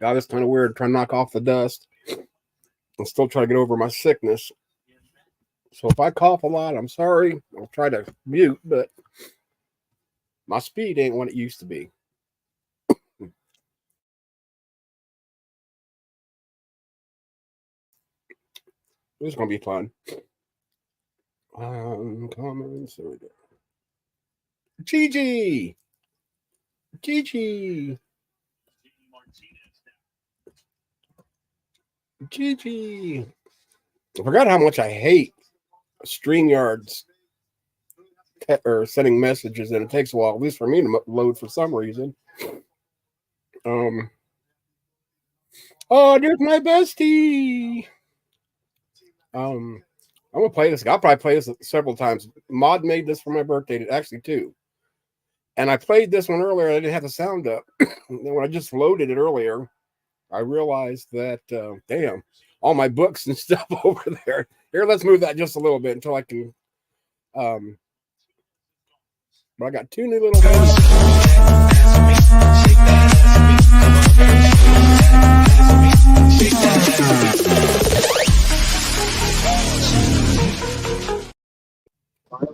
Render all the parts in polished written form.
God, it's kind of weird trying to knock off the dust and still try to get over my sickness. So if I cough a lot, I'm sorry. I'll try to mute, but my speed ain't what it used to be. This is gonna be fun. Comments. There we go. Gigi. Gigi. Gigi. I forgot how much I hate StreamYard's or sending messages, and it takes a while, at least for me, to load for some reason. Oh, there's my bestie. I'm gonna play this. I'll probably play this several times. Mod made this for my birthday, actually, too. And I played this one earlier. I didn't have the sound up. And then when I just loaded it earlier, I realized that damn, all my books and stuff over there. Here, let's move that just a little bit until I can. But I got two new little.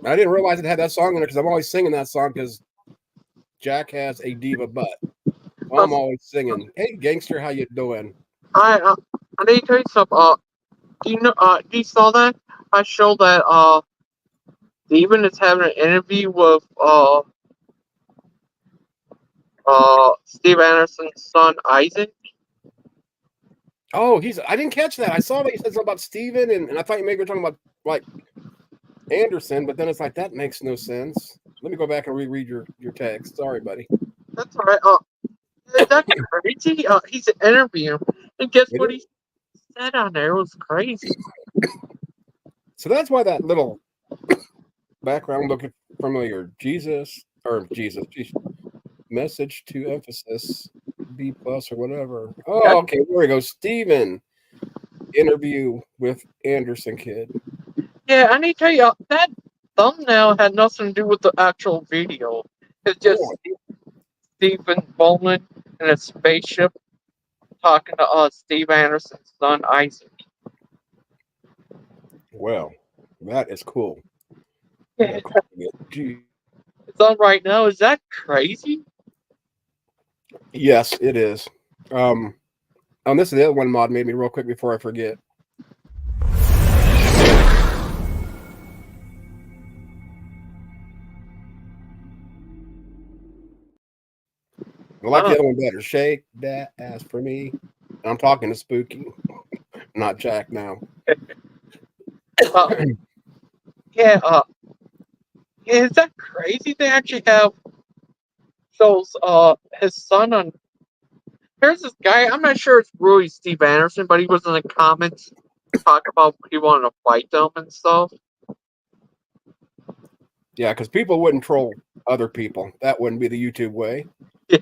I didn't realize it had that song in it because I'm always singing that song because Jack has a diva butt. I'm always singing. Hey, gangster, how you doing? I need to tell you something. Do you know? Do you saw that? I showed that Steven is having an interview with Steve Anderson's son Isaac. Oh, I didn't catch that. I saw that you said something about Steven, and I thought you maybe were talking about like Anderson, but then it's like that makes no sense. Let me go back and reread your text. Sorry, buddy. That's all right. Is that crazy? He's an interview, and guess what he said on there? It was crazy. So that's why that little background looking familiar. Jesus, message to emphasis B plus or whatever. Oh, okay, there we go. Steven interview with Anderson kid. Yeah, I need to tell you that thumbnail had nothing to do with the actual video. It's just Stephen Bowman in a spaceship talking to Steve Anderson's son Isaac. Well, that is cool. Yeah. It's on right now. Is that crazy? Yes, it is. This is the other one Mod made me real quick before I forget. I like the other one better. Shake that ass for me. I'm talking to Spooky, not Jack now. Yeah, is that crazy? They actually have shows his son on. There's this guy, I'm not sure it's really Steve Anderson, but he was in the comments talking about he wanted to fight them and stuff. Yeah, because people wouldn't troll other people. That wouldn't be the YouTube way. Yeah.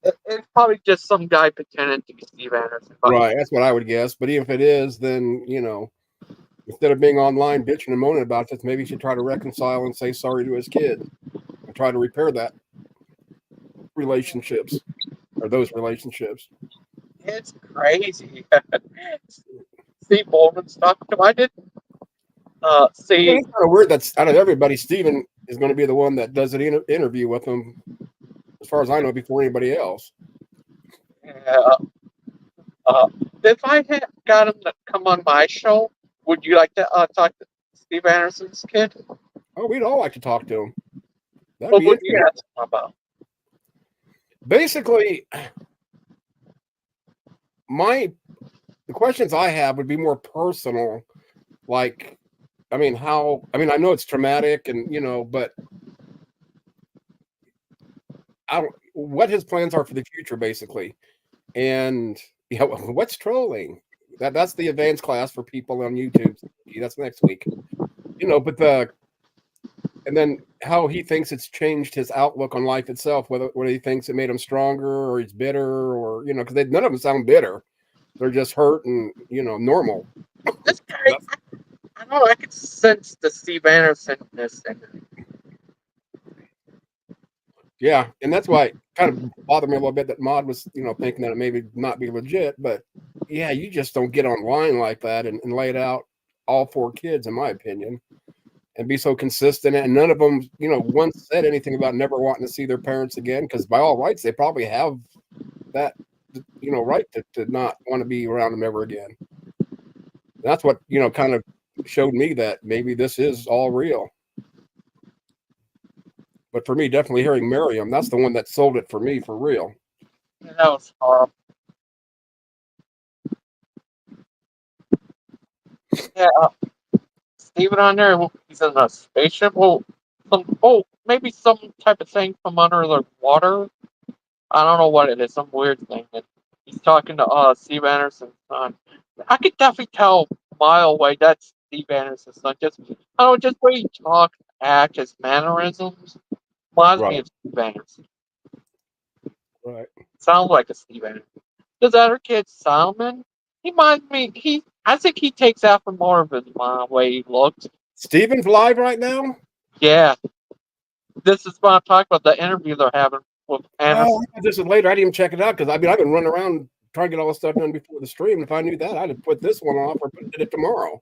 It's probably just some guy pretending to be Steve Anderson. Right, that's what I would guess. But even if it is, then, instead of being online bitching and moaning about this, maybe he should try to reconcile and say sorry to his kid and try to repair that relationships or those relationships. It's crazy. Steve Bowman's talking to him. I didn't see. It's kind of weird that out of everybody, Steven is going to be the one that does an interview with him, as far as I know, before anybody else. Yeah. If I had got him to come on my show, would you like to talk to Steve Anderson's kid? Oh, we'd all like to talk to him. What would you ask him about? Basically, the questions I have would be more personal. Like, I know it's traumatic and, but what his plans are for the future, basically. And what's trolling? That's the advanced class for people on YouTube. That's next week. But and then how he thinks it's changed his outlook on life itself, whether he thinks it made him stronger or he's bitter or, because none of them sound bitter. They're just hurt and, normal. This guy, I don't know, I could sense the Steve Anderson-ness in him. Yeah, and that's why it kind of bothered me a little bit that Maud was, thinking that it maybe not be legit. But yeah, you just don't get online like that and lay it out all four kids, in my opinion, and be so consistent. And none of them, once said anything about never wanting to see their parents again, because by all rights, they probably have that, right to not want to be around them ever again. That's what, kind of showed me that maybe this is all real. But for me, definitely hearing Miriam, that's the one that sold it for me for real. That was horrible. Yeah, Steven on there, he's in a spaceship. Well, maybe some type of thing from under the water. I don't know what it is, some weird thing. And he's talking to Steve Anderson's son. I could definitely tell a mile away that's Steve Anderson's son. Just I don't know, just the way he talks, acts, his mannerisms reminds me Right. of Steve Anderson. Right. Sounds like a Steve Anderson. Does that other kid Salmon? He reminds me. I think he takes after more of his mom, way he looks. Steven's live right now? Yeah, this is what I'm talking about. The interview they're having with Anderson. Oh, this is later. I didn't even check it out because I've been running around trying to get all this stuff done before the stream. If I knew that, I'd have put this one off or did it tomorrow.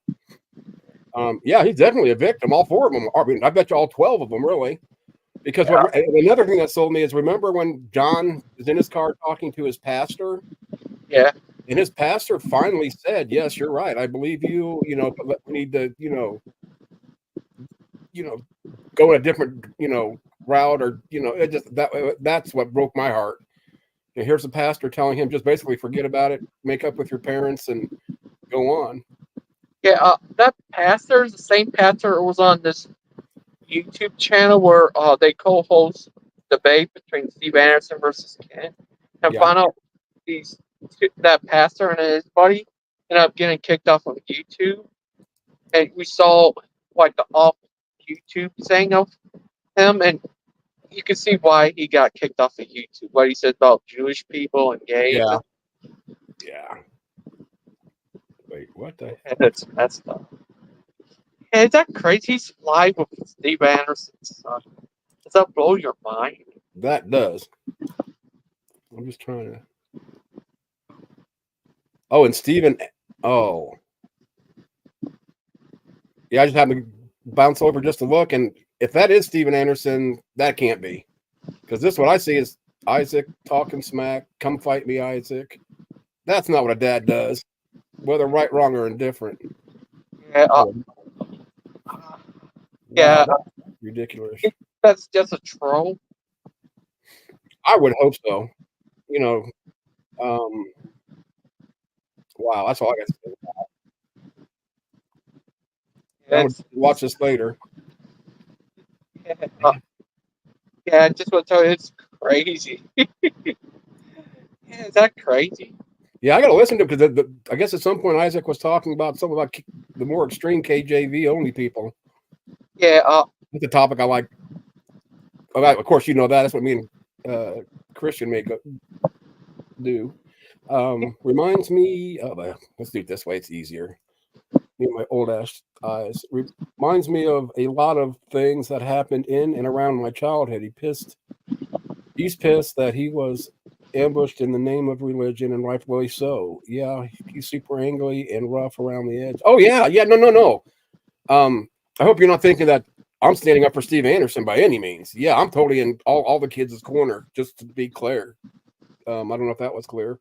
Yeah, he's definitely a victim. All four of them. I mean, I bet you all 12 of them, really. Because another thing that sold me is remember when John was in his car talking to his pastor? Yeah. And his pastor finally said, "Yes, you're right. I believe you. But we need to, go in a different, route, or it just that's what broke my heart. And here's the pastor telling him just basically forget about it, make up with your parents, and go on." Yeah, that pastor is the same pastor who was on this YouTube channel where they co-host debate between Steve Anderson versus Ken, and Yeah. found out that pastor and his buddy ended up getting kicked off of YouTube, and we saw like the off YouTube saying of him, and you can see why he got kicked off of YouTube. What he said about Jewish people and gays. Yeah. Yeah. Wait, what the? And it's messed up. Hey, is that crazy? He's live with Steve Anderson's son. Does that blow your mind? That does. I'm just trying to. Oh, and Steven. Oh. Yeah, I just happened to bounce over just to look, and if that is Steven Anderson, that can't be. Because this, what I see is Isaac talking smack. Come fight me, Isaac. That's not what a dad does, whether right, wrong, or indifferent. Yeah. Yeah. Wow, ridiculous. That's just a troll. I would hope so. Wow, that's all I got to say. I would watch this later. Yeah, I just want to tell you, it's crazy. Yeah, is that crazy? Yeah, I got to listen to it because I guess at some point Isaac was talking about something about the more extreme KJV only people. Yeah. That's a topic I like. Of course, you know that. That's what me and Christian do. Reminds me of let's do it this way. It's easier. Me and my old ass eyes. Reminds me of a lot of things that happened in and around my childhood. He's pissed that he was ambushed in the name of religion, and rightfully so. Yeah, he's super angry and rough around the edge. Oh yeah. No. I hope you're not thinking that I'm standing up for Steve Anderson by any means. Yeah, I'm totally in all the kids' corner, just to be clear. I don't know if that was clear.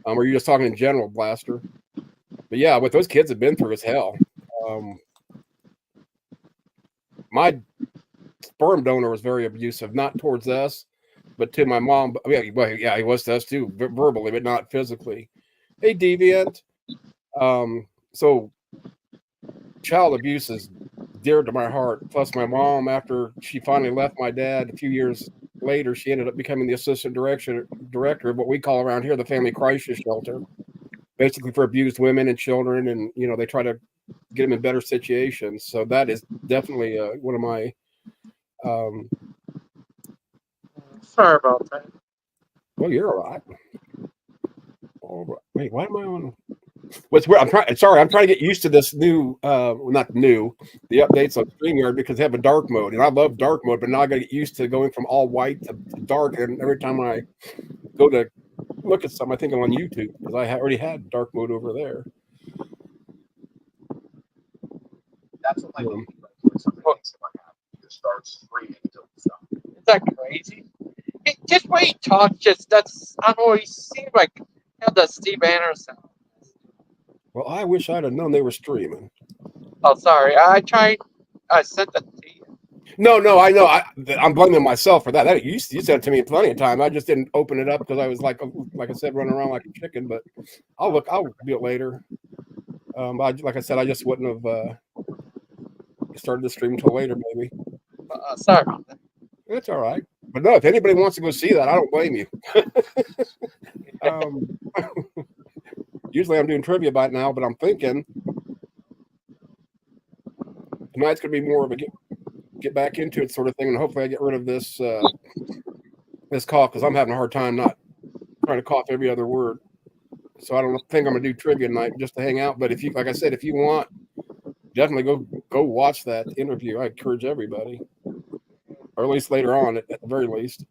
Or you're just talking in general, Blaster. But yeah, what those kids have been through is hell. My sperm donor was very abusive, not towards us, but to my mom. Yeah, he was to us too, verbally, but not physically. Hey, deviant. So child abuse is dear to my heart. Plus, my mom, after she finally left my dad a few years later, she ended up becoming the assistant director of what we call around here the Family Crisis Shelter, basically for abused women and children, and they try to get them in better situations. So that is definitely one of my. Sorry about that. Well, you're all right. All right. Wait, why am I on? What's weird? I'm trying to get used to this new, well, not new, the updates on StreamYard because they have a dark mode, and I love dark mode, but now I got to get used to going from all white to dark. And every time I go to look at something, I think I'm on YouTube because I already had dark mode over there. That's what my baby does. Something makes him unhappy. He just starts screaming until he stops. Is that crazy? Just when he talks, that's I don't know. He seems like had that Steve Anderson. Well, I wish I'd have known they were streaming. Oh, sorry. I sent that to you. No, I know. I'm blaming myself for that. You said it to me plenty of time. I just didn't open it up because I was like I said, running around like a chicken. But I'll do it later. Like I said, I just wouldn't have started the stream until later, maybe. Sorry about that. It's all right. But no, if anybody wants to go see that, I don't blame you. Usually I'm doing trivia by now, but I'm thinking tonight's going to be more of a get back into it sort of thing, and hopefully I get rid of this this cough because I'm having a hard time not trying to cough every other word. So I don't think I'm going to do trivia tonight just to hang out. But if you, like I said, if you want, definitely go watch that interview. I encourage everybody, or at least later on, at the very least.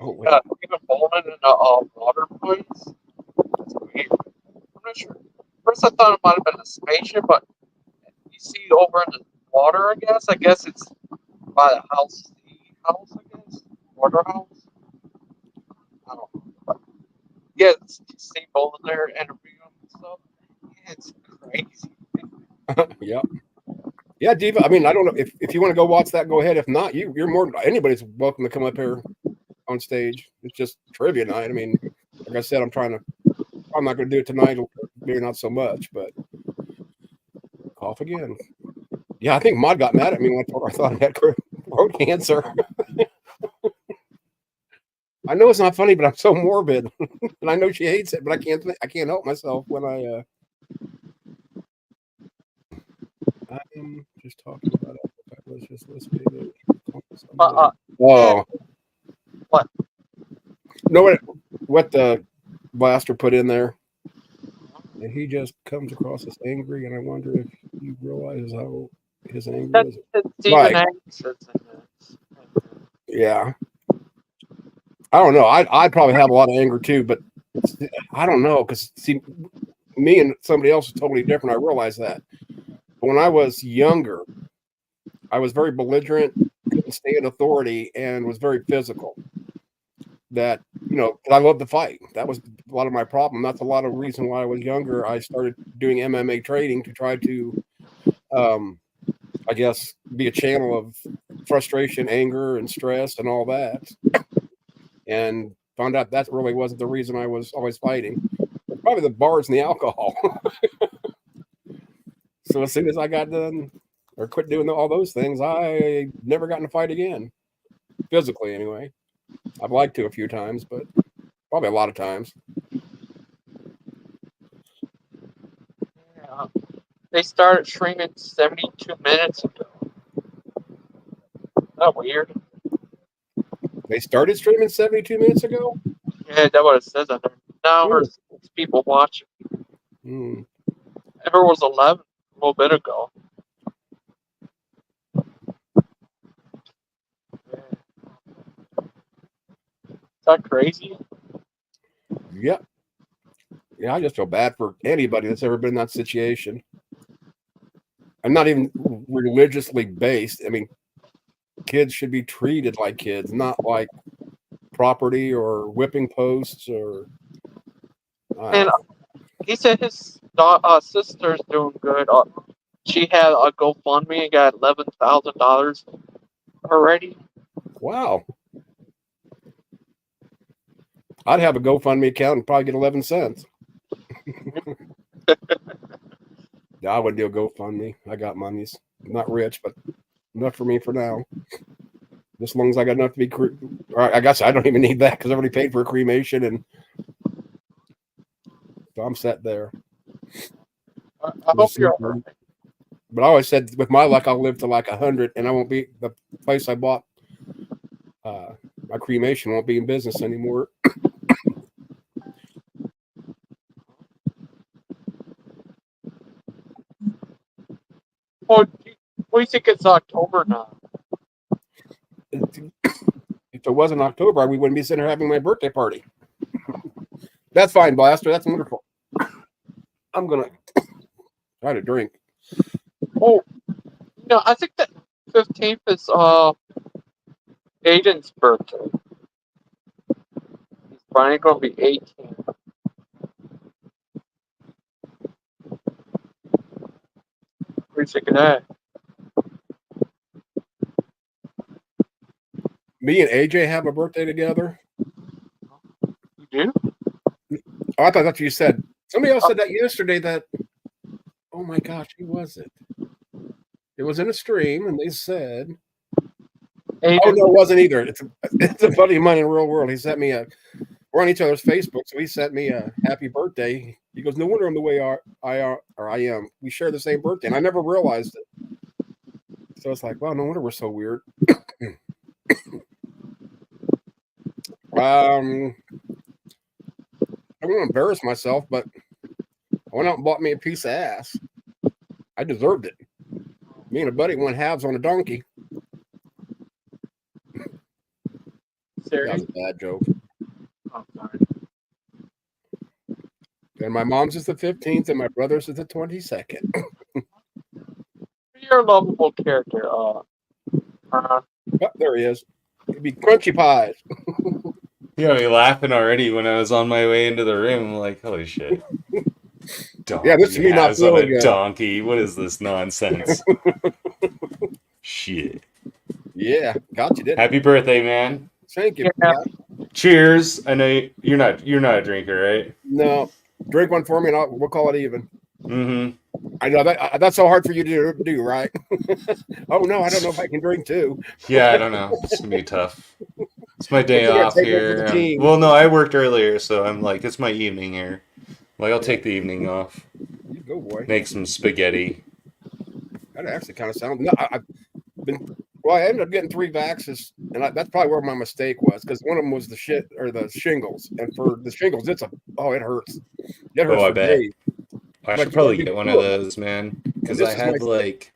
Even bowling in a water place. That's weird. I'm not sure. First, I thought it might have been a spaceship, but you see it over in the water. I guess it's by the house. I guess water house. I don't know. But yeah, you see bowling there, interviewing and stuff. Yeah, it's crazy. Yep. Yeah, Diva. I mean, I don't know if you want to go watch that. Go ahead. If not, you're more anybody's welcome to come up here on stage. It's just trivia night. I mean, like I said, I'm not going to do it tonight. Maybe not so much, but cough again. Yeah, I think Maud got mad at me when I told her I thought I had throat cancer. I know it's not funny, but I'm so morbid, and I know she hates it, but I can't help myself when I'm just talking about it. Let's just listening. What? Know what the blaster put in there? And he just comes across as angry, and I wonder if he realizes how his anger is. Right. Yeah. I don't know. I'd probably have a lot of anger too, but I don't know because see, me and somebody else is totally different. I realize that. But when I was younger, I was very belligerent, couldn't stand authority, and was very physical. That, I love to fight. That was a lot of my problem. That's a lot of reason why I was younger. I started doing MMA trading to try to, I guess, be a channel of frustration, anger, and stress, and all that. And found out that really wasn't the reason I was always fighting. Probably the bars and the alcohol. So as soon as I got done or quit doing all those things, I never got in a fight again. Physically, anyway. I'd like to a few times, but probably a lot of times. Yeah. They started streaming 72 minutes ago. Isn't that weird? They started streaming 72 minutes ago? Yeah, that's what it says on there. Now there's 6 people watching. Mm. There was 11 a little bit ago. Is that crazy? Yep. Yeah, I just feel bad for anybody that's ever been in that situation. I'm not even religiously based. I mean, kids should be treated like kids, not like property or whipping posts or. And he said his sister's doing good. She had a GoFundMe and got $11,000 already. Wow. I'd have a GoFundMe account and probably get 11 cents. Yeah, I would do a GoFundMe. I got monies. I'm not rich, but enough for me for now. As long as I got enough to be, I guess I don't even need that because I already paid for a cremation, and so I'm set there. I hope you're all right. But I always said, with my luck, I'll live to like 100, and I won't be the place I bought. My cremation won't be in business anymore. always think it's October now. If it wasn't October, we wouldn't be sitting here having my birthday party. That's fine, Blaster. That's wonderful. I'm gonna try to drink. Oh, no, I think that 15th is Aiden's birthday. He's finally gonna be 18. What are you thinking of that? Me and AJ have a birthday together. You do? Oh, I thought that's what you said. Somebody else said that yesterday. That, oh my gosh, who was it? It was in a stream, and they said, Aiden, "Oh no, it wasn't either." It's a buddy of mine in the real world. He sent me we're on each other's Facebook, so he sent me a happy birthday. He goes, "No wonder I'm the way I am. We share the same birthday," and I never realized it. So it's like, wow, no wonder we're so weird. I don't want to embarrass myself, but I went out and bought me a piece of ass. I deserved it. Me and a buddy went halves on a donkey. That serious? was a bad joke. Oh, sorry. And my mom's is the 15th, and my brother's is the 22nd. You're a lovable character. Oh, there he is. It'd be crunchy pies. You got me laughing already when I was on my way into the room. I'm like, holy shit. Donkey Yeah, this is me not has on feeling a good. donkey. What is this nonsense? Shit. Yeah, got you, didn't Happy birthday, man. Thank you. Yeah. Cheers. I know you're not a drinker, right? No, drink one for me, and we'll call it even. Mm-hmm. I know that's so hard for you to do, right? Oh no, I don't know if I can drink too. Yeah, I don't know. It's gonna be tough. It's my day You gotta off take one for here. the team. Well, no, I worked earlier, so I'm like, it's my evening here. Like, I'll take the evening off. You go, boy. Make some spaghetti. That actually kind of sounds. No, I've been. Well, I ended up getting 3 vaxes, and that's probably where my mistake was, because one of them was the shingles, and for the shingles, it hurts. It hurts Oh, I for bet. days. I But should you probably gotta get do one two of of them. those, man. Because This I is had my- like,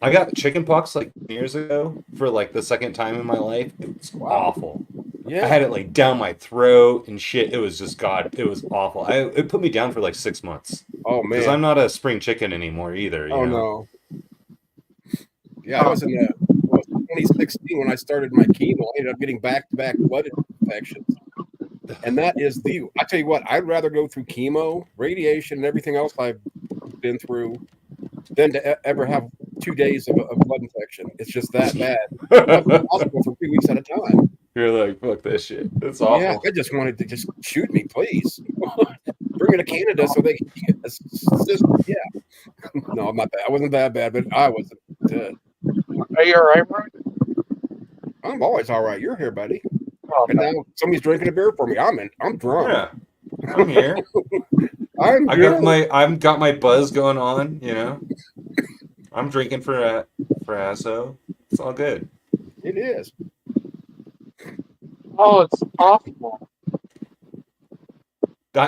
I got chicken pox like years ago for like the second time in my life. It was Wow. awful. Yeah, I had it like down my throat and shit. It was just it was awful. It put me down for like 6 months oh because man. I'm not a spring chicken anymore either. Oh you know? no. Yeah, I was in 2016 when I started my chemo. I ended up getting back-to-back blood infections, and that is I tell you what, I'd rather go through chemo, radiation, and everything else I've been through than to ever have 2 days of blood infection. It's just that bad. I was in the hospital for 2 weeks at a time. You're like, fuck this shit. It's awful. Yeah, I just wanted to just shoot me, please. Bring me to Canada so they can get a system. Yeah. No, I'm not bad. I wasn't that bad, but I wasn't good. Are you alright, Mark? I'm always all right. You're here, buddy. Oh, And now somebody's drinking a beer for me. I'm drunk. Yeah, I'm here. I'm I've got my buzz going on. You know, I'm drinking for Asso. It's all good. It is. oh, it's awful.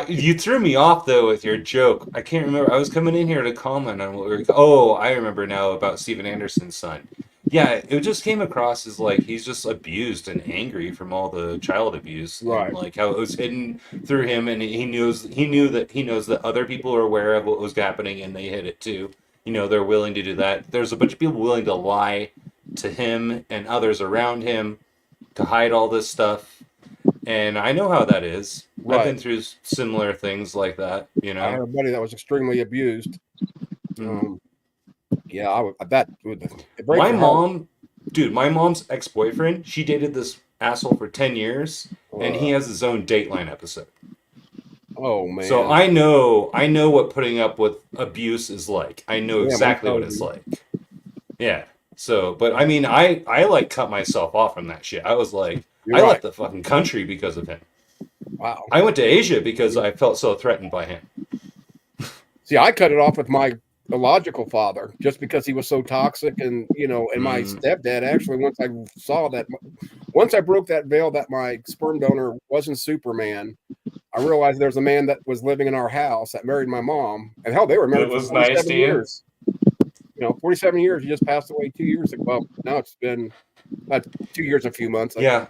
You threw me off though with your joke. I can't remember. I was coming in here to comment on what we were. Oh, I remember now about Steven Anderson's son. Yeah, it just came across as like he's just abused and angry from all the child abuse, Right. And like how it was hidden through him, and he knows that other people are aware of what was happening, and they hid it too. You know, they're willing to do that. There's a bunch of people willing to lie to him and others around him to hide all this stuff. And I know how that is. Right. I've been through similar things like that, you I had know. a buddy that was extremely abused. Mm. Yeah, that would it breaks My your heart. mom, dude, my mom's ex-boyfriend, she dated this asshole for 10 years, and he has his own Dateline episode. Oh man. So I know what putting up with abuse is like. I know Yeah, exactly what it's like. Yeah. So, but I mean, I like cut myself off from that shit. I was like, You're I right. left the fucking country because of him. Wow. I went to Asia because I felt so threatened by him. See, I cut it off with my illogical father just because he was so toxic, and and my stepdad actually, once I broke that veil that my sperm donor wasn't Superman, I realized there's a man that was living in our house that married my mom, and hell, they were married That was for nice 47 to you? years. 47 years. He just passed away 2 years ago. Well, now it's been about 2 years and a few months. Yeah.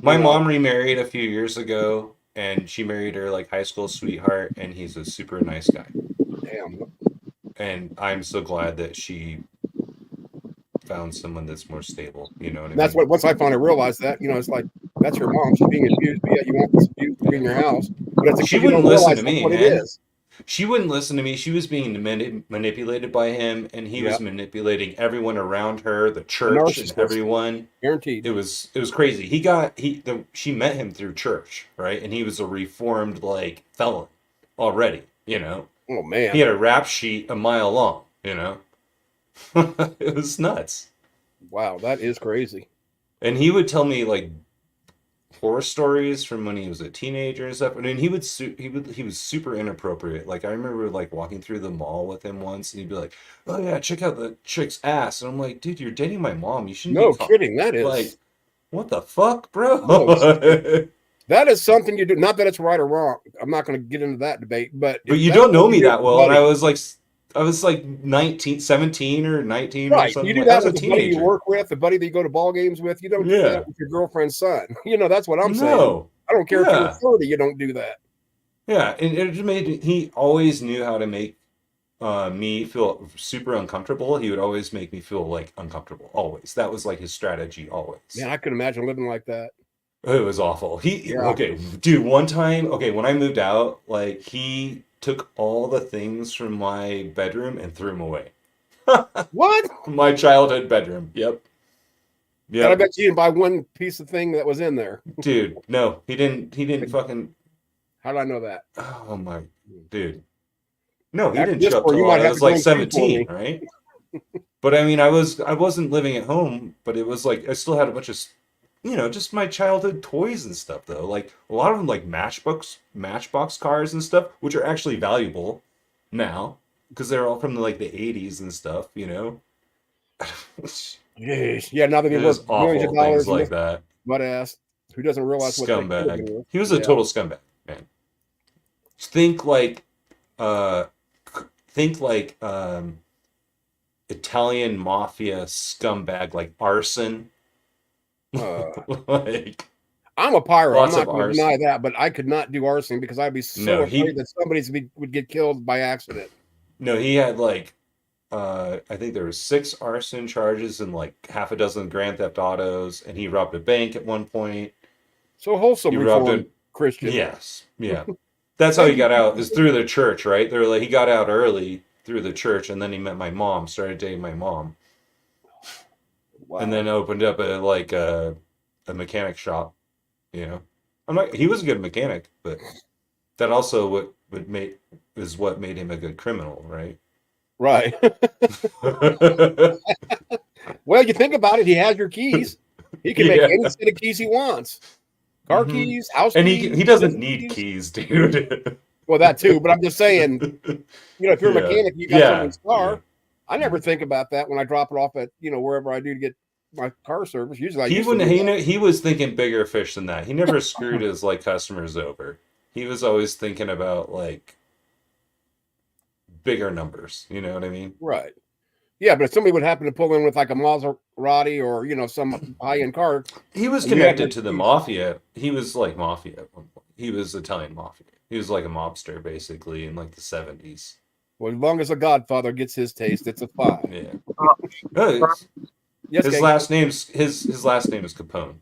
My You know. mom remarried a few years ago, and she married her like high school sweetheart, and he's a super nice guy. Damn. And I'm so glad that she found someone that's more stable. You know what I mean? That's what, once I finally realized that, it's like, that's your mom. She's being abused, but yet you want this abuse to be in your house. But it's She because you don't wouldn't listen realize to that's me, what it man. is. She wouldn't listen to me. She was being manipulated by him, and he was Yep. manipulating everyone around her, the A church, and narcissist. everyone. Guaranteed. It was crazy. She met him through church, right? And he was a reformed like felon already. You know, Oh, man. he had a rap sheet a mile long. You know, it was nuts. Wow, that is crazy. And he would tell me like horror stories from when he was a teenager and stuff. And then he was super inappropriate. Like I remember like walking through the mall with him once, and he'd be like, "Oh yeah, check out the chick's ass," and I'm like, "Dude, you're dating my mom. You shouldn't No be kidding. That is. like, what the fuck, bro?" No, that is something you do. Not that it's right or wrong. I'm not going to get into that debate, but But if you that's don't know what me you do that with well, and buddy- I was like 19, 17 or 19 or right. something. You do Like, I that was a with the buddy you teenager. work with, the buddy that you go to ball games with. You don't do Yeah. that with your girlfriend's son. That's what I'm saying. No. I don't care if Yeah. you're 30, you don't do that. Yeah, and it just made he always knew how to make me feel super uncomfortable. He would always make me feel like uncomfortable. Always. That was like his strategy. Always. Man, I could imagine living like that. It was awful. Yeah. Okay, dude. One time, when I moved out, like he took all the things from my bedroom and threw them away. What? My childhood bedroom. Yep. And I Yep. bet you didn't buy one piece of thing that was in there. Dude, no, he didn't. He didn't fucking. How did I know that? Oh my, dude. No, he After didn't this show up part, you till might I have was to like go and pee for 17, right? But I mean, I wasn't living at home, but it was like I still had a bunch of, just my childhood toys and stuff though. Like a lot of them, like Matchbox cars and stuff, which are actually valuable now because they're all from like the 80s and stuff. Jeez. Yeah, now that It he was worth millions of awful dollars things like that. butt ass who doesn't realize what they could have been Scumbag. worth. He was a Yeah. total scumbag, man. Think like, uh, Italian mafia scumbag, like arson. Uh, Like, I'm a pirate. Lots I'm of not going to deny that, but I could not do arson because I'd be so No, he- afraid that somebody would get killed by accident. no, he had like, I think there were 6 arson charges and like half a dozen Grand Theft Autos, and he robbed a bank at one point. So wholesome He robbed reformed Christian. Yes, yeah. That's how he got out, is through the church, right? They're like, he got out early through the church, and then he met my mom, started dating my mom, Wow. and then opened up a mechanic shop. He was a good mechanic, but that also is what made him a good criminal, right? Right. Well, you think about it, he has your keys. He can make Yeah. any set of keys he wants. Car Mhm. keys, house And keys. he doesn't business need keys, dude. Well, that too, but I'm just saying, if you're a Yeah. mechanic, you got Yeah. somebody's car. Yeah. I never think about that when I drop it off at, wherever I do to get my car service. Usually I He used to wouldn't. do that. He was thinking bigger fish than that. He never screwed his customers over. He was always thinking about bigger numbers. You know what I mean? Right. Yeah, but if somebody would happen to pull in with like a Maserati or, some high-end car, He was And you had connected to to the choose. mafia. He was like mafia at one point. He was Italian mafia. He was like a mobster basically in like the 70s. well, as long as a Godfather gets his taste, it's a 5. Yeah. Uh, Yes, his gang. last name's his last name is Capone.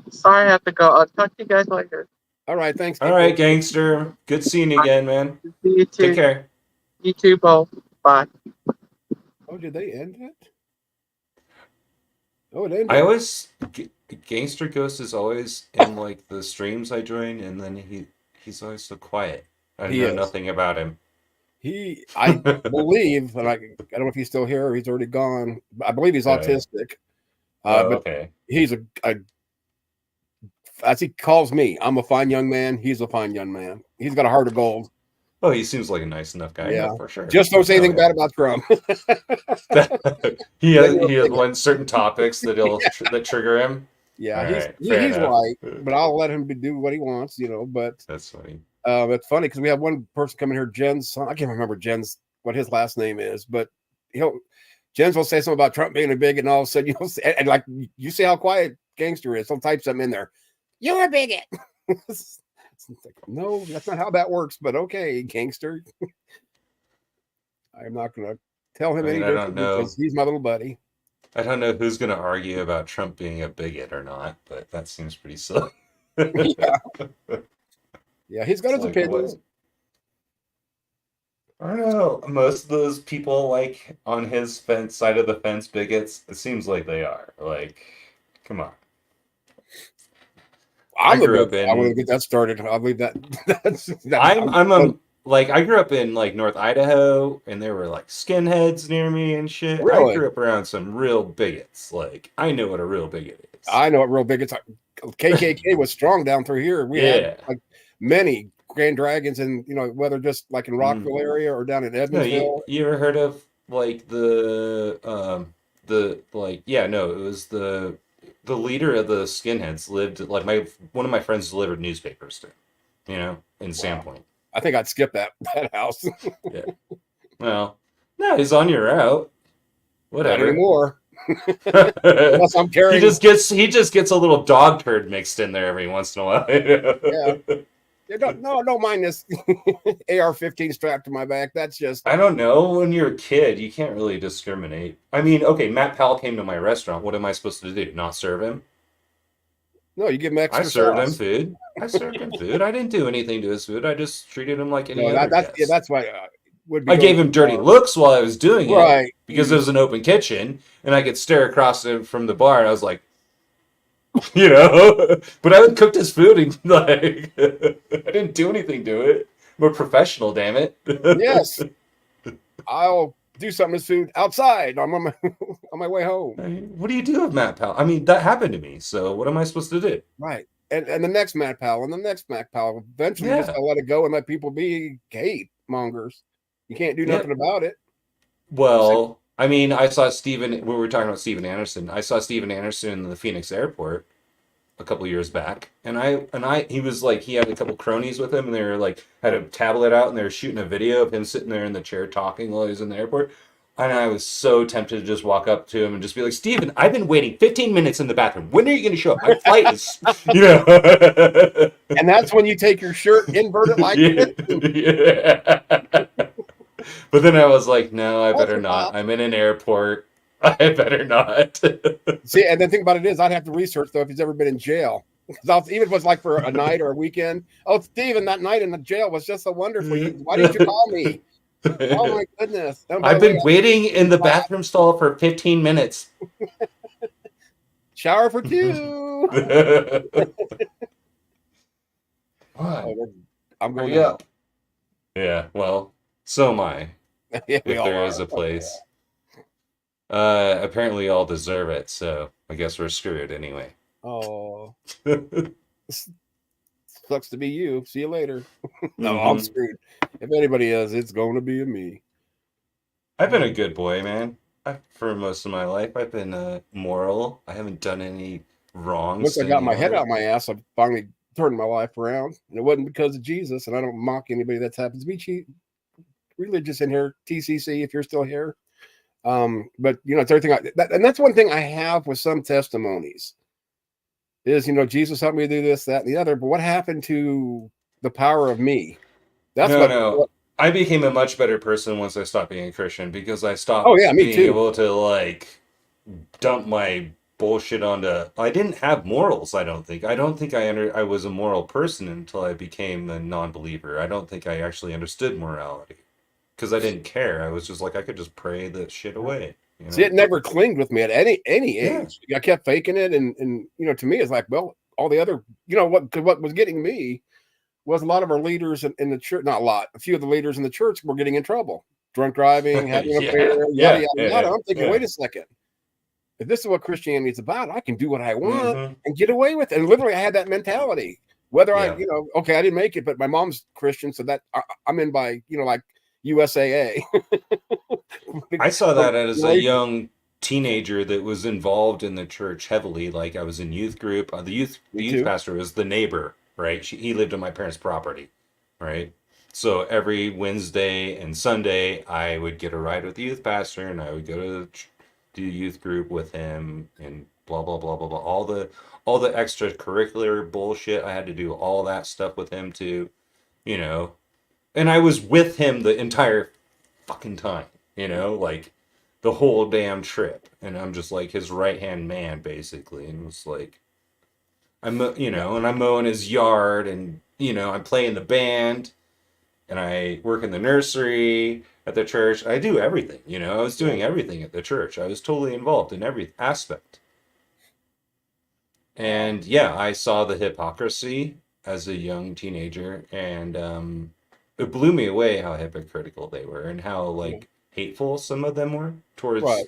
Sorry, I have to go. I'll talk to you guys later. All right, thanks. All right, gangster. Good seeing you again, man. See you too. Take care. You too, both. Bye. Oh, did they end it? Oh, it ended. I always Gangster Ghost is always in like the streams I join, and then he's always so quiet. I He know is. nothing about him. I believe, and I don't know if he's still here or he's already gone. But I believe he's Right. autistic. Oh, But okay. he's as he calls me, I'm a fine young man. He's a fine young man. He's got a heart of gold. Oh, he seems like a nice enough guy. Yeah. For sure. Just don't say anything Oh, bad about Trump. he has one certain topics that that trigger him. Yeah, All he's right, fair he's enough. right, but I'll let him do what he wants, But That's funny. it's funny because we have one person coming here, Jen's son. I can't remember what his last name is, but Jens will say something about Trump being a bigot, and all of a sudden you'll see, and like you see how quiet Gangster is. He'll type something in there. You're a bigot. It's like, no, that's not how that works. But okay, Gangster. I'm not going to tell him I mean, any I don't different know. because he's my little buddy. I don't know who's going to argue about Trump being a bigot or not, but that seems pretty silly. Yeah, yeah, he's got his Like, opinions. I don't know. Most of those people, like, on his side of the fence bigots, it seems like they are. Like, come on. I I'm a grew big. up I want to in. get that started. I'll leave that. Like, I grew up in, like, North Idaho, and there were, like, skinheads near me and shit. I Really? grew up around some real bigots. Like, I know what a real bigot is. I know what real bigots. KKK was strong down through here. We Yeah. had like many Grand Dragons, and whether just like in Rockville area or down in No, Edmondsville. you ever heard of, like, it was the leader of the skinheads lived, like, one of my friends delivered newspapers to him, in Sandpoint. I think I'd skip that house. Yeah. Well, no, he's on your route. Not Whatever. anymore. Unless I'm carrying. He just gets a little dog turd mixed in there every once in a while. Yeah. Don't mind this AR-15 strapped to my back. That's just. I don't know. When you're a kid, you can't really discriminate. I mean, okay, Matt Powell came to my restaurant. What am I supposed to do? Not serve him? No, you give him extra. I served him sauce. food. I served him food. I didn't do anything to his food. I just treated him like any No, other that's guest. that's why. Would be I gave him dirty looks while I was doing it, right? because it was an open kitchen, and I could stare across it from the bar, and I was like, but I cooked his food, and like, I didn't do anything to it. I'm a professional, damn it. Yes, I'll do something with food outside. I'm on my way home. I mean, what do you do with Matt Powell? I mean, that happened to me, so what am I supposed to do? Right. And the next Matt Powell and the next Matt Powell. Eventually, you just gotta let it go and let people be hate mongers. You can't do nothing about it. Well, I mean, I saw we were talking about Steven Anderson. I saw Steven Anderson in the Phoenix airport a couple years back, and he was like, he had a couple cronies with him, and they were like, had a tablet out, and they were shooting a video of him sitting there in the chair talking while he was in the airport. And I was so tempted to just walk up to him and just be like, Steven, I've been waiting 15 minutes in the bathroom. When are you going to show up? My flight is, And that's when you take your shirt, invert it like this. But then I was like, no, I better not. I'm in an airport. I better not. See, and the thing about it is, I'd have to research though if he's ever been in jail. Because even if it was like for a night or a weekend. Oh, Steven, that night in the jail was just so wonderful. Why didn't you call me? Oh my goodness! I've been waiting in the bathroom stall for 15 minutes. Shower for two. I'm going up. Yeah, well, so am I. Yeah, if there is a place. Apparently all deserve it, so I guess we're screwed anyway. Oh. Sucks to be you. See you later. No, I'm screwed. If anybody is, it's going to be me. I've been a good boy, man. For most of my life, I've been moral. I haven't done any wrongs. Once I got my head out my ass, I finally turned my life around. And it wasn't because of Jesus, and I don't mock anybody that happens to be religious in here, TCC, if you're still here. But, it's everything. And that's one thing I have with some testimonies is, Jesus helped me do this, that, and the other. But what happened to the power of me? That's what I became a much better person once I stopped being a Christian, because I stopped being able to like dump my bullshit onto. I didn't have morals. I don't think I was a moral person until I became a non-believer. I don't think I actually understood morality because I didn't care. I was just like, I could just pray that shit away. See, it never clinged with me at any age. I kept faking it, and to me, it's like, well, all the other, what was getting me was a lot of our leaders in the church, not a lot, a few of the leaders in the church were getting in trouble. Drunk driving, having an affair, yada, yada, yada. I'm thinking, wait a second. If this is what Christianity is about, I can do what I want and get away with it. And literally, I had that mentality. Whether I, okay, I didn't make it, but my mom's Christian, so that I'm in by, like USAA. I saw that as a young teenager that was involved in the church heavily. Like I was in youth group. The youth pastor was the neighbor. Right, he lived on my parents' property, right? So every Wednesday and Sunday, I would get a ride with the youth pastor, and I would go to the youth group with him, and blah blah blah blah blah. All the extracurricular bullshit. I had to do all that stuff with him too, you know. And I was with him the entire fucking time, you know, like the whole damn trip. And I'm just like his right hand man, basically. And it's like you know, and I'm mowing his yard, and you know, I'm playing the band, and I work in the nursery at the church. I do everything, you know. I was doing everything at the church. I was totally involved in every aspect. And yeah, I saw the hypocrisy as a young teenager, and it blew me away how hypocritical they were and how like hateful some of them were towards. Right.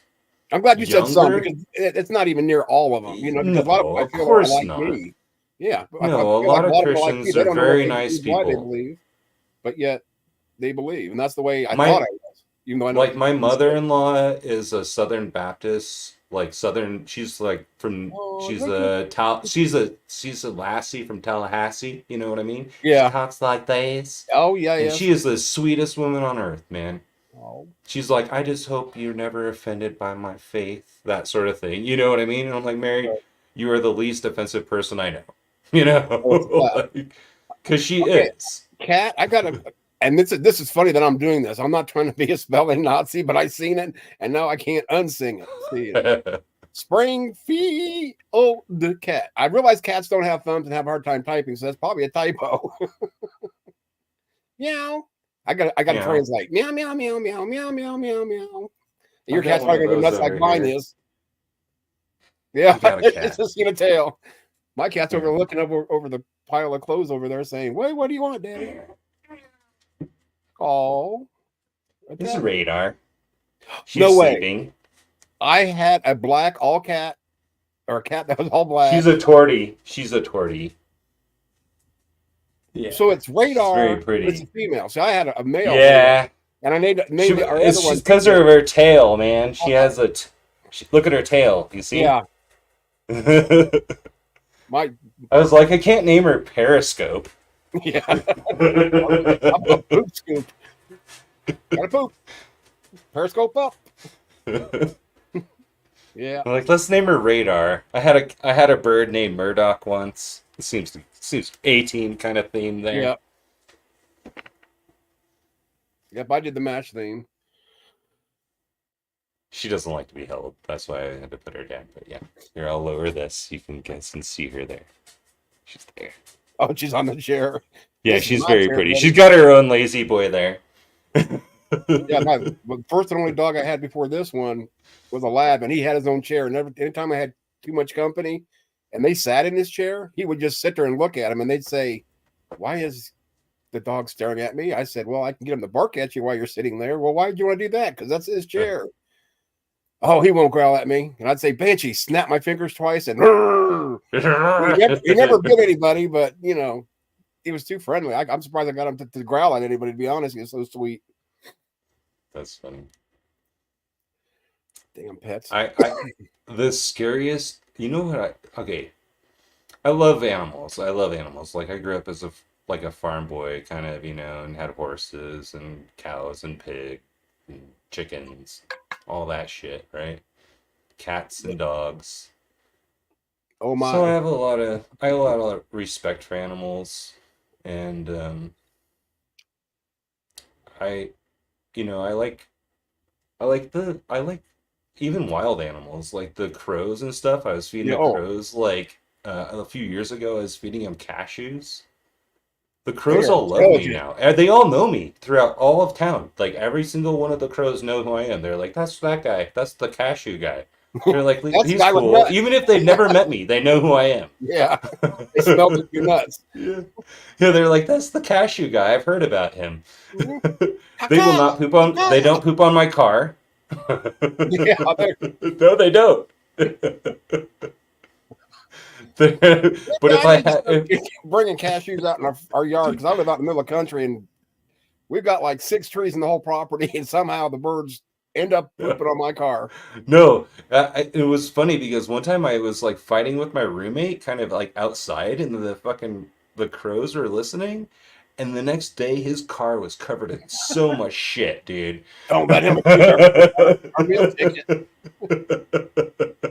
I'm glad you said some Younger? because it's not even near all of them. You know, because a lot of No, them I of feel course are like not. me. Yeah. No, a feel lot of them are Christians me. They are don't know very what nice why they people. believe, but yet they believe, and that's the way I My- thought I was. Even though I know Like my mother-in-law is a Southern Baptist, like Southern. She's like from. Oh, She's look a she's a lassie from Tallahassee. You know what I mean? Yeah. She talks like this, Oh yeah, and yeah. she is the sweetest woman on earth, man. Oh, She's like, I just hope you're never offended by my faith, that sort of thing. You know what I mean? And I'm like, Mary, Right. you are the least offensive person I know. You know, Oh, because she Okay. is. Cat, I got to, and this is funny that I'm doing this. I'm not trying to be a spelling Nazi, but I seen it, and now I can't unsing it. See it. Springfield cat. I realize cats don't have thumbs and have a hard time typing, so that's probably a typo. Meow. I got to Meow. translate. Meow meow meow meow meow meow meow meow. Your I've got cat's one of probably gonna go those nuts like over mine here. is. Yeah, You got a cat. it's just gonna tail. My cat's over looking over the pile of clothes over there, saying, "Wait, what do you want, Daddy?" Oh, This is Radar. She's No way. sleeping. I had a black all cat, or a cat that was all black. She's a tortie. She's a tortie. Yeah. So it's Radar. very pretty. It's a female. So I had a male. Yeah. And I named She, our it's other one. just because of her tail, man. She has a. Look at her tail. You see? Yeah, I my was like, I can't name her Periscope. yeah. I'm a poop scoop. Gotta poop. Periscope up. Yeah. I'm like, let's name her Radar. I had a bird named Murdoch once. It seems 18 kind of theme there. Yep. Yep. I did the match theme. She doesn't like to be held. That's why I had to put her down. But yeah, here, I'll lower this. You can guess and see her there. She's there. Oh, she's on the chair. Yeah, This is she's my very chair, pretty. buddy. She's got her own lazy boy there. Yeah, the first and only dog I had before this one was a lab, and he had his own chair. And anytime I had too much company, and they sat in his chair, he would just sit there and look at him, and they'd say, "Why is the dog staring at me?" I said, "Well, I can get him to bark at you while you're sitting there." "Well, why do you want to do that?" "Because that's his chair." "Oh, he won't growl at me." And I'd say, "Banshee," snap my fingers twice, and he never bit anybody, but you know, he was too friendly. I'm surprised I got him to growl at anybody. To be honest, he was so sweet. That's funny. Damn pets. The scariest, you know what okay. I love animals. Like I grew up as a farm boy, kind of, you know, and had horses and cows and pig and chickens, all that shit, right? Cats and dogs. Oh my! So I have a lot of respect for animals, and I I like even wild animals like the crows and stuff. I was feeding Yeah, the oh. crows like a few years ago. I was feeding them cashews. The crows They are all love me intelligent. now. And they all know me throughout all of town. Like every single one of the crows know who I am. They're like, "That's that guy. That's the cashew guy." They're like, That's the "He's guy with cool." nuts. Even if they've never met me, they know who I am. Yeah, they smelled it your nuts. Yeah, they're like, "That's the cashew guy. I've heard about him." Mhm. They will not poop on. They don't poop on my car. Yeah, No, they don't. But if I had, bringing cashews out in our yard, because I live out in the middle of the country, and we've got like 6 trees in the whole property, and somehow the birds end up pooping on my car. no, it was funny because one time I was like fighting with my roommate, kind of like outside, and the crows were listening, And the next day, his car was covered in so much shit, dude. Don't let him our meal ticket.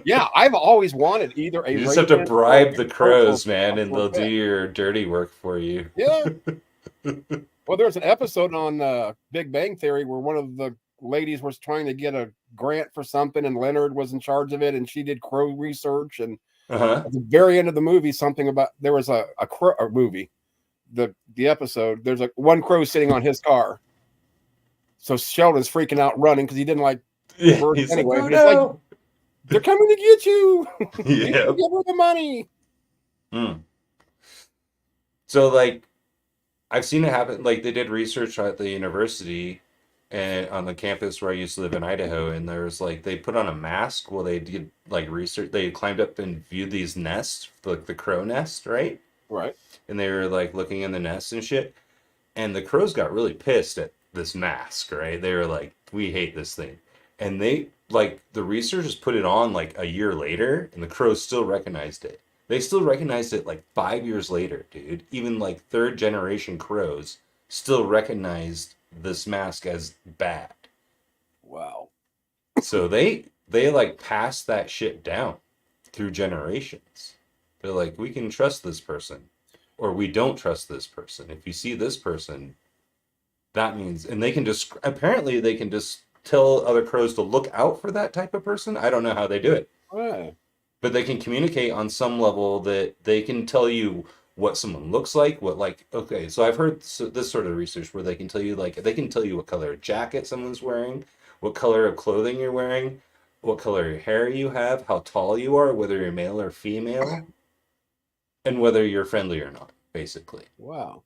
Yeah, I've always wanted either a You just have to Raven bribe or the a crows, Crow man, and for a they'll do pet. your dirty work for you. Yeah. Well, there's an episode on Big Bang Theory where one of the ladies was trying to get a grant for something, and Leonard was in charge of it, and she did crow research. And Uh-huh. at the very end of the movie, something about there was a crow a movie, the episode. There's one crow sitting on his car, so Sheldon's freaking out, running because he didn't like Yeah, birds he's anyway. like, oh, He's like, no. they're coming to get you. You Yeah. can give her the money. So, like, I've seen it happen. Like, they did research at the university and on the campus where I used to live in Idaho, and there's like they put on a mask while they did like research. They climbed up and viewed these nests, like the crow nest, right? Right. And they were like looking in the nest and shit. And the crows got really pissed at this mask, right? They were like, "We hate this thing," and they like the researchers put it on like a year later, and the crows still recognized it. They still recognized it like 5 years later, dude. Even like third generation crows still recognized this mask as bad. Wow. So they like passed that shit down through generations. They're like, we can trust this person, or we don't trust this person. If you see this person, that means, and they can just apparently they can just tell other crows to look out for that type of person. I don't know how they do it, Right. but they can communicate on some level that they can tell you what someone looks like, what like okay. So I've heard this sort of research where they can tell you like they can tell you what color of jacket someone's wearing, what color of clothing you're wearing, what color of hair you have, how tall you are, whether you're male or female, and whether you're friendly or not, basically. Wow.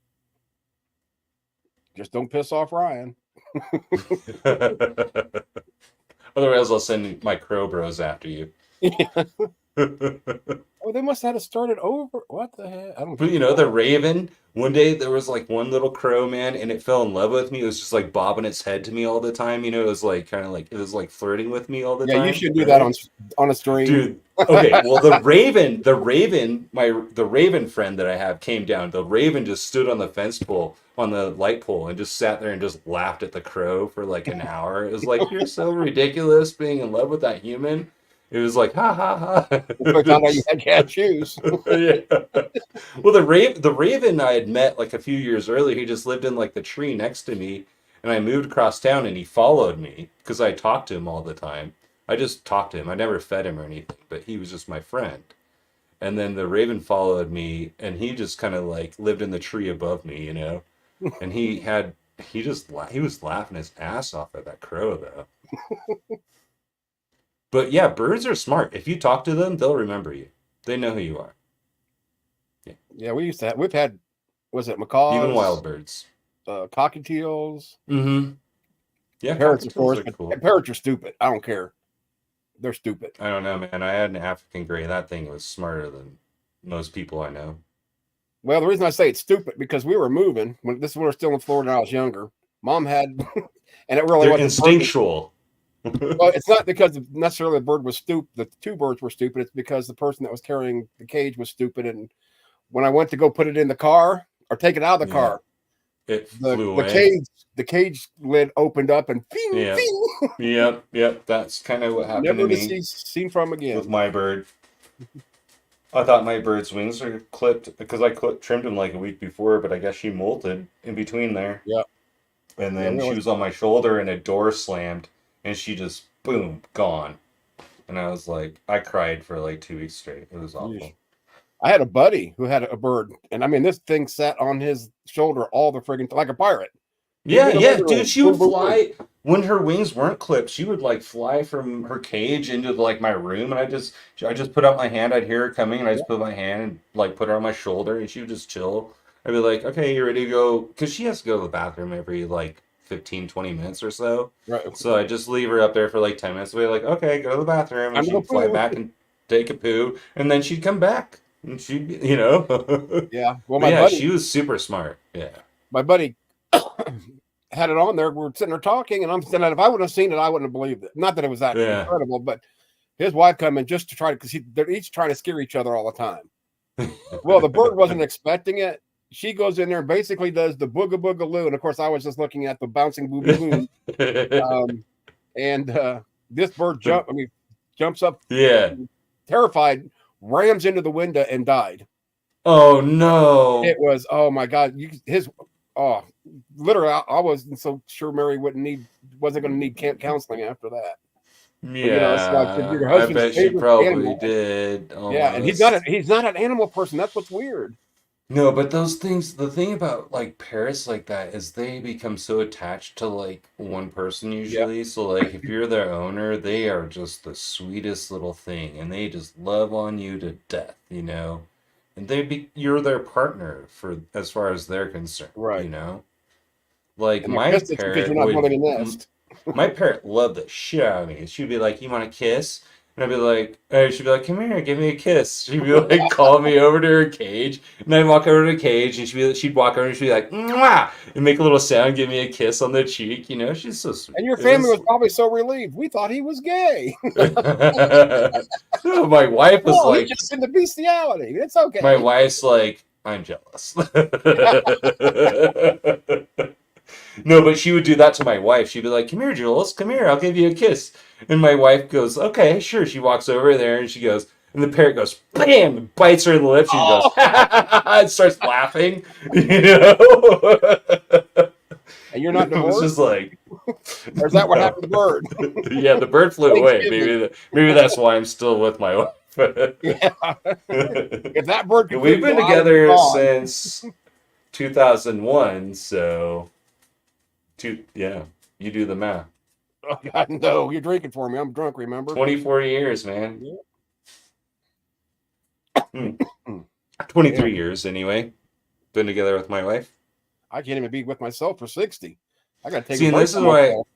Just don't piss off Ryan. Otherwise, I'll send my crow bros after you. Oh, they must have had to start it over. What the heck? I don't. But you know, the raven, one day there was like one little crow, man, and it fell in love with me. It was just like bobbing its head to me all the time. You know, it was like kind of like it was like flirting with me all the Yeah, time. you should do that on a stream. Dude, okay, well the raven, the raven friend that I have came down. The raven just stood on the fence pole, on the light pole, and just sat there and just laughed at the crow for like an hour. It was like, you're so ridiculous being in love with that human. It was like, ha ha ha. I found out you had cat shoes. Yeah. Well, the raven I had met like a few years earlier. He just lived in like the tree next to me, and I moved across town, and he followed me because I talked to him all the time. I just talked to him. I never fed him or anything, but he was just my friend. And then the raven followed me, and he just kind of like lived in the tree above me, you know. And he was laughing his ass off at that crow though. But yeah, birds are smart. If you talk to them, they'll remember you. They know who you are. Yeah, we've had, was it macaws? Even wild birds. Cockatiels. Mm-hmm. Yeah, Parrots, of cockatiels course. are But cool. parrots are stupid. I don't care. They're stupid. I don't know, man. I had an African gray. That thing was smarter than most people I know. Well, the reason I say it's stupid because we were moving when this is when we were still in Florida and I was younger. Mom had, and it really They're wasn't instinctual. Well, it's not because necessarily the bird was stupid. The two birds were stupid. It's because the person that was carrying the cage was stupid. And when I went to go put it in the car or take it out of the Yeah. car, It the flew away. cage lid opened up and bing, Yeah. bing, Yep. That's kind of what happened never to to me see seen from again. with my bird. I thought my bird's wings were clipped because I trimmed them like a week before, but I guess she molted in between there. Yeah. And then Yeah, she really. was on my shoulder and a door slammed and she just, boom, gone. And I was like, I cried for like 2 weeks straight. It was awful. Yeesh. I had a buddy who had a bird, and I mean, this thing sat on his shoulder all the friggin' like a pirate. Yeah, Even yeah, literally, dude, she would boom, boom, fly when her wings weren't clipped. She would like fly from her cage into like my room, and I just put out my hand. I'd hear her coming, and I just put my hand and like put her on my shoulder, and she would just chill. I'd be like, okay, you ready to go? Because she has to go to the bathroom every like 15, 20 minutes or so. Right. So I just leave her up there for like 10 minutes. I'd be like, okay, go to the bathroom, I'm and gonna she'd fly poo. back and take a poo, and then she'd come back, and she'd, you know. Yeah. Well, But yeah, she was super smart. Yeah. my buddy had it on there. We were sitting there talking, and I'm saying that if I would have seen it, I wouldn't have believed it. Not that it was that Yeah. incredible, but his wife come in just to try to, because they're each trying to scare each other all the time. Well, the bird wasn't expecting it. she goes in there and basically does the booga boogaloo. And of course, I was just looking at the bouncing boo boo. And this bird jumps up, Yeah. terrified, rams into the window and died. Oh no. It was, oh my God, literally, I wasn't so sure Mary wasn't going to need camp counseling after that. Yeah, It's like your I husband's bet she favorite probably animal. did. Yeah, and he's not an animal person. That's what's weird. No, but those things, the thing about like parrots like that is they become so attached to like one person usually. So like if you're their owner, they are just the sweetest little thing and they just love on you to death, you know. And you're their partner for as far as they're concerned, Right. you know. Like And my because parrot you're not would building a nest. my parrot loved the shit out of me. She'd be like, "You want a kiss?" And I'd be like, she'd be like, "Come here, give me a kiss." She'd be like, call me over to her cage, and I'd walk over to the cage, and she'd walk over, and she'd be like, "Mwah!" and make a little sound, give me a kiss on the cheek. You know, she's so sweet. And your family was probably so relieved. We thought he was gay. No, my wife was No, like, he's just into bestiality. It's okay. my wife's like, I'm jealous. No, but she would do that to my wife. She'd be like, "Come here, Jules. Come here. I'll give you a kiss." And my wife goes, "Okay, sure." She walks over there and she goes, and the parrot goes, bam, and bites her in the lip. She goes, and starts laughing. You know? And you're not It was divorced? just like, Or is that what happened to the bird? yeah, the bird flew away. Thanksgiving. Maybe that's why I'm still with my wife. Yeah. If that bird could We've been fly, together gone. since 2001, so yeah, you do the math. Oh, God, no, you're drinking for me. I'm drunk, remember? 24 years, man. Yeah. 23 years, anyway. Been together with my wife. I can't even be with myself for 60. I got to take See, a and break this is from why. myself.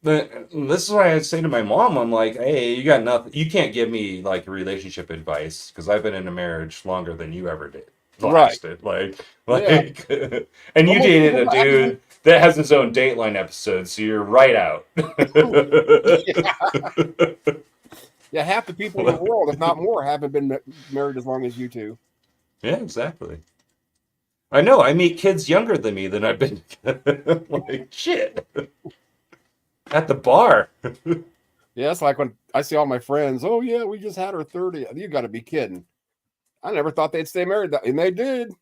This is why I'd say to my mom, I'm like, "Hey, you got nothing. You can't give me like relationship advice because I've been in a marriage longer than you ever did. Right. Lasted. Like, Yeah. and you Almost dated a people dude that has his own Dateline episode, so you're right out." Yeah, half the people in the world, if not more, haven't been married as long as you two. Yeah, exactly. I know. I meet kids younger than me than I've been. Like, shit. At the bar. Yeah, it's like when I see all my friends, oh, yeah, we just had our 30th. You got to be kidding. I never thought they'd stay married, and they did.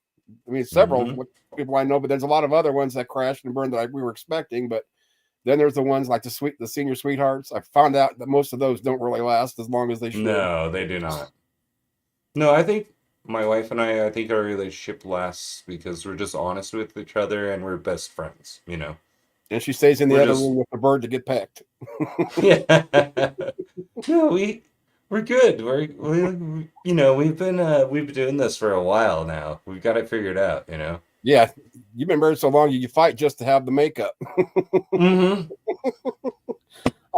I mean, several people I know, but there's a lot of other ones that crashed and burned that we were expecting. But then there's the ones like the senior sweethearts. I found out that most of those don't really last as long as they should. No, they do not. No, I think my wife and I think our relationship lasts because we're just honest with each other and we're best friends, you know. And she stays in the We're other just- room with the bird to get pecked. Yeah. No, we're good. We you know, we've been doing this for a while now. We've got it figured out, you know. Yeah, you've been married so long, you fight just to have the makeup. Mm-hmm.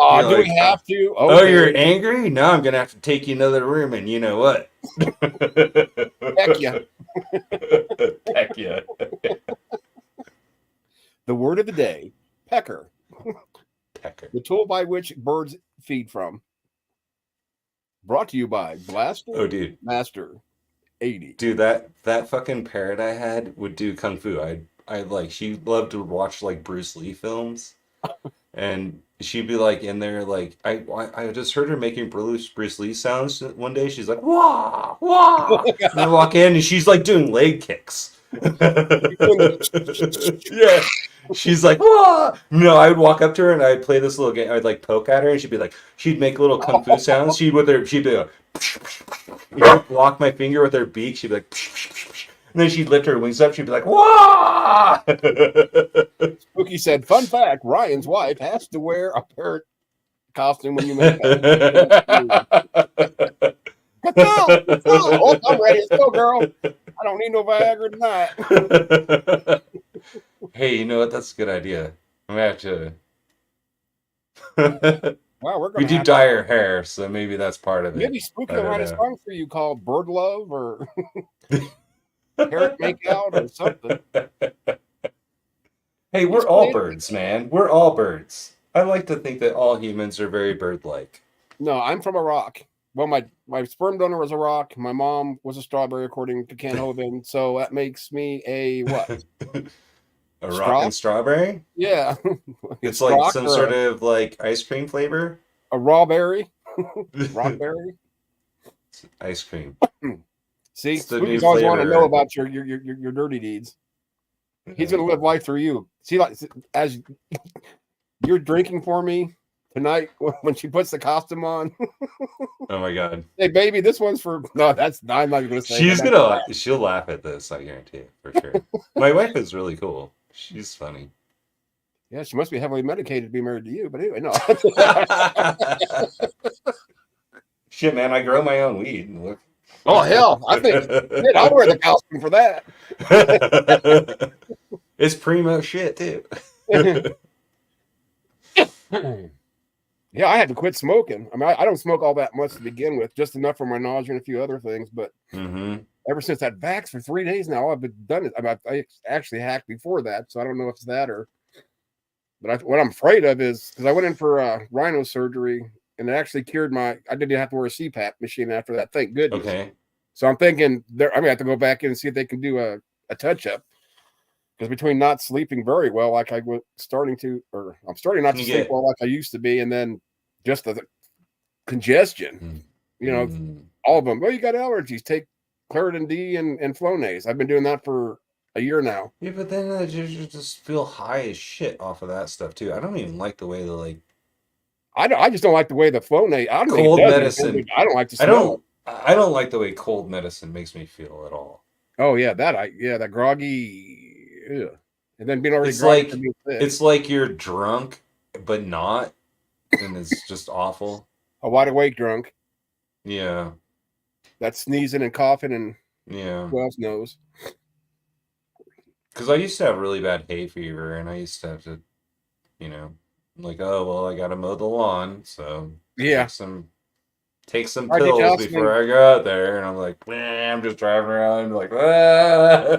Oh, You're do like, we have to? Oh, Okay. you're angry? Now I'm gonna have to take you another room, and you know what? Heck yeah. Heck yeah. The word of the day, pecker, Pecker. the tool by which birds feed from. Brought to you by Blaster Oh, dude. Master 80. Dude, that fucking parrot I had would do kung fu. I like she loved to watch like Bruce Lee films, and she'd be like in there like I just heard her making Bruce Lee sounds one day. She's like wah wah, and I walk in and she's like doing leg kicks. Yeah, she's like wah. No, I would walk up to her and I'd play this little game. I'd like poke at her and she'd make little kung fu sounds. She'd be like. Block my finger with her beak. She'd be like, and then she'd lift her wings up. She'd be like, "Wah!" Spooky said, fun fact, Ryan's wife has to wear a parrot costume when you make that. Oh, I'm ready. Let's go, girl. I don't need no Viagra tonight. Hey, you know what? That's a good idea. I'm gonna have to. Wow, we're We going do to dye her hair, so maybe that's part of it. maybe Spooky I will don't write a know. song for you called Bird Love or Parrot Makeout or something. Hey, we're all birds, man. We're all birds. I like to think that all humans are very bird-like. No, I'm from a rock. well, my sperm donor was a rock. My mom was a strawberry, according to Ken Hovind. So that makes me a what? A Straw? rock and strawberry? Yeah, It's Strock like some or sort of like ice cream flavor. a raw berry, rockberry. Ice cream. See, It's the new Spooky's always want to know flavor. about your dirty deeds. He's gonna live life through you. See, like as you're drinking for me tonight when she puts the costume on. Oh my god. Hey, baby, this one's for no. That's not. I'm not even gonna say. She's that. gonna she'll laugh at this, I guarantee it, for sure. My wife is really cool. She's funny. Yeah, she must be heavily medicated to be married to you. But anyway, no. Shit, man, I grow my own weed. And look. Oh hell, I think shit, I'll wear the costume for that. It's primo shit too. Yeah, I had to quit smoking. I mean, I don't smoke all that much to begin with, just enough for my nausea and a few other things. But ever since that vax for 3 days now, I've been done it. I actually hacked before that, so I don't know if it's that or. But what I'm afraid of is because I went in for rhino surgery and it actually cured my. I didn't have to wear a CPAP machine after that. Thank goodness. Okay. So I'm thinking I'm gonna have to go back in and see if they can do a touch up. Because between not sleeping very well, like I was starting to, or I'm starting not to sleep well like I used to be, and then just the congestion, you know, all of them. Well, you got allergies. Take Claritin D and Flonase. I've been doing that for a year now. Yeah, but then you just feel high as shit off of that stuff too. I don't even like the way the like. I just don't like the way the Flonase. I don't think it Cold does medicine. anything, but I don't like the smell. I don't like the way cold medicine makes me feel at all. Oh yeah, that groggy. Yeah. And then being already It's groggy like for being sick. it's like you're drunk but not, and it's just awful. A wide awake drunk. Yeah. That's sneezing and coughing and Yeah. who else knows? Because I used to have really bad hay fever, and I used to have to, you know, like, oh well, I gotta mow the lawn, so Yeah. take some I pills detasseling. before I go out there, and I'm like, I'm just driving around like, ah.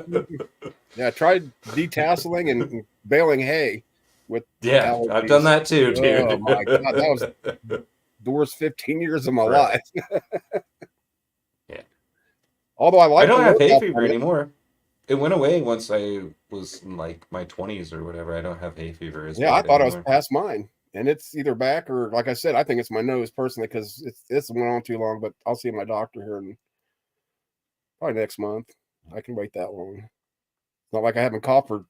Yeah, I tried detasseling and baling hay with Yeah, allergies. I've done that too, dude. Oh my god, that was the worst 15 years of my Right. life. Yeah. Although I like I don't to have work hay out fever on it. anymore. It went away once I was in like my 20s or whatever. I don't have hay fever as Yeah, I bad thought I was anymore. past mine. And it's either back or, like I said, I think it's my nose personally because it's went on too long. But I'll see my doctor here in probably next month. I can wait that long. It's not like I haven't coughed for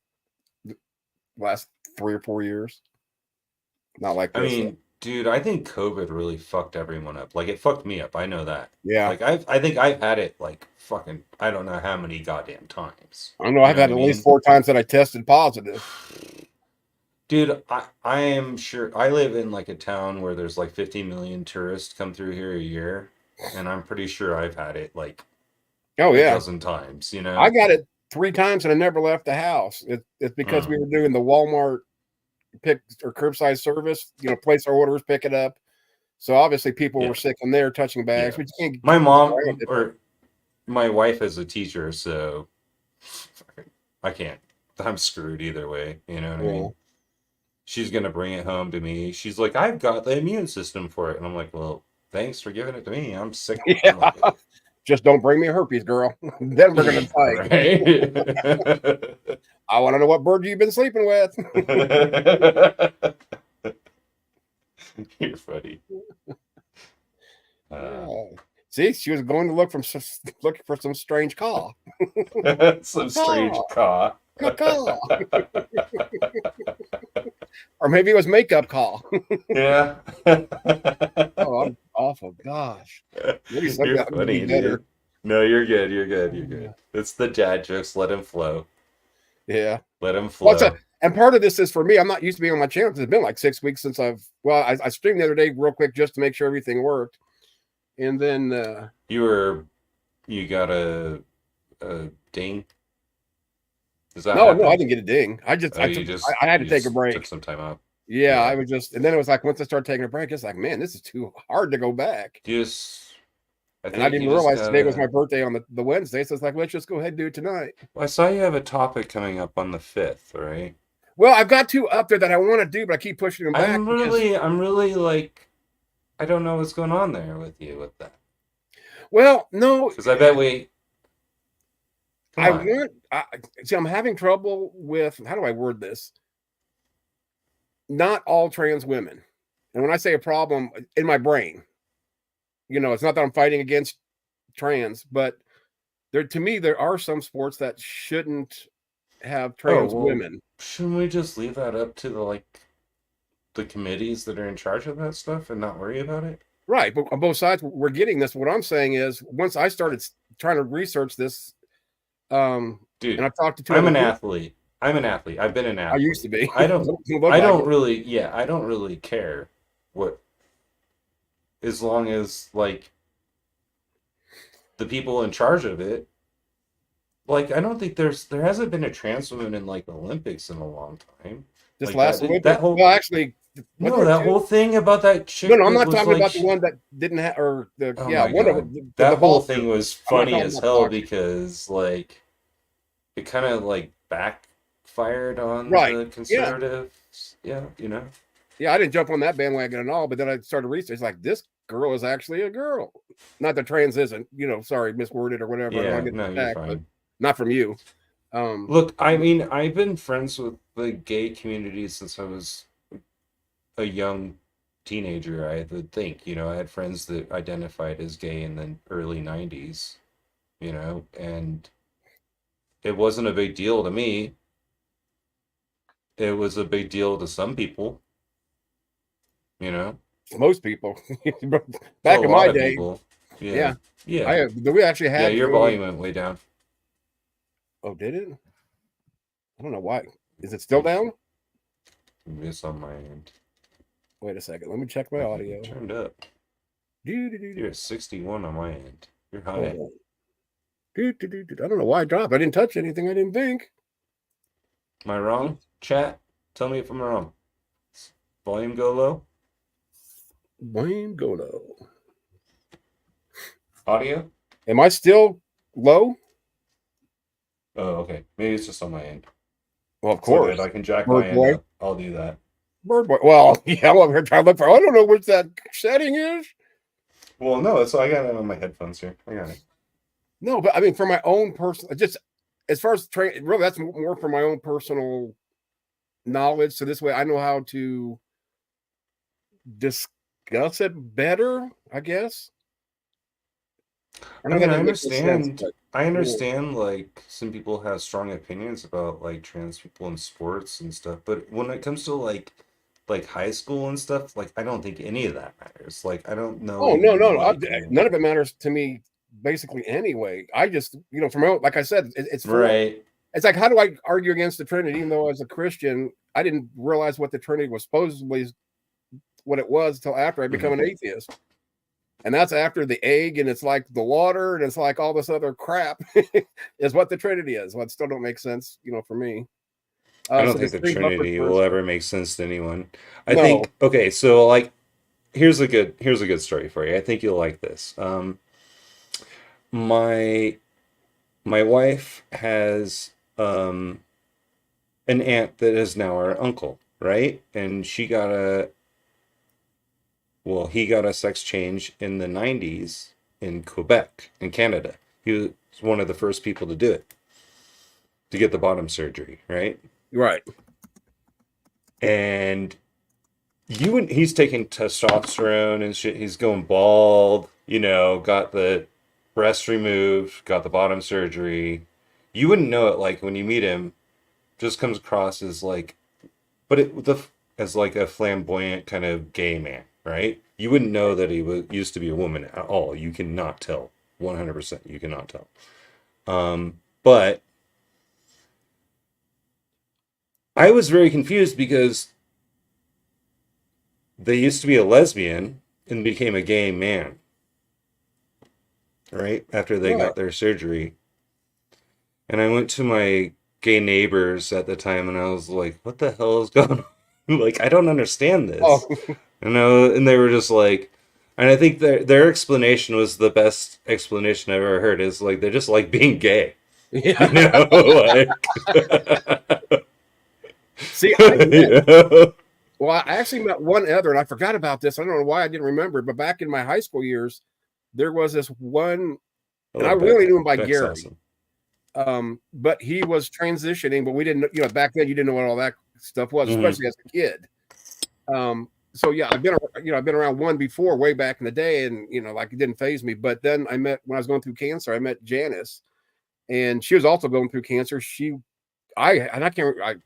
the last 3 or 4 years. Not like I this. mean, dude, I think COVID really fucked everyone up. Like, it fucked me up. I know that. Yeah. Like, I think I've had it like fucking, I don't know how many goddamn times. I know I've You know had at what I least mean? 4 times that I tested positive. Dude, I am sure I live in like a town where there's like 50 million tourists come through here a year, and I'm pretty sure I've had it like Oh, a yeah. dozen times, you know? I got it 3 times and I never left the house. It's because we were doing the Walmart pick or curbside service, you know, place our orders, pick it up. So obviously people Yeah. were sick in there touching bags, Yeah. but you can't. My mom around it. or my wife is a teacher, so I can't. I'm screwed either way. You know what I Yeah. mean? She's gonna bring it home to me. She's like, I've got the immune system for it, and I'm like, well, thanks for giving it to me. I'm sick. Yeah. I'm like, Just don't bring me herpes, girl. Then we're gonna fight. right? I want to know what bird you've been sleeping with. You're funny. Yeah. See, she was going to looking for some strange caw. Some strange caw. Caw. Or maybe it was makeup caw. Yeah. Oh, I'm awful. Gosh. Maybe something You're that would funny, be better. dude. No, you're good. You're good. You're good. It's the dad jokes. Let him flow. Yeah. Let him flow. And part of this is for me. I'm not used to being on my channel because it's been like 6 weeks since I streamed the other day real quick just to make sure everything worked. And then you got a ding? Is that no, I didn't get a ding. I Oh, had to take a Took break. some time out. Yeah, I was just, and then it was like once I started taking a break, it's like, man, this is too hard to go back. I And I didn't realize today was my birthday on the Wednesday, so it's like, let's just go ahead and do it tonight. Well, I saw you have a topic coming up on the 5th, right? Well, I've got 2 up there that I want to do, but I keep pushing them back. I'm really like I don't know what's going on there with you with that. Well, no, Because I bet we. Come I on. want. See, I'm having trouble with how do I word this? Not all trans women, and when I say a problem in my brain, it's not that I'm fighting against trans, but to me there are some sports that shouldn't have trans well, women. Shouldn't we just leave that up to the committees that are in charge of that stuff and not worry about it? Right, but on both sides, we're getting this. What I'm saying is, once I started trying to research this, Dude, and I've talked to two I'm other an people. athlete. I'm an athlete. I've been an I athlete. used to be. I don't. Look I like don't it. really. Yeah, I don't really care what, as long as the people in charge of it. I don't think there hasn't been a trans woman in the Olympics in a long time. Just Like, last that Olympics. that whole Well, actually, was no, there that two? whole thing about that chick No, I'm that not was talking about sh- the one that didn't have, or the Oh yeah, my one of god, them. that The whole boxer. thing was I'm not funny talking as about hell boxing. because it kind of backfired on Right. the Yeah. conservatives. Yeah, Yeah, I didn't jump on that bandwagon at all, but then I started research. Like, this girl is actually a girl. Not that trans isn't. Sorry, misworded or whatever. I don't Yeah, want to get no, you're attacked, but fine. not from you. Look, I mean, I've been friends with the gay community since I was a young teenager, I would think. I had friends that identified as gay in the early 90s, and it wasn't a big deal to me. It was a big deal to some people, most people to back a in lot my of day. people. Yeah, Yeah. we actually Yeah, had. your volume went way down. Oh, did it? I don't know why. Is it still down? It's on my end. Wait a second. Let me check my audio. Turned up. You're at 61 on my end. You're high. Hold on. I don't know why I dropped. I didn't touch anything. I didn't think. Am I wrong? Chat, tell me if I'm wrong. Volume go low? Volume go low. Audio? Am I still low? Oh, okay. Maybe it's just on my end. Well, of It's all course. good. I can jack Bird my end boy. up. I'll do that. Bird boy. Well, yeah, well, we're trying to look for. I don't know which that setting is. Well, no, so I got it on my headphones here. I got it. No, but I mean, for my own personal, just as far as really, that's more for my own personal knowledge. So this way, I know how to discuss it better, I guess. I mean, that I doesn't make sense, understand. but I understand, some people have strong opinions about trans people in sports and stuff, but when it comes to high school and stuff, I don't think any of that matters. I don't know. oh no, even, none of it matters to me. Basically, anyway, I just from my own, like I said, it's for, right. It's like, how do I argue against the Trinity? Even though as a Christian, I didn't realize what the Trinity was supposedly what it was until after I become an atheist. And that's after the egg, and it's like the water, and it's like all this other crap is what the Trinity is. What still don't make sense, for me. I don't so think this the three bucket Trinity will person- ever make sense to anyone. I No. think okay, so here's a good story for you. I think you'll like this. My wife has an aunt that is now our uncle, right? And he got a sex change in the 90s in Quebec, in Canada. He was one of the first people to do it, to get the bottom surgery, right? Right. And he's taking testosterone and shit. He's going bald, got the breast removed, got the bottom surgery. You wouldn't know it when you meet him, just comes across as as a flamboyant kind of gay man, right? You wouldn't know that he used to be a woman at all. You cannot tell. 100%, you cannot tell. But I was very confused because they used to be a lesbian and became a gay man, right? After they got their surgery. And I went to my gay neighbors at the time and I was like, what the hell is going on? I don't understand this. Oh. And they were just and I think their explanation was the best explanation I've ever heard, is they're just being gay. Yeah. You know? See, Well, I actually met one other, and I forgot about this. I don't know why I didn't remember, but back in my high school years, there was this one, and I love really Beck. knew him by Beck's Gary. awesome. But he was transitioning, but we didn't, back then you didn't know what all that stuff was, Mhm. especially as a kid. So yeah, I've been around one before, way back in the day, and like it didn't phase me. But then when I was going through cancer, I met Janice, and she was also going through cancer. I can't.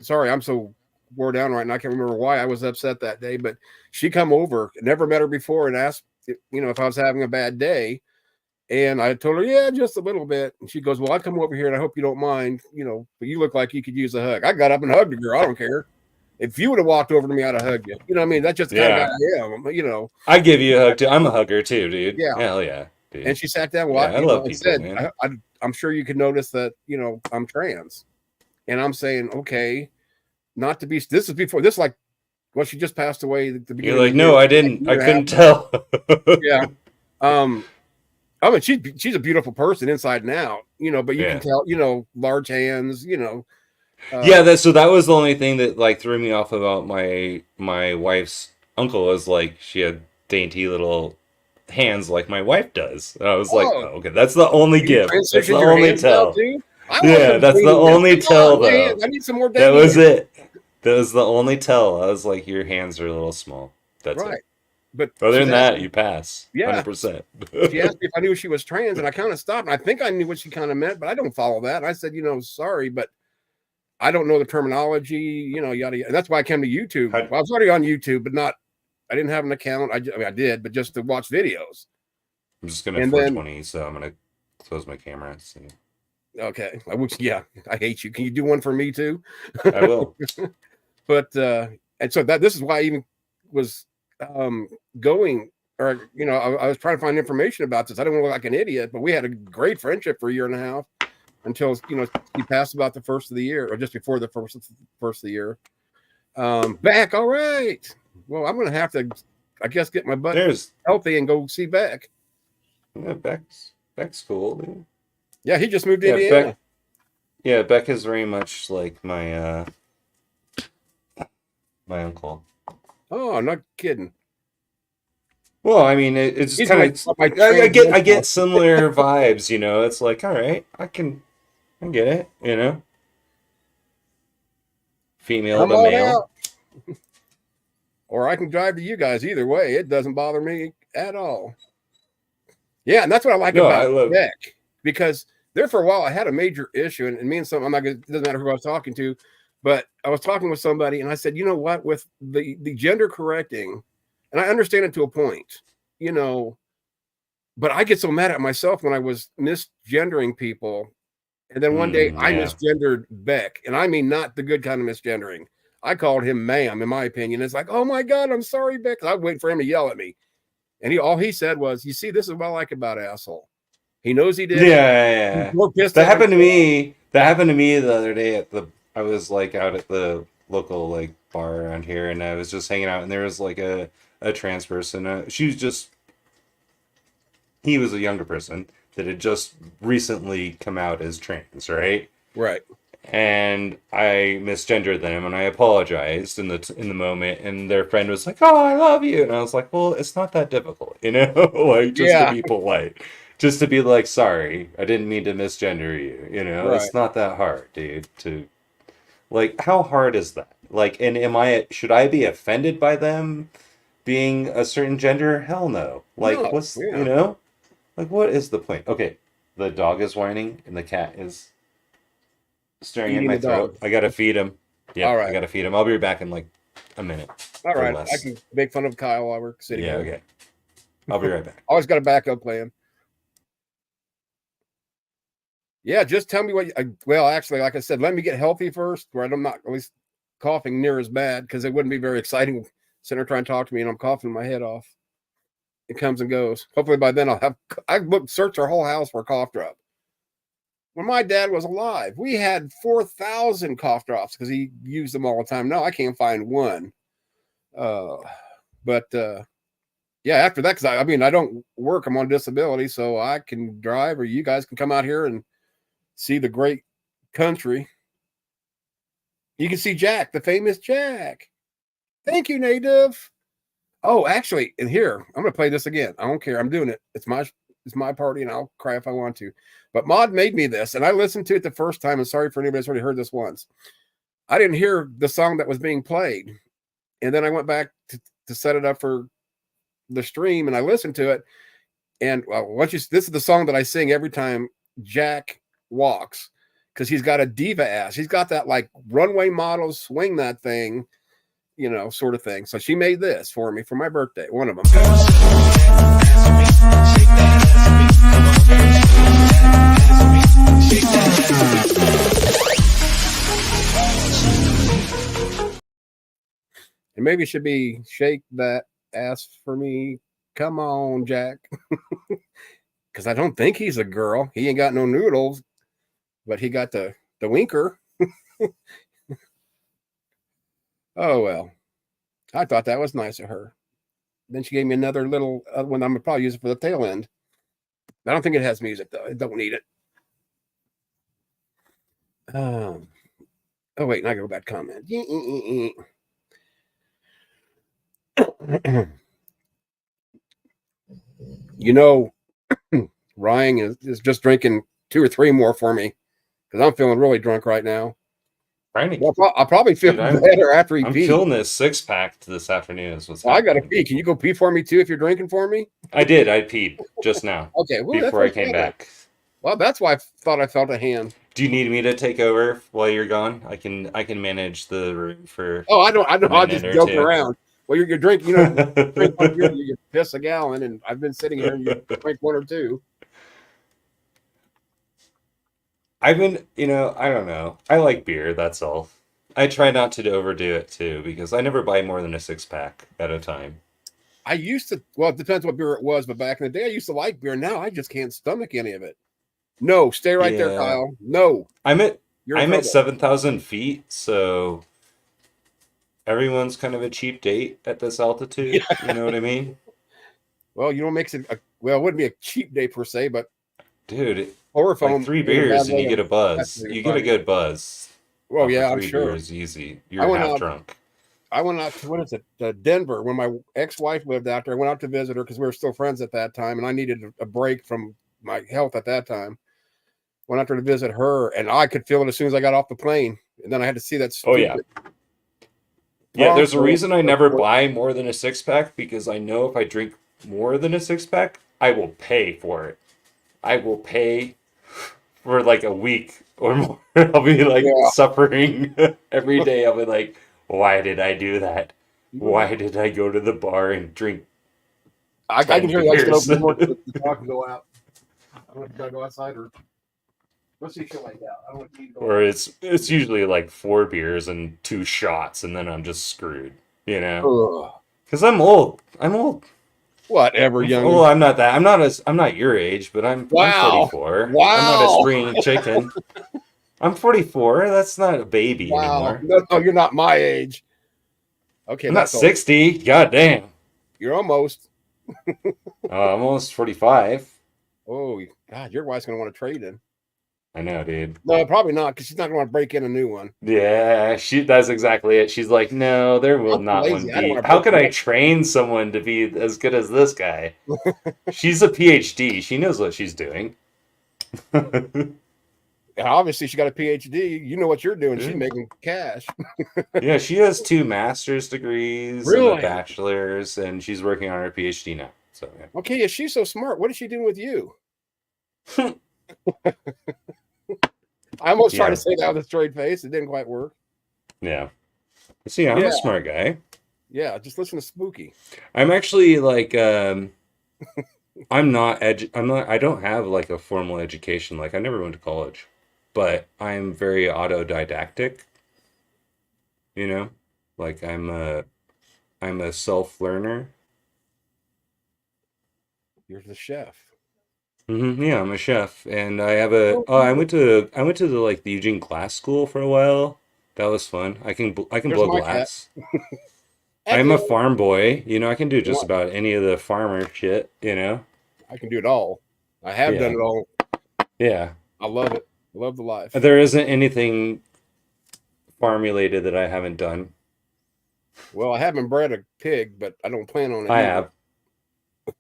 Sorry, I'm so wore down right now. I can't remember why I was upset that day, but she come over, never met her before, and asked, if I was having a bad day. And I told her, yeah, just a little bit. And she goes, well, I'll come over here and I hope you don't mind, but you look like you could use a hug. I got up and hugged the girl. I don't care. If you would have walked over to me, I'd have hugged you. You know what I mean? That's just the kind of guy I am, I give you a hug too. I'm a hugger too, dude. Yeah. Hell yeah, dude. And she sat down, I love and people, said, man. I'm sure you can notice that, I'm trans. And I'm saying, okay, not to be, this is like, well, she just passed away at the beginning. You're like, of the no, year. I didn't. I couldn't tell. Yeah. I mean, she's a beautiful person inside and out, but you can tell, large hands, Yeah, so that was the only thing that like threw me off about my wife's uncle was like she had dainty little hands like my wife does. And I was like, oh, okay, that's the only you gift. That's the transitioned your only hands now, tell. too? Yeah, that's the only tell though. I need some more That dainty was hands. it. That was the only tell. I was like, your hands are a little small. That's Right. it. But Other than that, me, you pass. Yeah. 100%. She asked me if I knew she was trans, and I kind of stopped. And I think I knew what she kind of meant, but I don't follow that. And I said, sorry, but I don't know the terminology, yada yada. And that's why I came to YouTube. Well, I was already on YouTube, but I didn't have an account. I mean, I did, but just to watch videos. I'm just gonna 420, so I'm gonna close my camera. So. Okay. I hate you. Can you do one for me too? I will. But and so this is why I even was going, or I was trying to find information about this. I don't want to look like an idiot, but we had a great friendship for a year and a half until he passed about the first of the year, or just before the first of the year. Beck, all right. Well, I'm gonna have to, I guess, get my butt healthy and go see Beck. Yeah, Beck's cool, dude. Yeah, he just moved to Indiana. Beck is very much like my my uncle. Oh, I'm not kidding. Well, I mean, it's kind of I get similar vibes, It's like, all right, I get it, Female to male. Or I can drive to you guys. Either way, it doesn't bother me at all. Yeah, and that's what I like about Beck, because there for a while I had a major issue, and me and it doesn't matter who I was talking to, but I was talking with somebody, and I said, you know what, with the gender correcting, and I understand it to a point, but I get so mad at myself when I was misgendering people, and then one day I misgendered Beck, and I mean not the good kind of misgendering. I called him ma'am, in my opinion. It's like, oh my God, I'm sorry, Beck. I wait for him to yell at me. And all he said was, you see, this is what I like about asshole. He knows he did. Yeah. That happened to me. That happened to me the other day I was like out at the local like bar around here, and I was just hanging out, and there was like a trans person. He was a younger person that had just recently come out as trans, right? Right. And I misgendered them, and I apologized in the moment, and their friend was like, "Oh, I love you," and I was like, "Well, it's not that difficult, like to be polite, just to be like, sorry, I didn't mean to misgender you, Right. It's not that hard, dude. To like, how hard is that? Like, and should I be offended by them being a certain gender? Hell no. Like, like what is the point? Okay, the dog is whining, and the cat is staring at my throat. I gotta feed him. Yeah, I gotta feed him. I'll be back in like a minute. All right, I can make fun of Kyle while we're sitting here. Okay. I'll be right back. Always got a backup plan. Yeah, just tell me actually, like I said, let me get healthy first, where I'm not at least coughing near as bad, because it wouldn't be very exciting sitting there trying to talk to me and I'm coughing my head off. It comes and goes. Hopefully by then I searched our whole house for a cough drop. When my dad was alive, we had 4,000 cough drops because he used them all the time. Now I can't find one. But after that, because I don't work. I'm on disability, so I can drive, or you guys can come out here and see the great country. You can see Jack, the famous Jack. Thank you, Native. Oh, actually, and here I'm gonna play this again. I don't care. I'm doing it. It's my party, and I'll cry if I want to. But Maud made me this, and I listened to it the first time. And sorry for anybody that's already heard this once. I didn't hear the song that was being played, and then I went back to set it up for the stream, and I listened to it. And this is the song that I sing every time Jack walks, because he's got a diva ass. He's got that like runway model swing that thing, sort of thing. So she made this for me for my birthday. One of them. And maybe it should be shake that ass for me. Come on, Jack. Because I don't think he's a girl. He ain't got no noodles, but he got the winker. Oh, well. I thought that was nice of her. Then she gave me another little one. I'm going to probably use it for the tail end. I don't think it has music, though. I don't need it. Oh, wait. Now I go back to comment. Ryan is just drinking 2 or 3 more for me because I'm feeling really drunk right now. I'll probably feel better after he pees. I'm filling this 6-pack this afternoon. Is what's I got to pee. Can you go pee for me too if you're drinking for me? I did. I peed just now. Okay. Well, before I came back. Well, that's why I thought I felt a hand. Do you need me to take over while you're gone? I can manage the room for. Oh, I know. I'll just joke around. Well, you're drinking. Drink 1 beer, you piss a gallon, and I've been sitting here and you drink 1 or 2. I've been, I don't know. I like beer, that's all. I try not to overdo it too, because I never buy more than a 6-pack at a time. I used to, well, it depends what beer it was, but back in the day, I used to like beer. Now I just can't stomach any of it. No, stay right there, Kyle. No. I'm at 7,000 feet, so everyone's kind of a cheap date at this altitude. Yeah. You know what I mean? Well, it wouldn't be a cheap day per se, but dude, like 3 beers and you get a buzz. You get a good buzz. Well, yeah, I'm 3 sure. Beers easy. You're half drunk. I went out to, Denver when my ex-wife lived out there. I went out to visit her because we were still friends at that time, and I needed a break from my health at that time. Went out there to visit her, and I could feel it as soon as I got off the plane. And then I had to see that stupid. Yeah, there's a reason I never buy more than a 6-pack, because I know if I drink more than a 6-pack, I will pay for it. I will pay for like a week or more. I'll be like suffering every day. I'll be like, why did I do that? Why did I go to the bar and drink? I can hear you guys open more to talk and go out. I don't know if you gotta go outside or let's see shit like that. I don't want to go or it's usually like 4 beers and 2 shots, and then I'm just screwed. Because I'm old. Whatever, young. Well, I'm not that. I'm not your age, but I'm 44. Wow. I'm not a spring chicken. I'm 44. That's not a baby anymore. No, you're not my age. Okay, I'm not 60. God damn. You're almost. I'm almost 45. Oh, God, your wife's gonna want to trade in. I know, dude. No, probably not, because she's not going to break in a new one. Yeah, that's exactly it. She's like, no, there will not one be. How could I train someone to be as good as this guy? She's a PhD. She knows what she's doing. Obviously, she got a PhD. You know what you're doing. She's making cash. Yeah, she has 2 master's degrees and a bachelor's, and she's working on her PhD now. So yeah. Okay, if she's so smart, what is she doing with you? I almost tried to say that with a straight face. It didn't quite work. Yeah. See, I'm a smart guy. Yeah, just listen to Spooky. I'm actually like I don't have like a formal education. Like I never went to college, but I'm very autodidactic. Like I'm a self-learner. You're the chef. Yeah, I'm a chef, and I have I went to the Eugene Glass School for a while. That was fun. I can blow glass. I'm a farm boy. I can do just about any of the farmer shit. I can do it all. I have done it all. Yeah, I love it. I love the life. There isn't anything farm related that I haven't done. Well, I haven't bred a pig, but I don't plan on it. I either. have.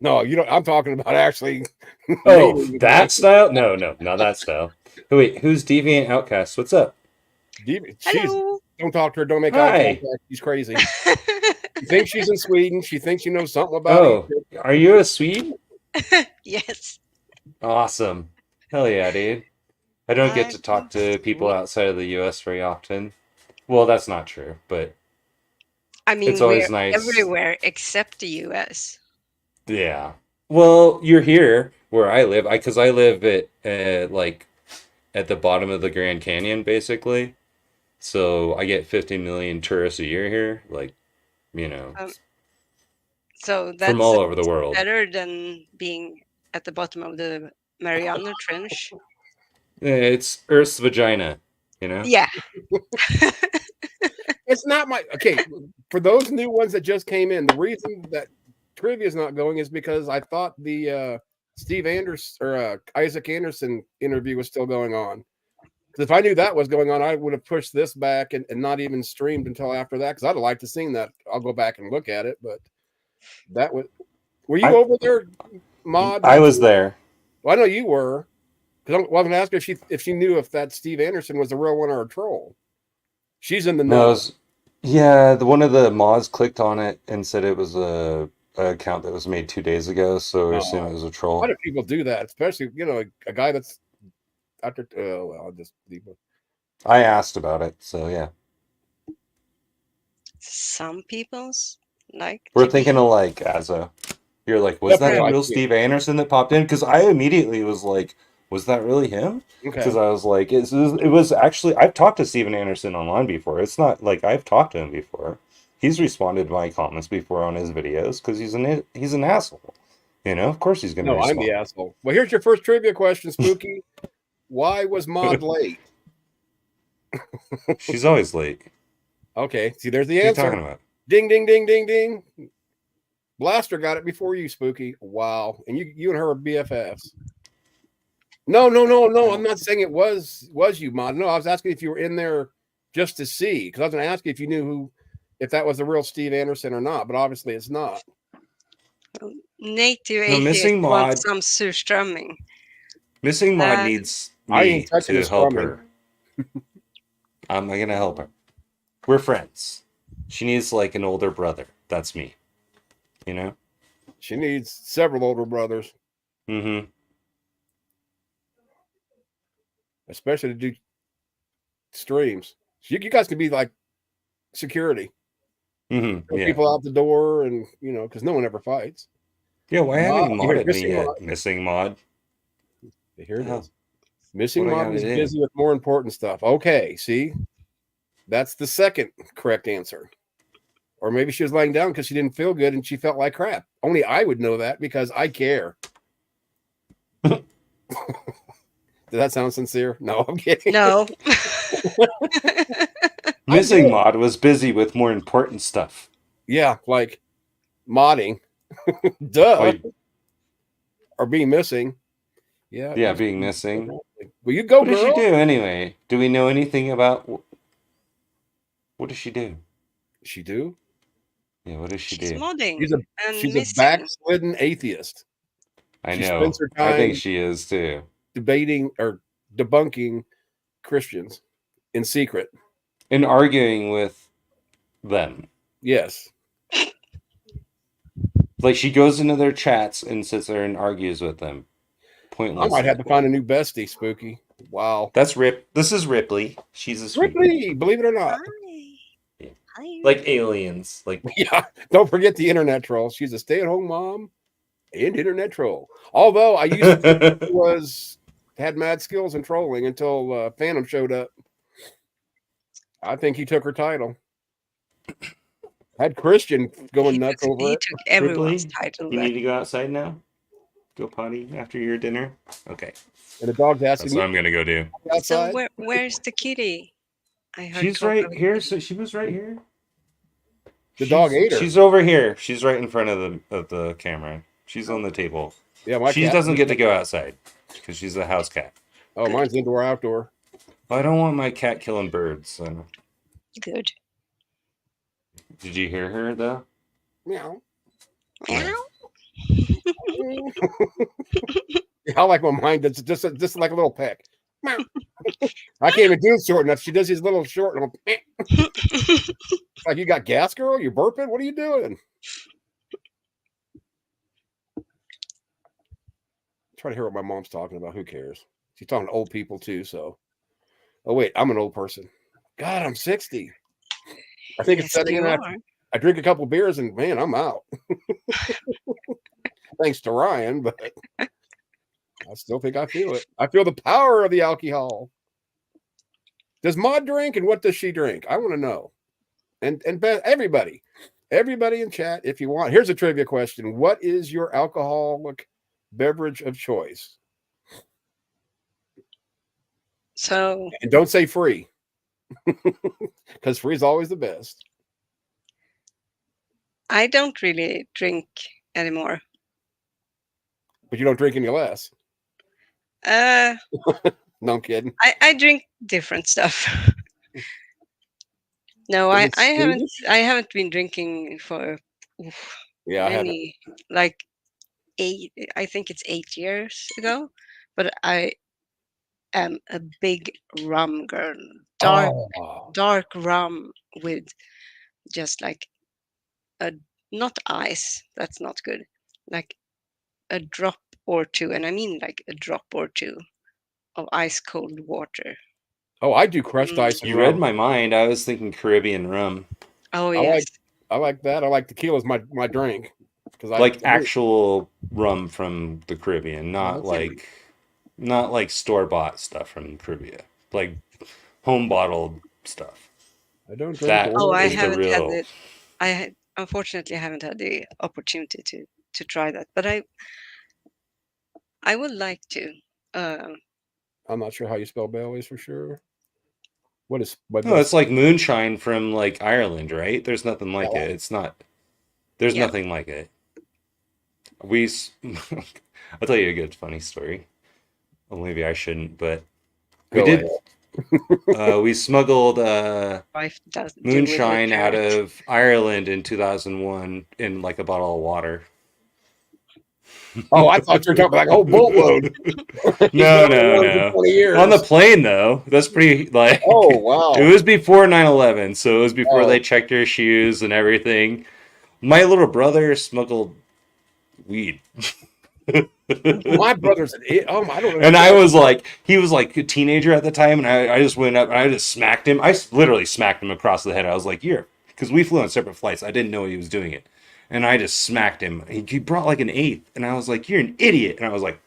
No, you don't. I'm talking about actually. Oh, mating that with style? No, not that style. Wait, who's Deviant Outcast? What's up? She's, Hello. don't talk to her. Don't make eye Hi. contact. She's crazy. She thinks she's in Sweden. She thinks she knows something about Oh, Egypt. are you a Swede? Yes. Awesome. Hell yeah, dude. I don't get I'm to talk to people Swede. outside of the US very often. Well, that's not true, but I mean, it's always we're nice. everywhere except the US. Yeah. Well, you're here where I live. Because I live at like at the bottom of the Grand Canyon, basically. So I get 50 million tourists a year here, like, you know, Um, So from that's all over the world. better than being at the bottom of the Mariana Trench. It's Earth's vagina, you know? Yeah. It's not my okay. For those new ones that just came in, the reason that trivia is not going is because I thought the Steve Anderson or Isaac Anderson interview was still going on. Because if I knew that was going on, I would have pushed this back and not even streamed until after that. Because I'd have liked to seen that. I'll go back and look at it, but that was. Were you over there, Mod? I was there. Well, I know you were. Because I was going to ask her if she knew if that Steve Anderson was the real one or a troll. She's in the No, it know. was, yeah, one of the mods clicked on it and said it was a account that was made 2 days ago, so we assume it was a Why troll. do people do that? Especially, a guy that's after. Well, I'll just leave it. I asked about it, so yeah. Some people's like. We're to thinking be- of like Azza. You're like, was that Definitely the like real you. Steve Anderson that popped in? Because I immediately was like, was that really him? Because Okay. I was like, it was actually, I've talked to Steven Anderson online before. It's not like I've talked to him before. He's responded to my comments before on his videos because he's an asshole. You know, of course he's going to No, I'm respond. the asshole. Well, here's your first trivia question, Spooky. Why was Mod late? She's always late. Okay, see, there's the What are you answer. talking about? Ding, ding, ding, ding, ding. Blaster got it before you, Spooky. Wow, and you and her are BFFs. No. I'm not saying it was you, Mod. No, I was asking if you were in there just to see, because I was going to ask you if you knew if that was the real Steve Anderson or not, but obviously it's not. Native No, atheist missing wants mod. some surströmming. Missing Mod Uh, needs I me ain't touching to the help strumming. her. I'm not gonna help her. We're friends. She needs like an older brother. That's me. You know? She needs several older brothers, Mm-hmm. especially to do streams. You guys can be like security. Mm-hmm. Throw Yeah. people out the door, and because no one ever fights. Yeah, why haven't you Mod, you're modded me missing yet? Mod. Missing Mod. Here it Oh, is. Missing what I Mod gotta was do? busy with more important stuff. Okay, see, that's the second correct answer. Or maybe she was laying down because she didn't feel good and she felt like crap. Only I would know that because I care. Did that sound sincere? No, I'm kidding. No. Missing did. Mod was busy with more important stuff. Yeah, like modding. Duh. Like, Or being missing. Yeah. yeah, being missing. Well, you go, What does girl. she do anyway? Do we know anything about what does she do? She do. Yeah, what does she She's do? modding She's a and she's a missing. backslidden atheist. I She know. spends her I think time she is too. debating or debunking Christians in secret. And arguing with them. Yes. Like she goes into their chats and sits there and argues with them. I Pointless. might have to find a new bestie, Spooky. Wow. That's Rip. This is Ripley. She's a sweet. Ripley, believe it or not. Hi. Yeah. Hi. Like aliens. Like Yeah. Don't forget the internet troll. She's a stay-at-home mom and internet troll. Although I used to think she had mad skills in trolling until Phantom showed up. I think he took her title. Had Christian going nuts over He it. took everyone's Ripley, title you back. need to go outside now? Go potty after your dinner? Okay. And the dog's That's asking what you I'm gonna go do. outside. So where's the kitty? I heard She's talk right of a here. kitty. So she was right here. The dog ate her. She's over here. She's right in front of the camera. She's on the table. Yeah, my She cat. doesn't get to go outside because she's a house cat. Oh, mine's indoor outdoor. I don't want my cat killing birds. So. Good. Did you hear her though? Meow. Meow. I like when mine does just like a little peck. Meow. I can't even do it short enough. She does these little short little. It's like, you got gas, girl? You burping? What are you doing? Try to hear what my mom's talking about. Who cares? She's talking to old people too. So, oh wait, I'm an old person. God, I'm 60. I think it's Yes, setting you in are. after. I drink a couple beers and man, I'm out. Thanks to Ryan, but I still think I feel it. I feel the power of the alcohol. Does Maud drink, and what does she drink? I want to know. And Beth, everybody in chat, if you want. Here's a trivia question: what is your alcoholic beverage of choice? So And don't say free, because free is always the best. I don't really drink anymore. But you don't drink any less. Uh, No, I'm kidding. I drink different stuff. No, Is I it haven't. Swedish? I haven't been drinking for oof, Yeah, I haven't. many, like 8. I think it's 8 years ago. But I am a big rum girl. Oh, Dark rum with just like a not ice. That's not good. Like a drop or two, and I mean like a drop or two of ice cold water. oh, I do crushed ice and You read rum. my mind. I was thinking Caribbean rum, Oh I yes. like that. I like tequila as my drink because like actual rum from the Caribbean, No kidding. not like store bought stuff from Caribbean, like home bottled stuff. I don't drink That Oh, I is the haven't had real. it. Unfortunately I haven't had the opportunity to try that, but I would like to. I'm not sure how you spell Bailey's for sure. What is what? No, it's like moonshine from like Ireland, right? There's nothing like Yeah. it. It's not. There's Yeah. nothing like it. I'll tell you a good funny story. Well, maybe I shouldn't, but we Go did. ahead. We smuggled Wife does do with moonshine out carrots. of Ireland in 2001 in like a bottle of water. Oh, I thought you were talking like a whole boatload. No. 20 years. On the plane though, that's pretty like. Oh wow. It was before 9/11, so it was before Oh. they checked your shoes and everything. My little brother smuggled weed. My brother's an idiot. Oh, I don't know. And I was like, he was like a teenager at the time, and I just went up and I just smacked him. I literally smacked him across the head. I was like, because we flew on separate flights. I didn't know he was doing it. And I just smacked him. He brought like an eighth, and I was like, you're an idiot. And I was like,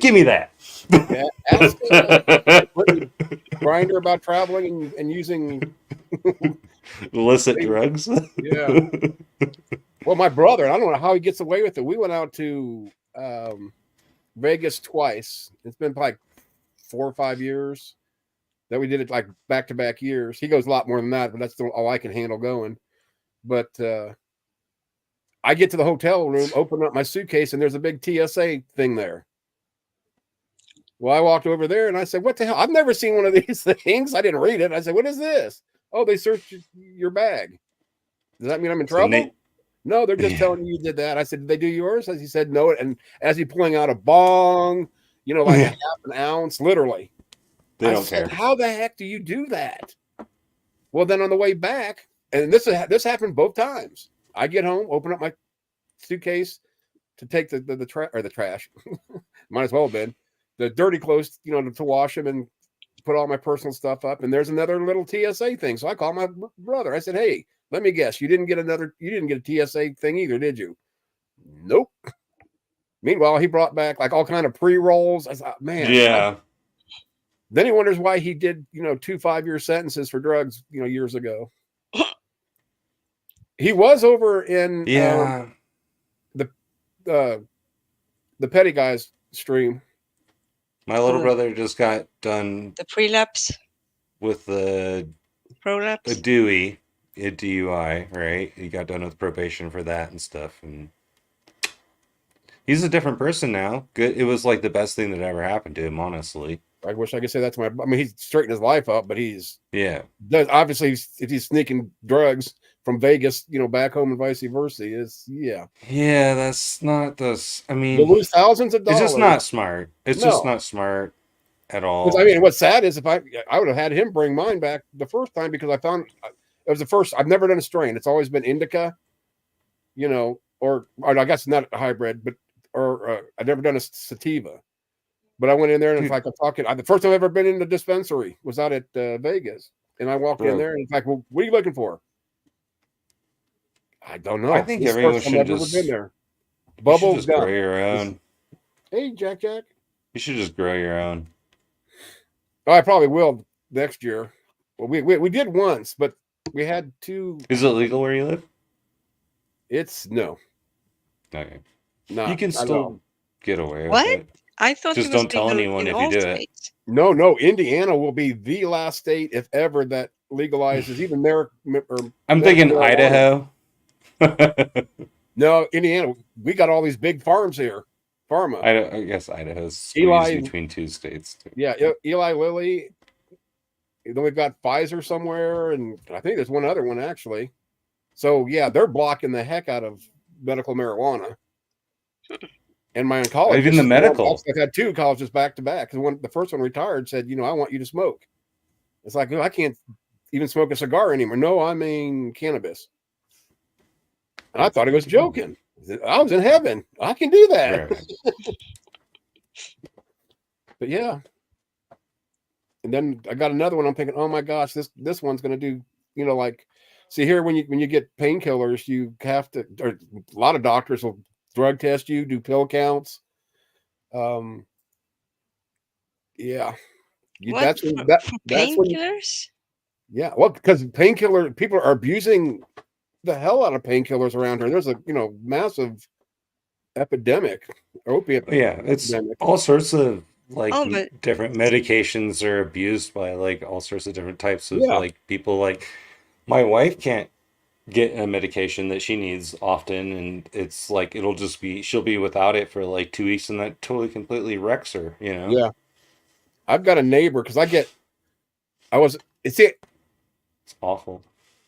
give me that. Yeah, ask Brittany Grinder about traveling and using Illicit drugs. Yeah. Well, my brother, I don't know how he gets away with it. We went out to Vegas twice. It's been like 4 or 5 years that we did it, like back-to-back years. He goes a lot more than that, but that's all I can handle going. But I get to the hotel room, open up my suitcase, and there's a big TSA thing there. Well, I walked over there and I said, what the hell? I've never seen one of these things. I didn't read it. I said, what is this? Oh, they searched your bag. Does that mean I'm in trouble? No, they're just telling you did that. I said, did they do yours? As he said, no. And as he pulling out a bong, like a half an ounce, literally. They don't care. How the heck do you do that? Well, then on the way back, and this happened both times. I get home, open up my suitcase to take the trash. Might as well have been the dirty clothes, to wash them and put all my personal stuff up. And there's another little TSA thing. So I called my brother. I said, hey, let me guess. You didn't get a TSA thing either, did you? Nope. Meanwhile, he brought back like all kind of pre-rolls. I thought, man. Yeah. Then he wonders why he did, 2 5-year sentences for drugs, years ago. He was over in the Petty Guys stream. My little brother just got done the prelapse with a DUI, a DUI, right? He got done with probation for that and stuff, and he's a different person now. Good. It was like the best thing that ever happened to him, honestly. I wish I could say that to my. I mean, he's straightened his life up, but he's Yeah. does obviously if he's sneaking drugs from Vegas, back home and vice versa, is Yeah, that's not this. I to mean, lose thousands of it's dollars. just not smart. It's just No. not smart at 'Cause, all. I mean, what's sad is if I would have had him bring mine back the first time because I found it was the first. I've never done a strain. It's always been indica, or I guess not a hybrid, but I've never done a sativa. But I went in there and it's Dude. like I'm talking. The first time I've ever been in the dispensary was out at Vegas, and I walked in Bro. there and it's like, well, what are you looking for? I don't know. I think This is the everyone first time should I've ever just been there. You should Bubble just grow gum. your own. Hey, Jack. You should just grow your own. Oh, I probably will next year. Well, we did once, but we had two. Is it legal where you live? It's no, Okay. not. You can not at still all. get away with What? it. I thought Just it was don't tell legal anyone in if you all do it. states. No. Indiana will be the last state, if ever, that legalizes even their. I'm thinking marijuana. Idaho. No, Indiana. We got all these big farms here. Pharma. I guess Idaho's squeezed Eli- between two states. Too. Yeah, Eli Lilly. Then we've got Pfizer somewhere, and I think there's one other one actually. So yeah, they're blocking the heck out of medical marijuana. And my oncologist, Even the medical. I've had two colleges back to back. Because the first one retired said, I want you to smoke. It's like, I can't even smoke a cigar anymore. No, I mean cannabis. And I thought he was joking. I was in heaven. I can do that. Right. But yeah. And then I got another one. I'm thinking, oh my gosh, this one's going to do, like, see here when you get painkillers, you have to. Or a lot of doctors will drug test you, do pill counts. Yeah, What? that's For that's when. painkillers? Yeah, well, because painkiller people are abusing the hell out of painkillers around here. There's a massive epidemic, opiate. Yeah, it's epidemic. all sorts of like Oh, but- different medications are abused by like all sorts of different types of Yeah. like people. Like my wife can't get a medication that she needs often, and it's like she'll be without it for like 2 weeks, and that totally completely wrecks her. Yeah, I've got a neighbor because it's awful.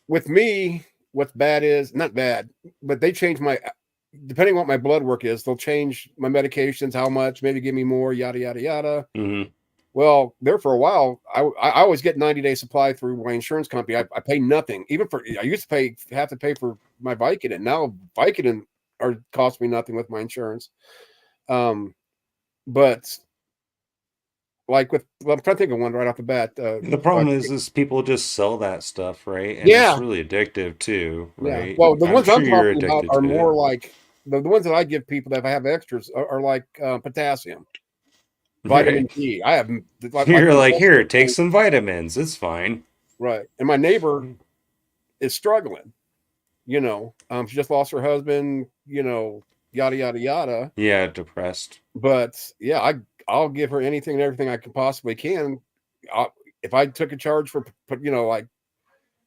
with me. What's bad is not bad, but they change depending on what my blood work is, they'll change my medications, how much, maybe give me more, yada, yada, yada. Hmm. Well, there for a while, I always get 90-day supply through my insurance company. I pay nothing. I used to have to pay for my Vicodin. Now Vicodin cost me nothing with my insurance. But like I'm trying to think of one right off the bat. The problem is people just sell that stuff, right? And Yeah. it's really addictive too, right? Yeah. Well, the ones I'm you're talking about addicted are to more it. like the ones that I give people that if I have extras are like potassium, Right. vitamin D. I have. You're like, here, take some vitamins. It's fine. Right. And my neighbor is struggling. She just lost her husband. Yada yada yada. Yeah, depressed. But yeah, I'll give her anything and everything I can possibly can. If I took a charge for like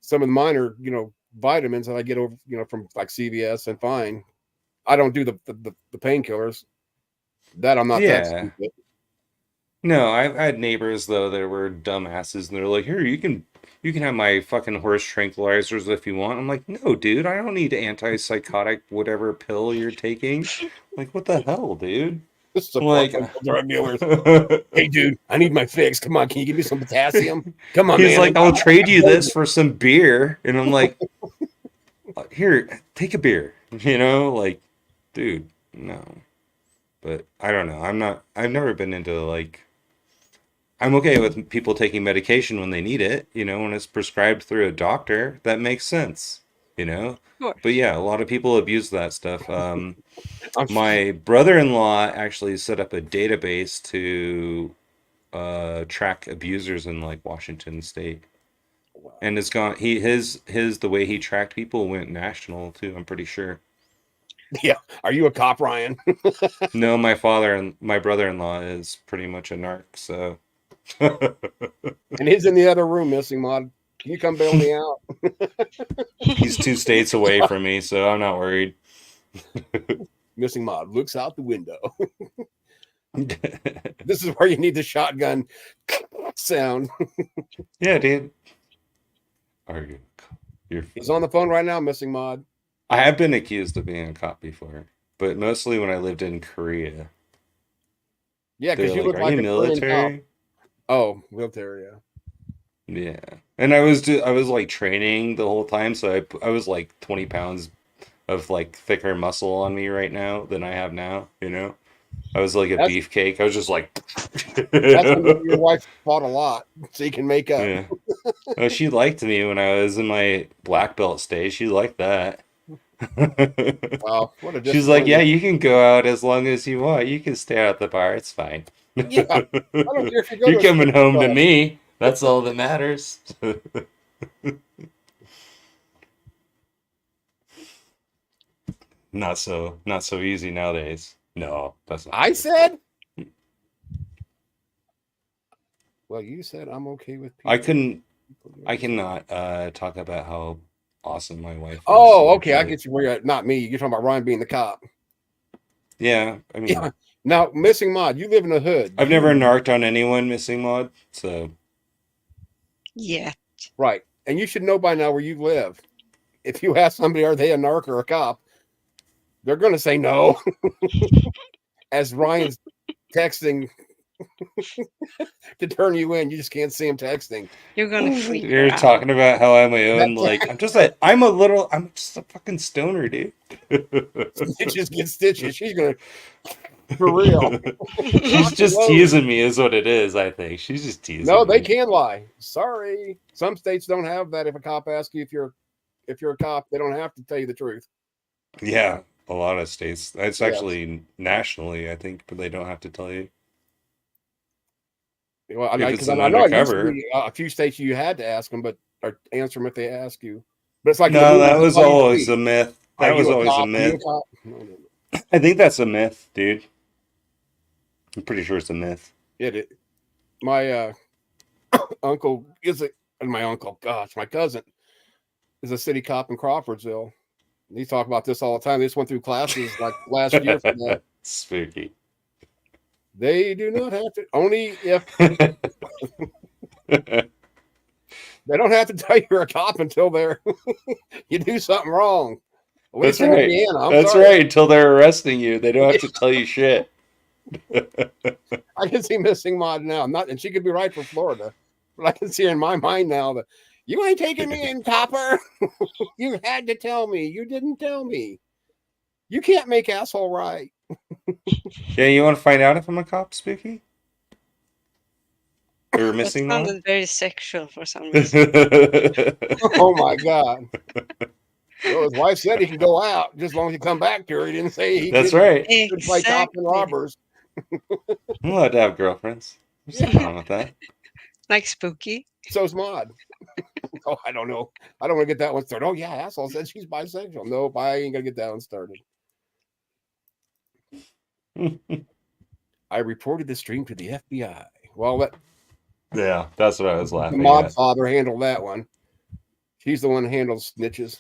some of the minor vitamins that I get over from like CVS, and fine. I don't do the painkillers. That I'm not. Yeah. That stupid. No, I've had neighbors though that were dumbasses, and they're like, "Here, you can have my fucking horse tranquilizers if you want." I'm like, "No, dude, I don't need antipsychotic whatever pill you're taking." Like, what the hell, dude? This is a Like- drug dealers. Hey, dude, I need my fix. Come on, can you give me some potassium? Come on, He's man. like, "I'll trade you this for some beer," and I'm like, "Here, take a beer." Like, dude, no. But I don't know. I've never been into like. I'm okay with people taking medication when they need it, when it's prescribed through a doctor. That makes sense, Sure. But yeah, a lot of people abuse that stuff. My brother-in-law actually set up a database to track abusers in like Washington State. And it's gone the way he tracked people went national too, I'm pretty sure. Yeah. Are you a cop, Ryan? No, my brother-in-law is pretty much a narc, so And he's in the other room, missing mod. Can you come bail me out? he's 2 states away from me, so I'm not worried. Missing mod looks out the window. This is where you need the shotgun sound. Yeah, dude. Are you? You're. He's on the phone right now, missing mod. I have been accused of being a cop before, but mostly when I lived in Korea. Yeah, They're because you like, look "Are like you a Korean cop. military?" Oh, military, yeah. Yeah, and I was like training the whole time, so I was like 20 pounds of like thicker muscle on me right now than I have now. You know, I was like a That's beefcake. I was just like, that's when your wife fought a lot, so you can make up. yeah. Oh, she liked me when I was in my black belt stage. She liked that. Wow, what a She's like, yeah, disappointment. you can go out as long as you want. You can stay out the bar. It's fine. Yeah, I don't care if you go You're to a coming strip home to club. me. That's all that matters. Not so easy nowadays. No, that's not I true. said, well, you said I'm okay with people. I cannot talk about how awesome my wife is. Oh, okay, I actually. get you. Where you're at. Not me. You're talking about Ryan being the cop. Yeah, I mean, Yeah. Now, missing mod, you live in the hood. I've never narked on anyone missing mod, so Yeah. Right, and you should know by now where you live. If you ask somebody, are they a narc or a cop? They're going to say no. As Ryan's texting to turn you in, you just can't see him texting. You're gonna freak her you're out. talking about how I'm my own. That's Like I'm just a fucking stoner, dude. Stitches get stitches. She's gonna, for real. She's just Whoa. teasing me, is what it is. I think she's just teasing. No, they me. can lie. Sorry, some states don't have that. If a cop asks you if you're a cop, they don't have to tell you the truth. Yeah, a lot of states. It's Yes. actually nationally, I think, but they don't have to tell you. Well, If it's because an I know it used to undercover. be a few states you had to ask them, but or answer them if they ask you. But it's like in the No, movies, that that's was all you always see. a myth. Are That was you a always a cop? You a myth. cop? No. I think that's a myth, dude. I'm pretty sure it's a myth. It. My uncle is a, and my uncle, gosh, my cousin is a city cop in Crawfordsville. They talk about this all the time. They just went through classes like last year for that. Spooky. They do not have to, only if they don't have to tell you you're a cop until they're you do something wrong. At That's least in right. Indiana. I'm That's sorry. right. Until they're arresting you, they don't have to tell you shit. I can see missing mod now. Not, and she could be right for Florida, but I can see in my mind now that you ain't taking me in, copper. You had to tell me. You didn't tell me. You can't make asshole right. Yeah, you want to find out if I'm a cop, Spooky? Or That missing one? sounded very sexual for some reason. Oh my god. Well, his wife said he can go out just as long as he come back to her. He didn't say he That's could, right. could play cop and Exactly. robbers. I'm allowed to have girlfriends. There's nothing wrong with that. Like spooky. So's Mod. Oh, I don't know. I don't want to get that one started. Oh yeah, asshole said she's bisexual. Nope, I ain't gonna get that one started. I reported the stream to the FBI. Well, let Yeah, that's what I was the laughing mod at. father handle that one. She's the one who handles snitches.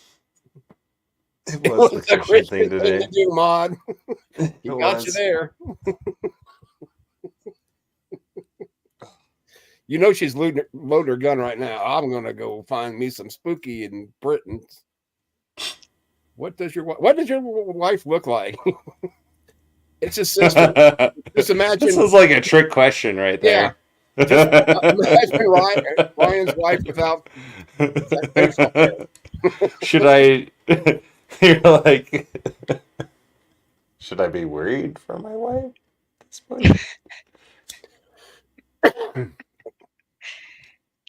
It was the a Christian thing today. to do, Mod. It He got you was. there. You know she's loading her gun right now. I'm gonna go find me some spooky in Britain. What does your wife look like? It's his sister. Just imagine. That sounds like a trick question right there. Imagine Ryan's wife without facial hair. Should I? You're like, should I be worried for my wife at this point?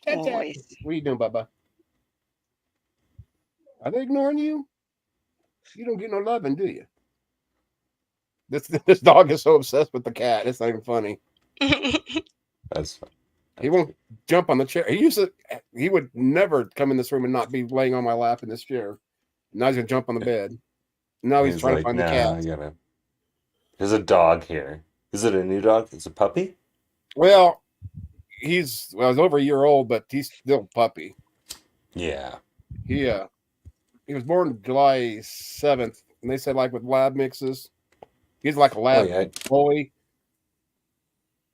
Always. What are you doing, Bubba? Are they ignoring you? You don't get no loving, do you? This dog is so obsessed with the cat. It's not even funny. That's fine. He won't jump on the chair. He would never come in this room and not be laying on my lap in this chair. Now he's gonna jump on the bed. Now he's trying to find the cat. There's a dog here. Is it a new dog? It's a puppy? Well, he's over a year old, but he's still puppy. Yeah. He was born July 7th, and they said like with lab mixes, he's like a lab Oh, yeah. bully.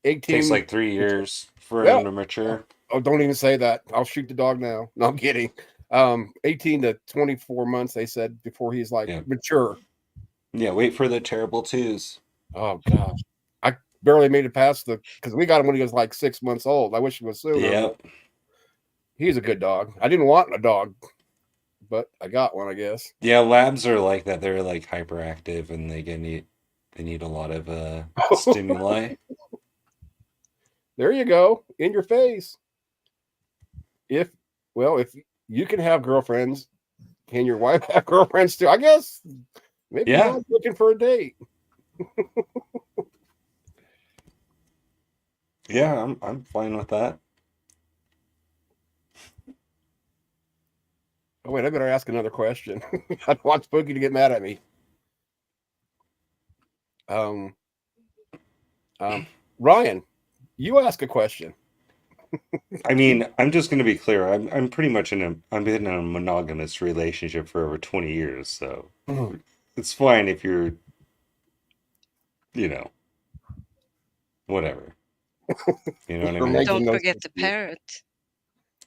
18. Takes like 3 years for Yeah. him to mature. Oh, don't even say that. I'll shoot the dog now. No, I'm kidding. 18 to 24 months, they said, before he's like Yeah. mature. Yeah, wait for the terrible twos. Oh gosh, I barely made it past because we got him when he was like 6 months old. I wish he was sooner. Yep. He's a good dog. I didn't want a dog, but I got one, I guess. Yeah, labs are like that. They're like hyperactive and they need a lot of stimuli. There you go, in your face. If you can have girlfriends, can your wife have girlfriends too? I guess maybe Yeah. Mom's looking for a date. Yeah, I'm fine with that. Oh wait, I better ask another question. I don't want Spooky to get mad at me. Ryan, you ask a question. I mean, I'm just going to be clear. I'm pretty much I'm been in a monogamous relationship for over 20 years, so it's fine if you're, whatever. You know what I You're mean? making Don't no forget sense the to me. parrot.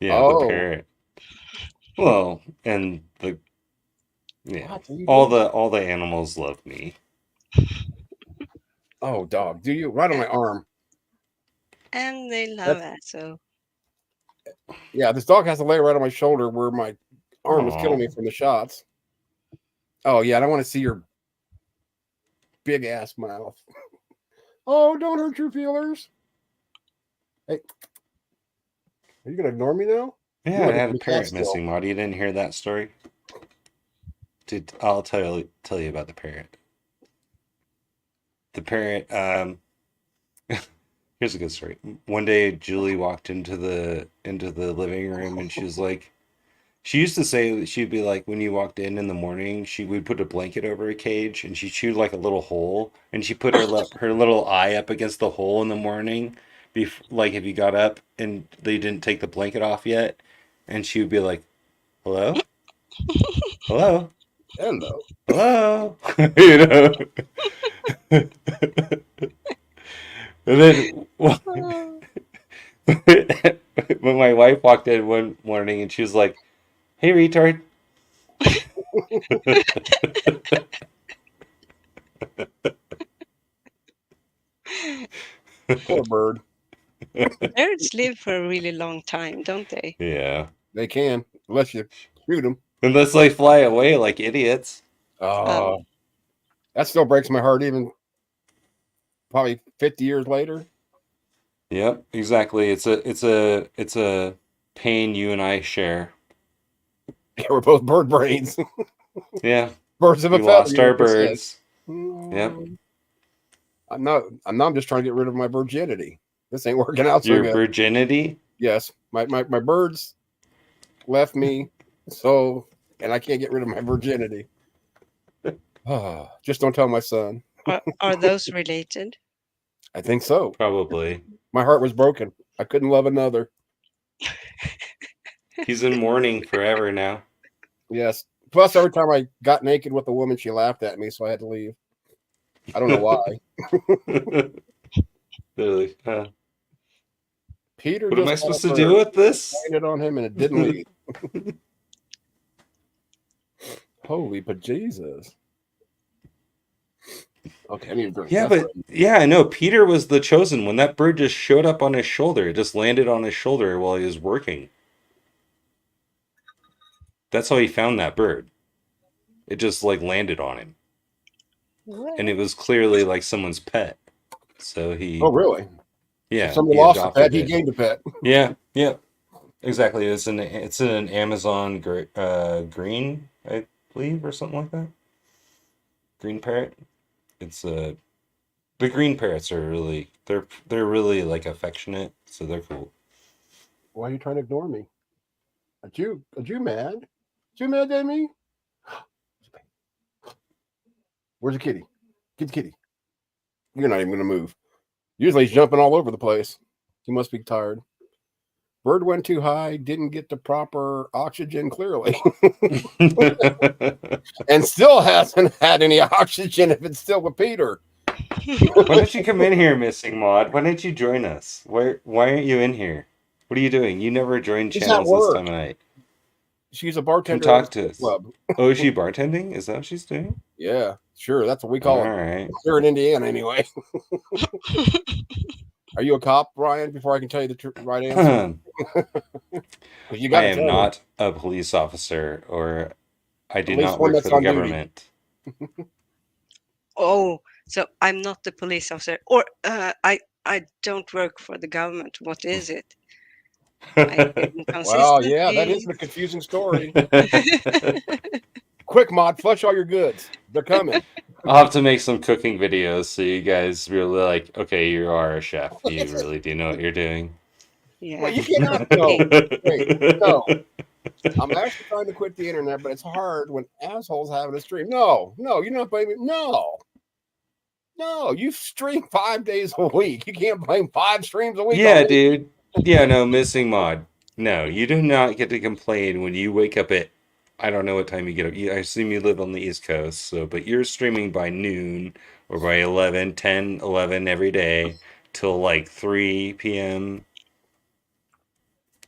Yeah, Oh. the parrot. Well, and yeah, What are you all doing? the animals love me. Oh, dog, do you? Right on my arm. And they love it, so Yeah, this dog has to lay right on my shoulder where my arm was Aw. killing me from the shots. Oh yeah, I don't want to see your big ass mouth. Oh, don't hurt your feelers. Hey, are you gonna ignore me now? Yeah, You I look had a like parrot that still. missing, Marty. You didn't hear that story? Dude, I'll tell you about the parrot. The parrot, here's a good story. One day Julie walked into the living room and she was like, she used to say that she'd be like, when you walked in the morning, she would put a blanket over a cage and she chewed like a little hole and she put her little eye up against the hole in the morning, like if you got up and they didn't take the blanket off yet, and she would be like, hello, hello, Hello. hello, you know. And then when my wife walked in one morning and she was like, hey, retard. Poor bird. parrots live for a really long time, don't they? Yeah. They can, unless you shoot them. Unless they fly away like idiots. Oh, that still breaks my heart, even probably 50 years later. Yep, exactly. It's a pain you and I share. Yeah, we're both bird brains. Yeah. Birds of a We feather. lost our you just said. birds. Yep. I'm just trying to get rid of my virginity. This ain't working out so Your good. virginity? Yes, my birds left me, and I can't get rid of my virginity. Just don't tell my son. Are those related? I think so. Probably. My heart was broken. I couldn't love another. He's in mourning forever now. Yes. Plus, every time I got naked with a woman, she laughed at me, so I had to leave. I don't know why. Really? Peter What am just I supposed to called do her, with this? pointed on him, and it didn't leave. Holy bejesus. Okay, I need to drink. Yeah, That's but yeah, I know. Peter was the chosen one. That bird just showed up on his shoulder. It just landed on his shoulder while he was working. That's how he found that bird. It just like landed on him. And it was clearly like someone's pet. So he Oh, really? yeah, Somebody he lost a adopted pet. He it. gained a pet. Yeah, yeah. Exactly. It's an Amazon green, I believe, or something like that. Green parrot. It's the green parrots are really they're really like affectionate, so they're cool. Why are you trying to ignore me? Are you mad? Are you mad at me? Where's the kitty? Get the kitty. You're not even going to move. Usually he's jumping all over the place. He must be tired. Bird went too high, didn't get the proper oxygen clearly, and still hasn't had any oxygen if it's still with Peter. Why don't you come in here, Missing Mod? Why don't you join us? Why aren't you in here? What are you doing? You never join She's at channels this work. time of night. She's a Come bartender talk at to a us. club. Oh, is she bartending? Is that what she's doing? Yeah, sure. That's what we All call it right. here in Indiana, anyway. Are you a cop, Brian? Before I can tell you the right answer, 'cause you I got to am tell me. not a police officer, or I do At least not one work for that's the on duty. government. Oh, so I'm not the police officer, or I don't work for the government. What is it? I live Well, yeah, that is inconsistently. a confusing story. Quick, Mod, flush all your goods. They're coming. I'll have to make some cooking videos so you guys really like, okay, you are a chef. You really do know what you're doing. Well, Yeah. you cannot. No, wait, no. I'm actually trying to quit the internet, but it's hard when assholes having a stream. No, you're not blaming. No, you stream 5 days a week. You can't blame 5 streams a week. Yeah, on me. dude. Yeah, no, Missing Mod. No, you do not get to complain when you wake up at, I don't know what time you get up. I assume you live on the East Coast, so, but you're streaming by noon or by 10, 11 every day till like 3 p.m.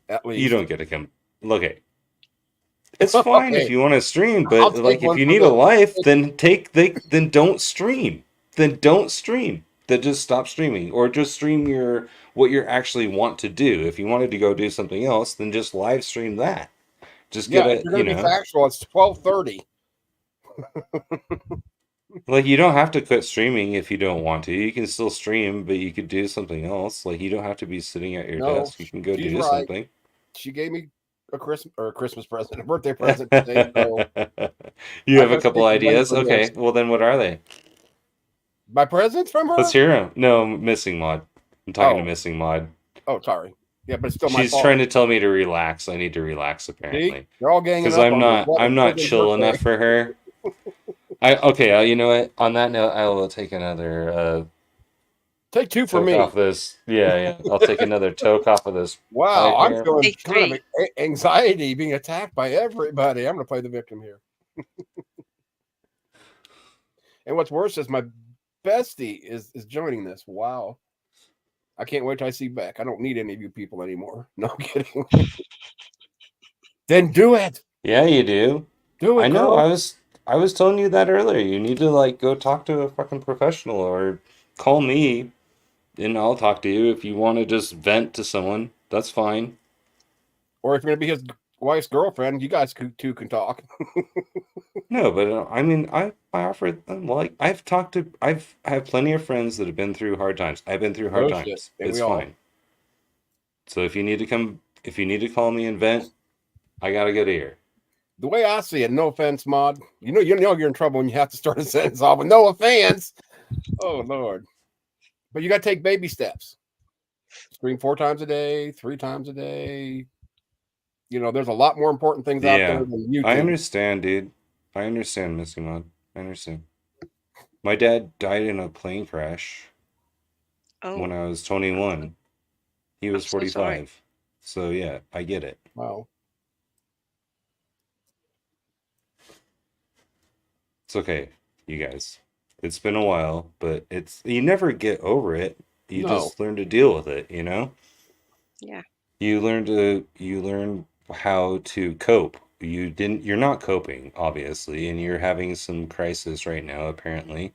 At least You don't get to come. Look at. It's fine if Okay. you want to stream, I'll but take like if one you for need the- a life, then then don't stream. Then don't stream. Then just stop streaming, or just stream what you actually want to do. If you wanted to go do something else, then just live stream that. Just Yeah, get if it, you're going to be factual, it's 12:30. like you don't have to quit streaming if you don't want to. You can still stream, but you could do something else. Like you don't have to be sitting at your No, desk. You can go she's do right. something. She gave me a Christmas present, a birthday present today. So You I have a gotta couple take the blame ideas? for Okay, this. well then what are they? my presents from her. Let's hear them. No, Missing Mod. I'm talking to Oh. Missing Mod. Oh, sorry. Yeah, but it's still my She's fault. trying to tell me to relax. I need to relax, apparently, See? They're all ganging because up I'm on not. me. I'm not Birthday. chill enough for her. You know what? On that note, I will take another Take 2 for toke me. off this. Yeah. I'll take another toke off of this. Wow, Right I'm here. feeling Take kind of anxiety being attacked by everybody. I'm going to play the victim here. And what's worse is my bestie is joining this. Wow. I can't wait till I see Beck. I don't need any of you people anymore. No, I'm kidding. Then do it. Yeah, you do. Do it, I know. girl. I was telling you that earlier. You need to like go talk to a fucking professional or call me, and I'll talk to you if you want to just vent to someone. That's fine. Or if you're going to be his wife's girlfriend, you guys two can talk. No, but I mean, I offer like I have plenty of friends that have been through hard times. I've been through hard No shit, times. and It's we all- fine. So if you need to call me and vent, I got a good ear. The way I see it, no offense, Mod. You know you're in trouble when you have to start a sentence off with no offense. Oh Lord. But you got to take baby steps. Stream 4 times a day, 3 times a day. You know, there's a lot more important things out Yeah, there than YouTube. I understand, dude. I understand, Missy Mod. I understand. My dad died in a plane crash when Oh, I was 21. He was I'm so sorry. 45. So yeah, I get it. Wow. It's okay, you guys. It's been a while, but you never get over it. You No. just learn to deal with it, you know? Yeah. You learn how to cope. You're not coping, obviously, and you're having some crisis right now, apparently.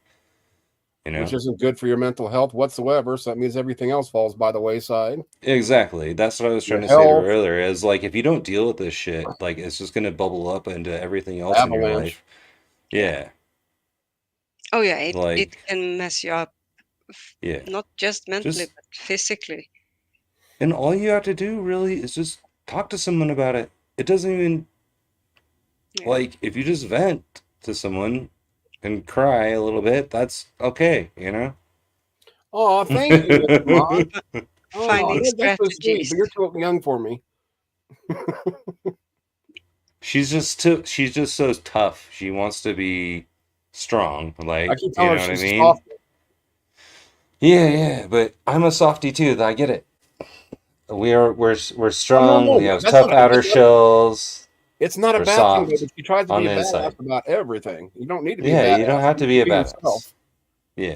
You know? Which isn't good for your mental health whatsoever. So that means everything else falls by the wayside. Exactly. That's what I was Your trying to say to her health. earlier. Is like if you don't deal with this shit, like it's just gonna bubble up into everything else in your Avalanche. life. Yeah. Oh yeah, it Like can mess you up, yeah. not just mentally, Just but physically. and all you have to do really is just talk to someone about it. It doesn't even Yeah. like if you just vent to someone and cry a little bit, that's okay, you know? Oh, thank you, Mr. Mod. Oh, Finding that's so sweet, strategies. but you're too young for me. She's just so tough. She wants to be strong, like I keep you telling know her what I she's mean? soft. Yeah, but I'm a softie too. I get it. We're strong. no, We have that's tough not- outer that's not- shells. It's not a We're bad soft thing, but she tries to on be a the badass inside. about everything. You don't need to be a Yeah, badass. you don't have to be a Be badass. yourself. Yeah,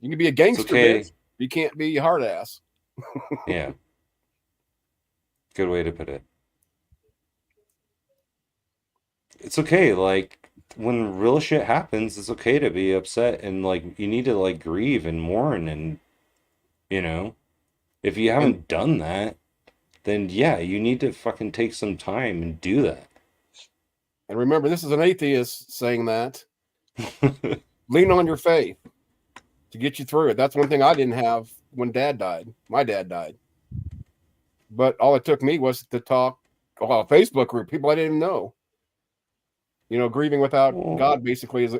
You can be a It's gangster okay. bitch. You can't be a hard ass. Yeah. Good way to put it. It's okay. Like when real shit happens, it's okay to be upset and like you need to like grieve and mourn and you know, if you And haven't done that, then yeah, you need to fucking take some time and do that. and remember, this is an atheist saying that. Lean on your faith to get you through it. That's one thing I didn't have when Dad died. My dad died, but all it took me was to talk. Well, a Facebook group, people I didn't know. Grieving without Well, God basically is.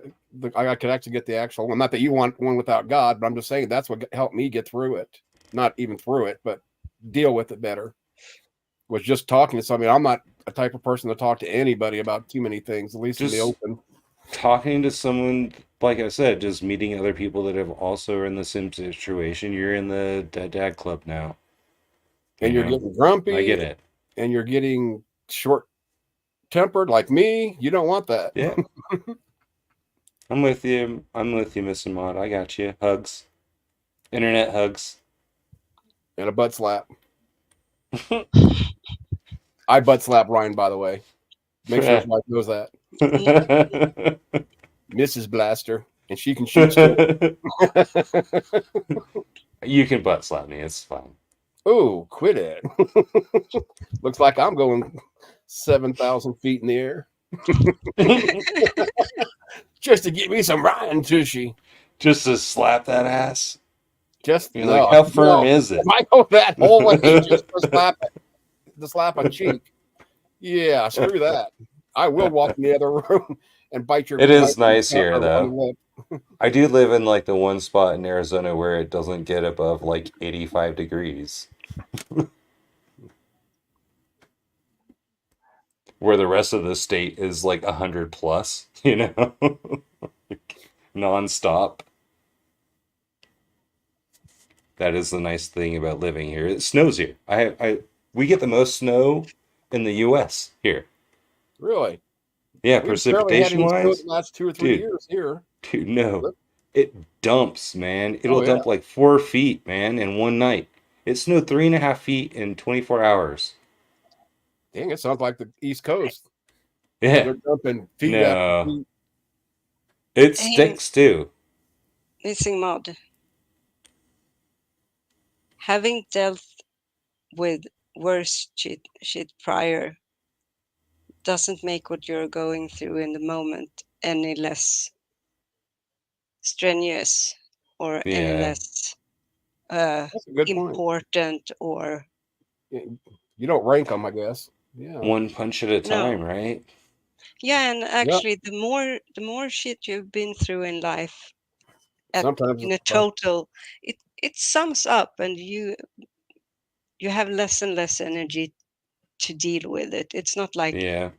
I could actually get the actual one. Not that you want one without God, but I'm just saying that's what helped me get through it. Not even through it, but deal with it better. Was just talking to somebody. I'm not a type of person to talk to anybody about too many things, at least in the just open. talking to someone, like I said, just meeting other people that have also are in the same situation. You're in the dad club now. And You you're know, getting I get grumpy, it. and you're getting short tempered like me. You don't want that. Yeah, I'm with you. I'm with you, Mr. Mod. I got you. Hugs. Internet hugs. And a butt slap. I butt slap Ryan, by the way. Make sure his wife knows that. Mrs. Blaster. And she can shoot too. You can butt slap me. It's fine. Oh, quit it. Looks like I'm going 7,000 feet in the air. Just to get me some Ryan Tushy. Just to slap that ass. Just You're like, no, how firm no. is it? If I go that whole way just for slap a cheek. Yeah, screw that. I will walk in the other room and bite It is your nice here, or though. one lip. I do live in like the one spot in Arizona where it doesn't get above like 85 degrees. Where the rest of the state is like 100 plus, you know? Non-stop. That is the nice thing about living here. It snows here. We get the most snow in the US here. Really? Yeah, We've barely had precipitation any snow the wise, last 2 or 3 dude, years here. no. It dumps, man. It'll Oh yeah. dump like 4 feet, man, in one night. It snowed 3.5 feet in 24 hours. Dang, it sounds like the East Coast. Yeah, They're dumping feet after no. feet. It Hey, sticks too. Missing Mod, having dealt with worse shit prior doesn't make what you're going through in the moment any less strenuous or any Yeah. less That's a good point. important or You don't rank them, I guess. Yeah. One punch at a time, no. right? Yeah, and Yeah. actually the more shit you've been through in life Sometimes in a total, it sums up, and you have less and less energy to deal with it. It's not like, Yeah.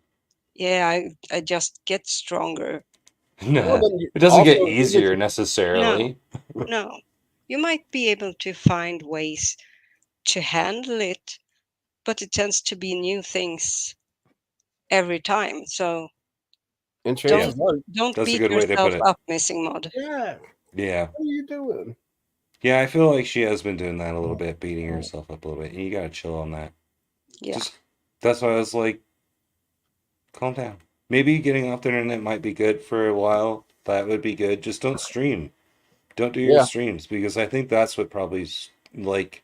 yeah, I just get stronger. well, Nah. then It doesn't get also you get easier No, necessarily. no. You might be able to find ways to handle it, but it tends to be new things every time. So and Yeah, don't chances are, don't that's a beat good way to put yourself it. up, Missing Mod. yeah. Yeah. What are you doing? Yeah, I feel like she has been doing that a little bit, beating herself up a little bit. And you gotta chill on that. Yeah. Just that's why I was like, calm down. Maybe getting off the internet might be good for a while. That would be good. Just don't stream. Don't do your Yeah. streams because I think that's what probably like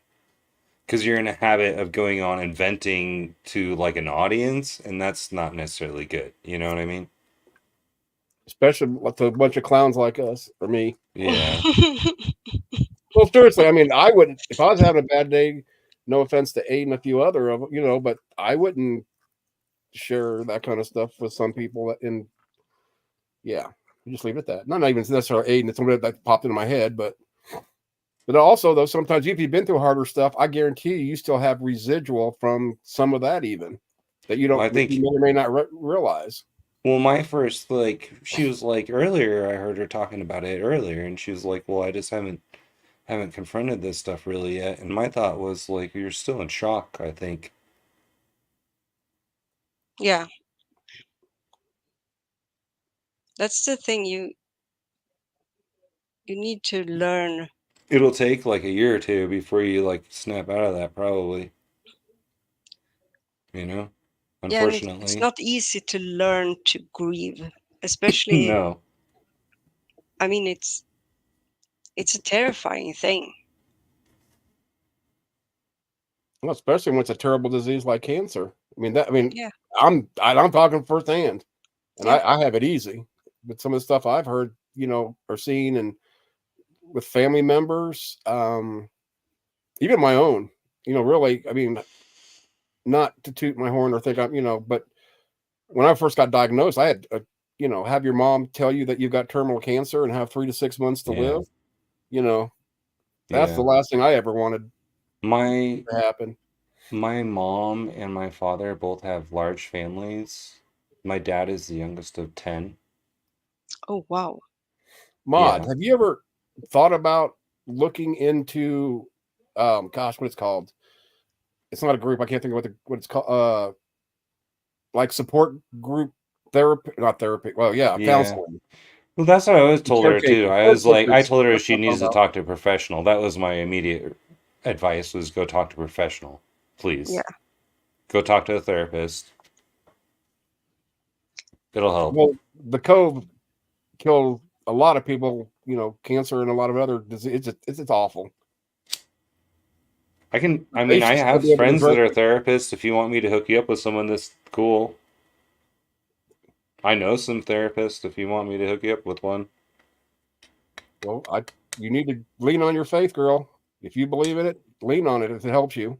because you're in a habit of going on and venting to like an audience, and that's not necessarily good. You know what I mean? Especially with a bunch of clowns like us or me. Yeah. Well, seriously, I mean, I wouldn't if I was having a bad day. No offense to Aiden and a few other of them, but I wouldn't share that kind of stuff with some people. And yeah, you just leave it at that. Not even necessarily Aiden. It's somebody that popped into my head, but also though sometimes if you've been through harder stuff, I guarantee you still have residual from some of that even that you Well, don't I that you think may or may not realize. well, my first like she was like earlier. I heard her talking about it earlier, and she was like, "Well, I just haven't confronted this stuff really yet." And my thought was like, "You're still in shock." I think. Yeah, that's the thing. you need to learn. It'll take like a year or two before you like snap out of that, probably. You know, Yeah, and it's unfortunately. not easy to learn to grieve, especially. No. I mean, it's a terrifying thing. Well, especially when it's a terrible disease like cancer. I mean that. I mean, Yeah. I'm talking firsthand, and Yeah. I have it easy. But some of the stuff I've heard, or seen, and with family members, even my own, really. I mean, not to toot my horn or think but when I first got diagnosed, I had, have your mom tell you that you've got terminal cancer and have 3 to 6 months to Yeah. live. That's Yeah. the last thing I ever wanted My to happen. my mom and my father both have large families. My dad is the youngest of 10. Oh wow. Maud, Yeah. have you ever thought about looking into, gosh, what it's called? It's not a group. I can't think of what it's called. Like support group therapy, not therapy. Well, yeah, Yeah. counseling. Well, that's what I always told her too. I was like, I Caretakers. told her That's she what I'm needs talking to about. talk to a professional. That was my immediate advice was go talk to a professional, please. Yeah. Go talk to a therapist. It'll help. Well, the cove killed a lot of people, cancer and a lot of other diseases. It's awful. I They mean, I should still have be able to friends that drink are it. therapists. If you want me to hook you up with someone that's cool, I know some therapists. If you want me to hook you up with one, Well, you need to lean on your faith, girl. If you believe in it, lean on it if it helps you.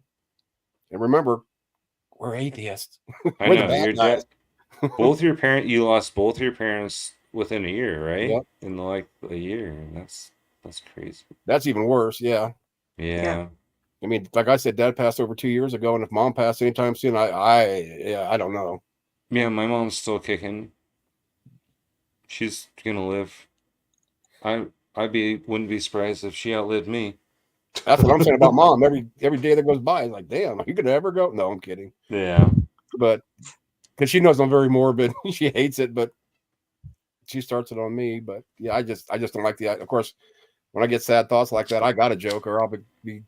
And remember, we're atheists. I We're the know bad you're guys. you lost both your parents within a year, right? Yep. In like a year. That's crazy. That's even worse. Yeah. Yeah. I mean, like I said, Dad passed over 2 years ago, and if Mom passed anytime soon, I don't know. Yeah, my mom's still kicking. She's gonna live. I wouldn't be surprised if she outlived me. That's what I'm saying about Mom. Every day that goes by, it's like, damn, are you gonna ever go? No, I'm kidding. Yeah. But because she knows I'm very morbid, she hates it, but she starts it on me. But yeah, I just don't like the. Of course, when I get sad thoughts like that, I got a joke, or I'll be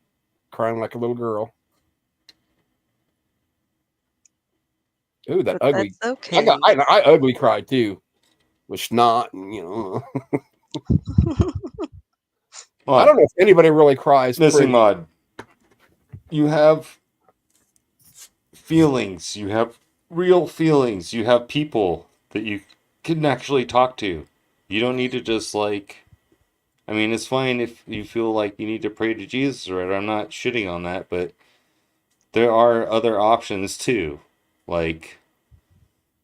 crying like a little girl. Ooh, that But ugly. that's okay. I ugly cried too, with snot and I don't know if anybody really cries. Listen, Pretty. Maud. You have feelings. You have real feelings. You have people that you can actually talk to. You don't need to just like. I mean, it's fine if you feel like you need to pray to Jesus, right? I'm not shitting on that, but there are other options too. Like,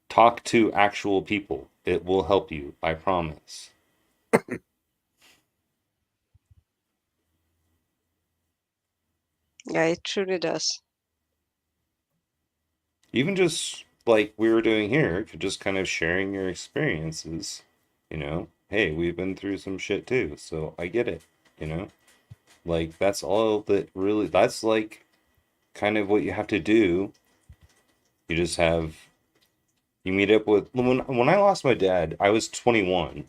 talk to actual people. It will help you, I promise. Yeah, it truly does. Even just like we were doing here, just kind of sharing your experiences, hey, we've been through some shit too, so I get it, you know? Like, that's all that really, that's like kind of what you have to do. You just have, you meet up with, when I lost my dad, I was 21,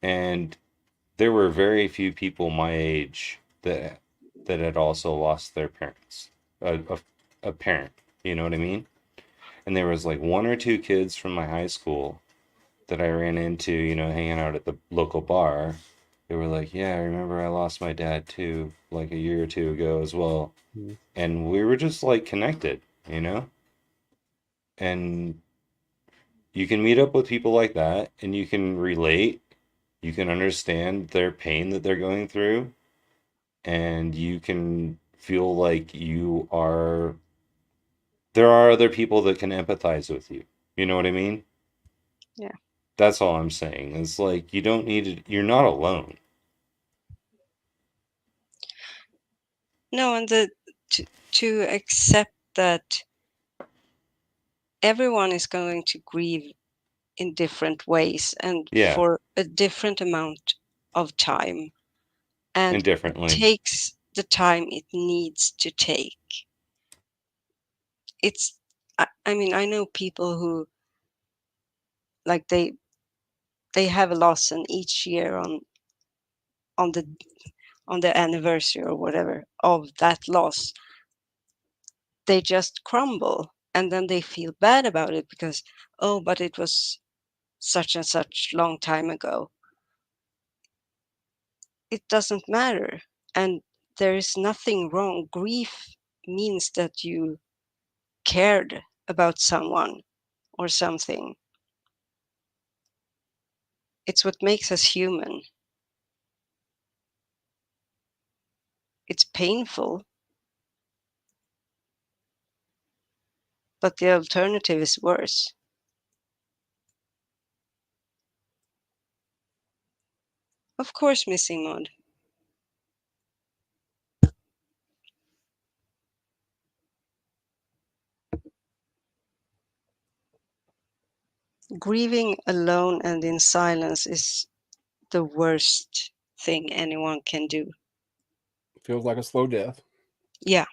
and there were very few people my age that had also lost their parents, a parent, you know what I mean? And there was like one or two kids from my high school that I ran into, hanging out at the local bar. They were like, yeah, I remember I lost my dad too, like a year or two ago as well. Mhm. And we were just like connected, you know? And you can meet up with people like that and you can relate, you can understand their pain that they're going through, and you can feel like there are other people that can empathize with you. You know what I mean? Yeah. That's all I'm saying. It's like you don't need to, you're not alone. No, and to accept that everyone is going to grieve in different ways and Yeah, for a different amount of time, and indifferently. takes the time it needs to take. I mean, I know people who like they have a loss, and each year on the anniversary or whatever of that loss, they just crumble, and then they feel bad about it because, oh, but it was such and such long time ago. It doesn't matter, and there is nothing wrong. Grief means that you cared about someone or something. It's what makes us human. It's painful, but the alternative is worse. Of course, Missing Mod. Grieving alone and in silence is the worst thing anyone can do. Feels like a slow death. Yeah.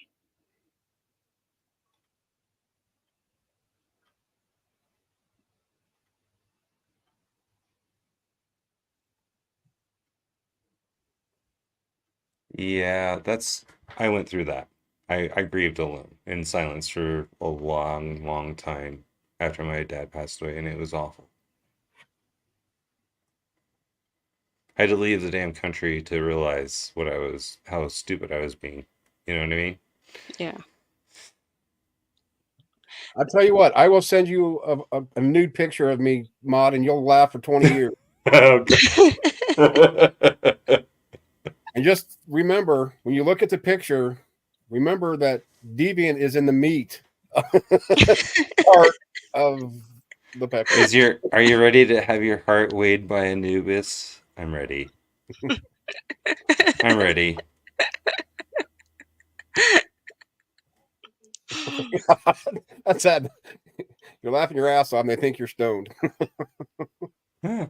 Yeah, I went through that. I grieved alone in silence for a long, long time after my dad passed away, and it was awful. I had to leave the damn country to realize how stupid I was being. You know what I mean? Yeah. I'll tell you what, I will send you a nude picture of me, Mod, and you'll laugh for 20 years. Oh, God. And just remember, when you look at the picture, remember that Deviant is in the meat part of the pecker. Are you ready to have your heart weighed by Anubis? I'm ready. I'm ready. That's sad. You're laughing your ass off and they think you're stoned. Huh.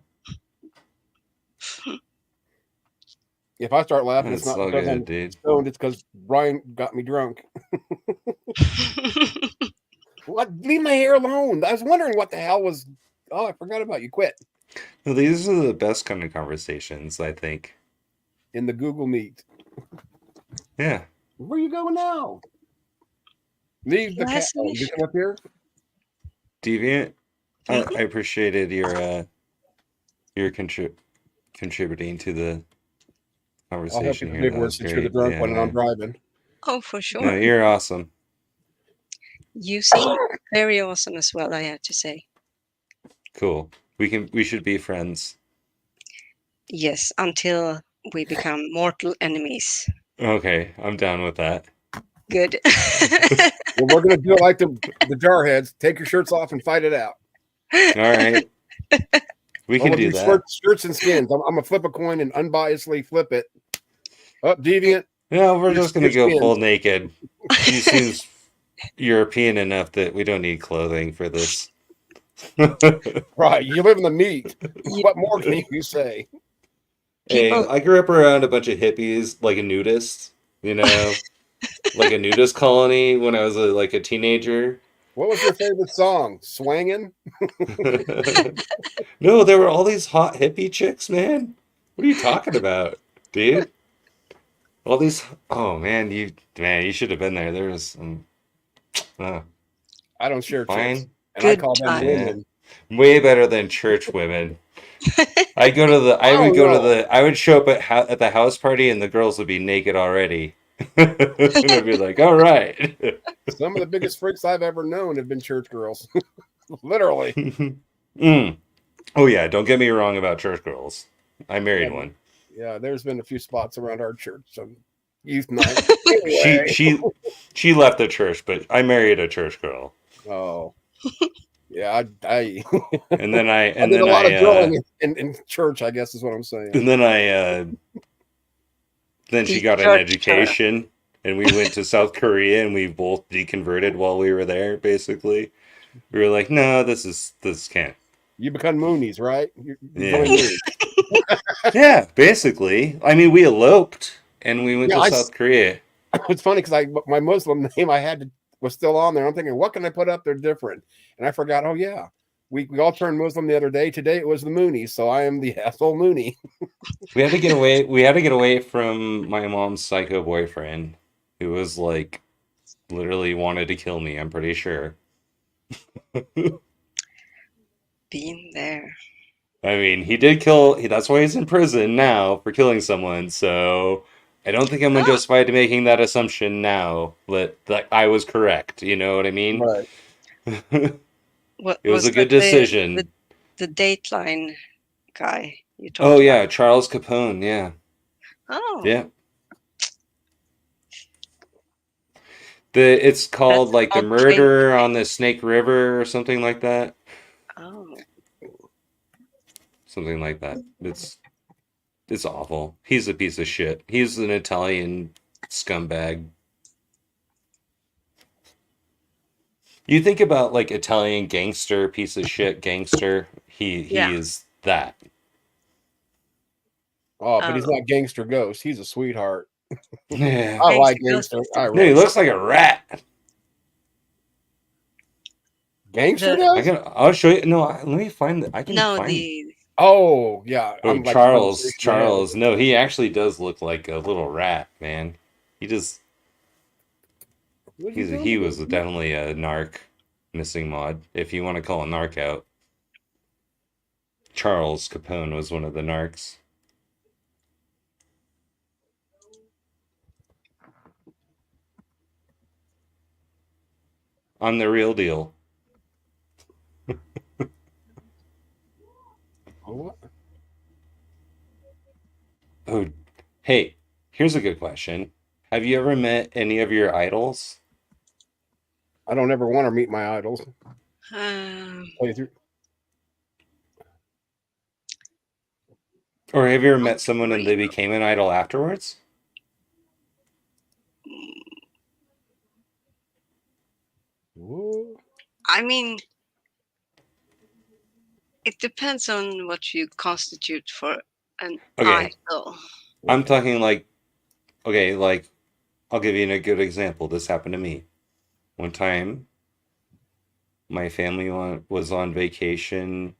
If I start laughing, That's it's not all because good, I'm dude. stoned, it's because Brian got me drunk. What? Leave my hair alone. I was wondering what the hell was. Oh, I forgot about you. Quit. Well, these are the best kind of conversations, I think. In the Google Meet. Yeah. Where are you going now? Leave the cat. Last Oh, you come up here? Deviant, I appreciated your contributing to the I'll help conversation you here. big That word was since you're the great. drunk Yeah, one and I'm man. driving. Oh, for sure. No, you're awesome. You seem very awesome as well, I have to say. Cool. We should be friends. Yes, until we become mortal enemies. Okay, I'm down with that. Good. Well, we're gonna do it like the Jarheads. Take your shirts off and fight it out. All right. We Or can we'll do that. Shirts and skins. I'm gonna flip a coin and unbiasedly flip it. Up, Deviant. No, we're Your- just gonna your go skins. full naked. She seems European enough that we don't need clothing for this. Right. You live in the meat. What more can you say? Hey, People- I grew up around a bunch of hippies, like a nudist, you know, like a nudist colony when I was like a teenager. What was your favorite song? Swangin'? No, there were all these hot hippie chicks, man. What are you talking about, dude? All these. Oh man, you should have been there. There was some. I don't share chicks. Fine. And I Good call them time. women. Way better than church women. I would show up at the house party and the girls would be naked already. And I'd be like, all right. Some of the biggest freaks I've ever known have been church girls. Literally. Oh yeah, don't get me wrong about church girls. I married Yeah. one. Yeah, there's been a few spots around our church on youth night. Anyway. She left the church, but I married a church girl. Oh. Yeah, I And then I I did a lot of drilling in church, I guess is what I'm saying. and then she got an education and we went to South Korea and we both deconverted while we were there, basically. We were like, no, this can't. You become Moonies, right? You're Yeah. going Moonies. Yeah, basically. I mean, we eloped and we went Yeah, to South Korea. It's funny because my Muslim name was still on there. I'm thinking, what can I put up there different? And I forgot. Oh yeah, we all turned Muslim the other day. Today it was the Moonies, so I am the asshole Moonie. We had to get away. We had to get away from my mom's psycho boyfriend, who was like literally wanted to kill me. I'm pretty sure. Been there. I mean, he did kill. That's why he's in prison now for killing someone. So I don't think I'm Oh. justified to making that assumption now. That I was correct. You know what I mean? Right. What It was a that good decision. The Dateline guy you talked Oh about? yeah, Charles Capone. Yeah, Oh, yeah. It's called That's like the odd murder on the Snake River or something like that. oh, Something like that. It's awful. He's a piece of shit. He's an Italian scumbag. You think about like Italian gangster, piece of shit gangster. He Yeah. is that. Oh, but he's not Gangster Ghost. He's a sweetheart. Yeah. I like Gangster Gangster. Ghost is I the No, he really looks like a rat. Gangster The- I Ghost. can. I'll show you. No, let me find. I can no, find. the Oh yeah, Oh, I'm like Charles. trying to Charles. No, he actually does look like a little rat, man. He just. What He was definitely a narc missing mod, if you want to call a narc out. Charles Capone was one of the narcs. I'm the real deal. What? Oh, hey, here's a good question. Have you ever met any of your idols? I don't ever want to meet my idols. Play through. Or have you ever met someone and they became an idol afterwards? Whoa. I mean, it depends on what you constitute for an Okay. idol. I'm talking like, okay, like, I'll give you a good example. This happened to me. One time, my family was on vacation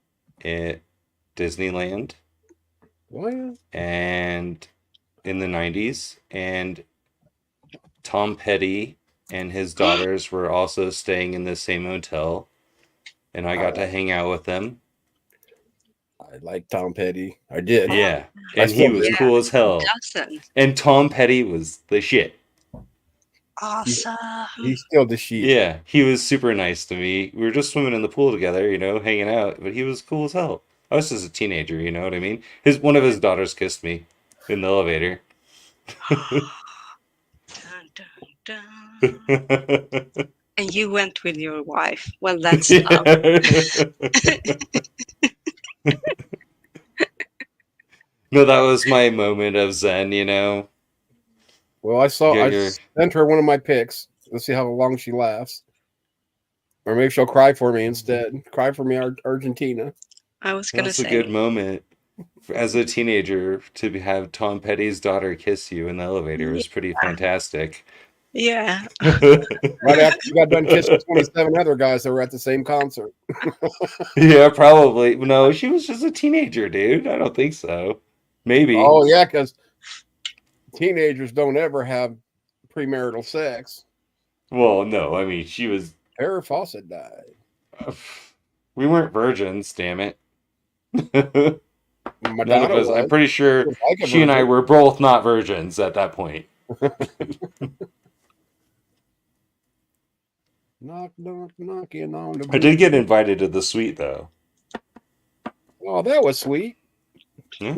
at Disneyland What? and in the 90s, and Tom Petty and his daughters were also staying in the same hotel, and I got to hang out with them. I like Tom Petty. I did. Yeah, I and he still was do. cool as hell. Doesn't. And Tom Petty was the shit. Awesome. He's still the sheep. Yeah, he was super nice to me. We were just swimming in the pool together, hanging out, but he was cool as hell. I was just a teenager, you know what I mean? One of his daughters kissed me in the elevator. Dun, dun, dun. And you went with your wife. Well, that's Yeah. No, that was my moment of zen, Well, I You're- sent her one of my pics. Let's see how long she laughs. Or maybe she'll cry for me instead. Cry for me, Argentina. I was gonna That's a say. good moment. As a teenager, to have Tom Petty's daughter kiss you in the elevator was pretty fantastic. Yeah. Right after you got done kissing 27 other guys that were at the same concert. Yeah, probably. No, she was just a teenager, dude. I don't think so. Maybe. Oh, yeah, because teenagers don't ever have premarital sex. Well, no, I mean, she was. Farrah Fawcett died. We weren't virgins, damn it. None Madonna of us. I'm was. pretty sure Was like a she and I virgin. were both not virgins at that point. Knock, knock, knocking on the I did get invited to the suite, though. Oh, that was sweet. Yeah.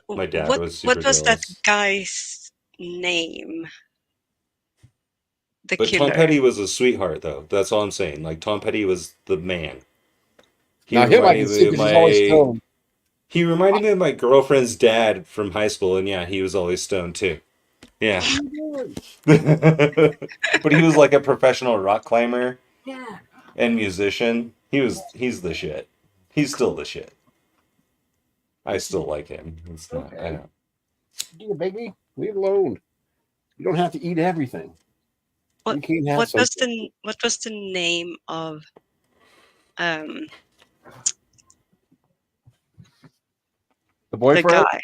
My dad what, was super what was that jealous. guy's name? The But killer. Tom Petty was a sweetheart, though. That's all I'm saying. Like, Tom Petty was the man. Now, him I can see because he's always stoned. He reminded me of my girlfriend's dad from high school, and yeah, he was always stoned too. Yeah. But he was like a professional rock climber and musician. He's the shit. He's still the shit. I still like him. It's not, I don't. Yeah, baby, leave it alone. You don't have to eat everything. You can't have What was something. the name of The the boyfriend. guy?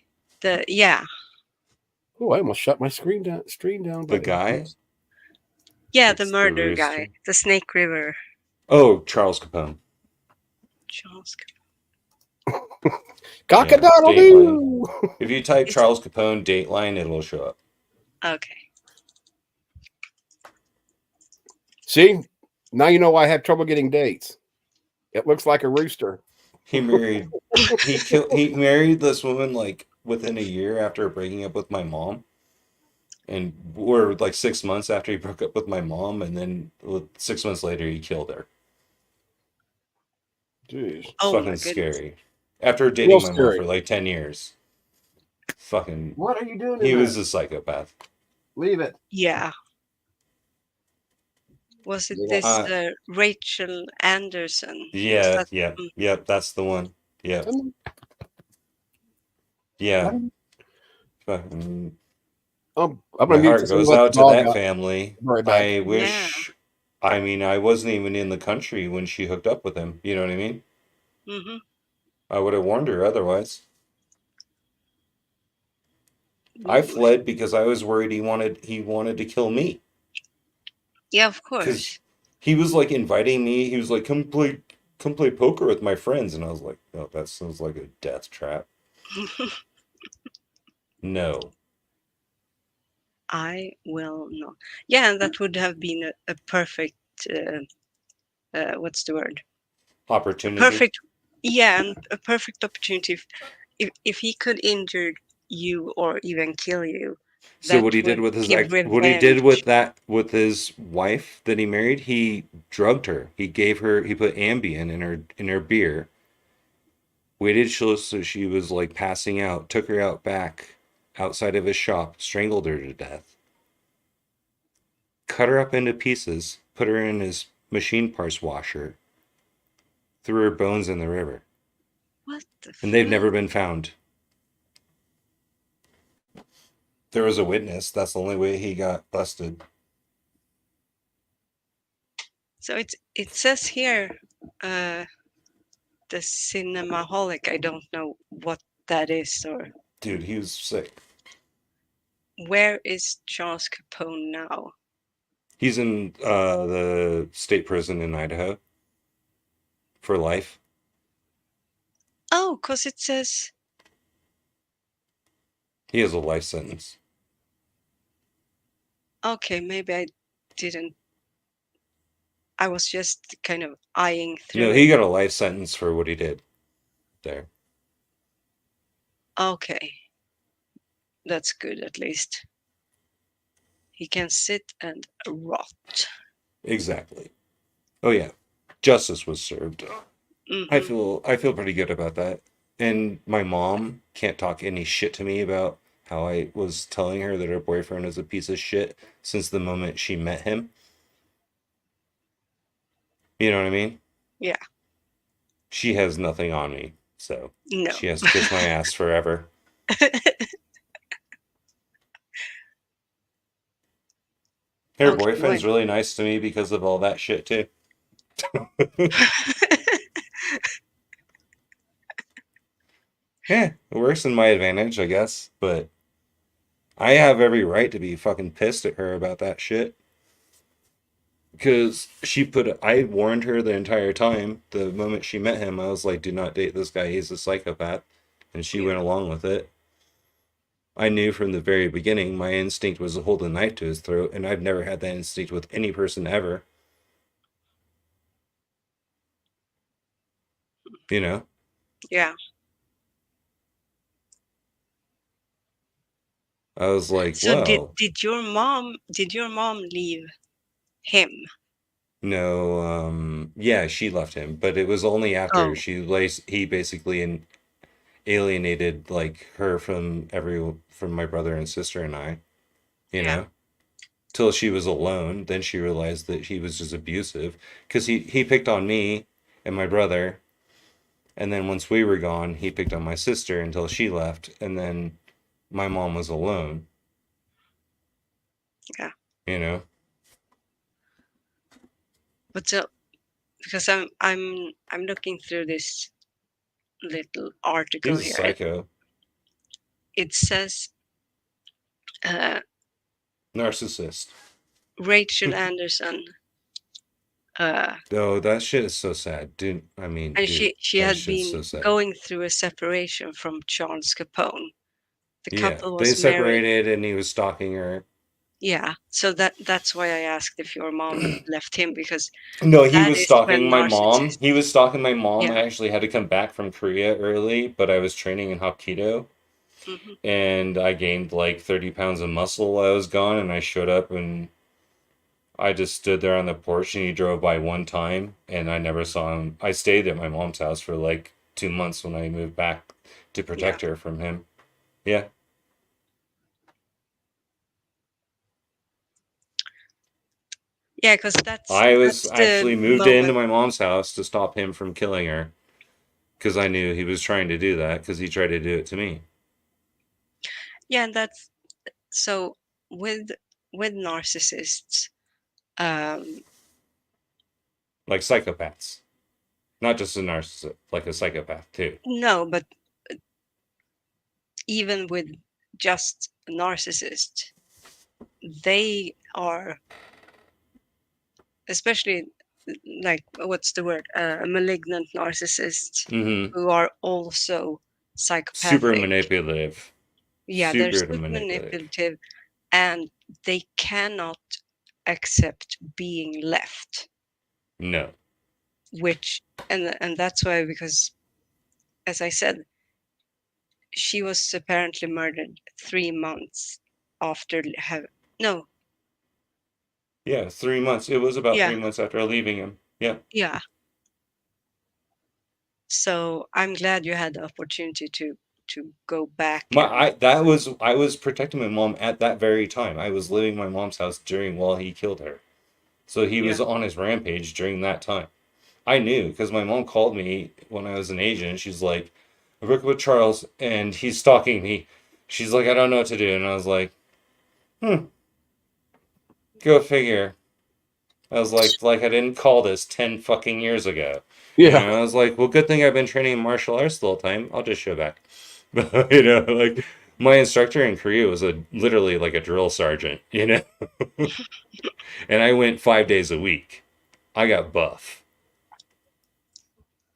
Oh, I almost shut my screen down. The guy? The It's the murder rooster. guy, the Snake River. Oh, Charles Capone. Charles. Cock-a-doodle doo. If you type Is- Charles Capone Dateline, it'll show up. Okay. See, now you know why I have trouble getting dates. It looks like a rooster. He married he married this woman like within a year after breaking up with my mom. And or like 6 months after he broke up with my mom, and then 6 months later he killed her. Jeez. It's Oh my fucking goodness. scary. After Real dating my mom scary. for like 10 years. Fucking What are you doing? he was a psychopath. Leave it. Yeah. Was it Yeah. this Rachel Anderson? Was Yeah, that- yeah, mm, yep, that's the one. Yeah. Yeah. Fucking I'm my gonna mute heart this and goes let out the to dog that out. family. Right back. I wish I mean I wasn't even in the country when she hooked up with him. You know what I mean? mhm. I would have warned her otherwise. I fled because I was worried he wanted to kill me. Yeah, of Because course. he was like inviting me. He was like, come play poker with my friends. And I was like, oh, that sounds like a death trap. No. I will not. Yeah, and that would have been a perfect. What's the word? Opportunity. Perfect. Yeah, and a perfect opportunity if he could injure you or even kill you. So that what he did would with his give what he did revenge. with his wife that he married, he drugged her. He put Ambien in her beer. Waited so she was like passing out, took her out back outside of his shop, strangled her to death. Cut her up into pieces, put her in his machine parts washer, threw her bones in the river. What the And they've fuck? never been found. There was a witness. That's the only way he got busted. So it says here, the Cinemaholic. I don't know what that is or Dude, he was sick. where is Charles Capone now? He's in the state prison in Idaho for life. Oh, because it says. He has a life sentence. Okay, maybe I didn't. I was just kind of eyeing through. No, he got a life sentence for what he did there. Okay. That's good, at least. He can sit and rot. Exactly. Oh yeah, justice was served. Mhm. I feel pretty good about that. And my mom can't talk any shit to me about how I was telling her that her boyfriend is a piece of shit since the moment she met him. You know what I mean? Yeah. She has nothing on me, so No. she has to kiss my ass forever. Her Okay, boyfriend's wait. really nice to me because of all that shit too. Yeah, it works in my advantage, I guess, but I have every right to be fucking pissed at her about that shit. Because I warned her the entire time. The moment she met him, I was like, do not date this guy, he's a psychopath. And she went along with it. I knew from the very beginning my instinct was to hold a knife to his throat, and I've never had that instinct with any person ever. You know? Yeah. I was like, So well, did your mom leave him? no, yeah, she left him, but it was only after Oh. he basically alienated like her from my brother and sister and I, you Yeah. know, till she was alone. Then she realized that he was just abusive because he picked on me and my brother, and then once we were gone, he picked on my sister until she left, and then my mom was alone. Yeah. You know. but so because I'm looking through this little article He's a here. psycho, It says narcissist. Rachel Anderson, Oh, that shit is so sad, dude. I mean, and dude, she that had shit's been so sad. going through a separation from Charles Capone. The Yeah, couple they was married. separated, and he was stalking her. Yeah, so that's why I asked if your mom left him, because No, he that was is stalking when my mom. He narcissists. was stalking my mom. I Yeah. actually had to come back from Korea early, but I was training in Hapkido, Hmm. and I gained like 30 pounds of muscle while I was gone, and I showed up and I just stood there on the porch and he drove by one time and I never saw him. I stayed at my mom's house for like 2 months when I moved back to protect her from him. Yeah. Yeah, because that's I was that's actually the moved into moment. my mom's house to stop him from killing her because I knew he was trying to do that because he tried to do it to me. Yeah, and that's so with narcissists. Um, Like psychopaths. Not just a narcissist, like a psychopath too. no, but even with just narcissists, they are, especially like what's the word, malignant narcissists Mm-hmm. who are also Super psychopathic. manipulative. Yeah, they're Super super manipulative. manipulative, and they cannot accept being left, No. which and that's why, because as I said, she was apparently murdered 3 months after have no, Yeah, 3 months. It was about yeah, 3 months after leaving him. Yeah. yeah. So I'm glad you had the opportunity to go back and I was protecting my mom at that very time. I was living in my mom's house during while he killed her. So he yeah, was on his rampage during that time. I knew because my mom called me when I was an agent. She's like, I work with Charles and he's stalking me. She's like, I don't know what to do. And I was like, go figure. I was like I didn't call this 10 fucking years ago. You Yeah. know, I was like, well, good thing I've been training in martial arts the whole time. I'll just show back. You know, like my instructor in Korea was literally like a drill sergeant, you know? And I went 5 days a week. I got buff.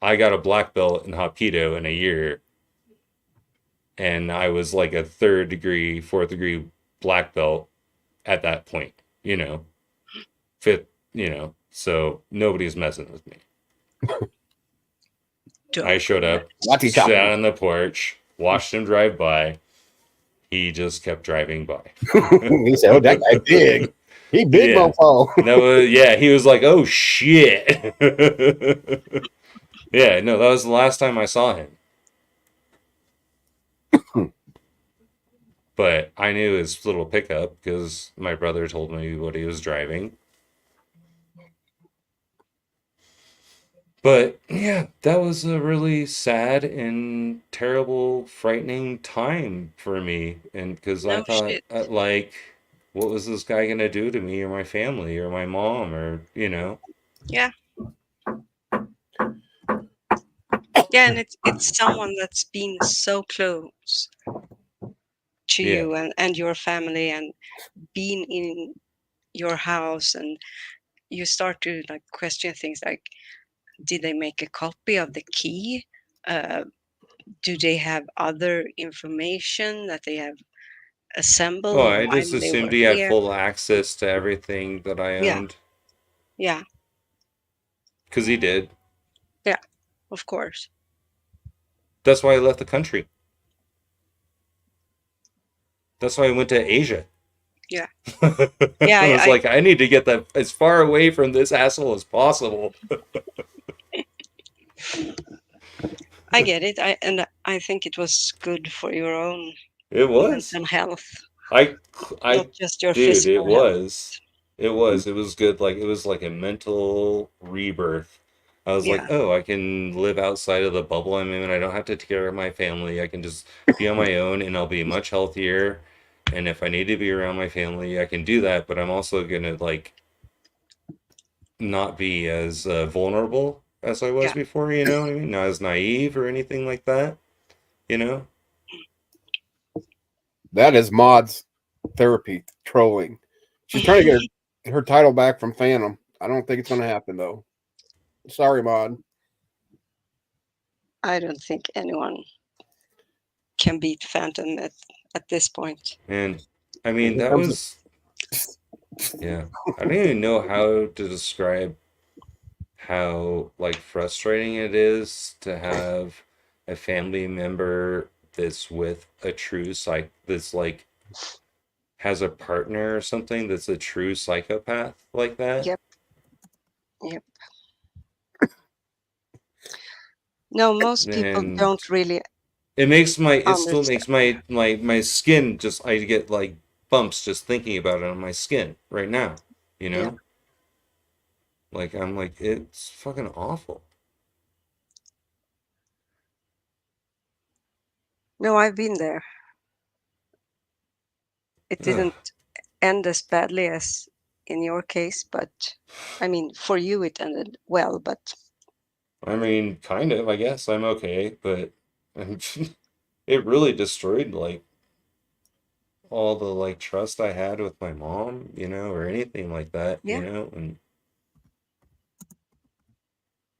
I got a black belt in Hapkido in a year. And I was like a third degree, fourth degree black belt at that point, you know, fifth, you know, so nobody's messing with me. I showed up, Watty sat chopping. on the porch, watched him drive by. He just kept driving by. He said, "Oh, that guy big. He big, Yeah. mofo." That was, yeah, he was like, oh shit. Yeah, no, that was the last time I saw him. But I knew his little pickup because my brother told me what he was driving. But yeah, that was a really sad and terrible, frightening time for me. And because I no thought, shit. like, what was this guy going to do to me or my family or my mom or, you know? Yeah. Yeah, and it's someone that's been so close to Yeah. you and your family and been in your house, and you start to like question things like, did they make a copy of the key? Do they have other information that they have Oh, assembled I just while they assumed were he had here? full access to everything that I Yeah, owned. yeah, Because he did. yeah, of course. That's why I left the country. That's why I went to Asia. Yeah. Yeah, I was like, I need to get that as far away from this asshole as possible. I get it. I think it was good for your own It was. mental health, I, not just your dude, it physical health. was. It was. It was good. Like, it was like a mental rebirth. I was like, Yeah, oh, I can live outside of the bubble I'm in. I don't have to take care of my family. I can just be on my own and I'll be much healthier. And if I need to be around my family, I can do that. But I'm also gonna like not be as vulnerable as I was Yeah. before, you know what I mean? Not as naive or anything like that, you know? That is Maud's therapy, trolling. She's trying to get her title back from Phantom. I don't think it's going to happen, though. Sorry, Maud. I don't think anyone can beat Phantom at this point. And I mean, Here that comes was, yeah, I don't even know how to describe how like frustrating it is to have a family member that's with a true that's like has a partner or something that's a true psychopath like that. Yep. Yep. No, most people And don't really it still makes understand. my skin just, I get like bumps just thinking about it on my skin right now, you Yep. know? Like I'm like, it's fucking awful. No, I've been there. It Ugh. didn't end as badly as in your case, but I mean, for you it ended well, but I mean, kind of, I guess I'm okay, but it really destroyed like all the like trust I had with my mom, you know, or anything like that, you yeah. know, and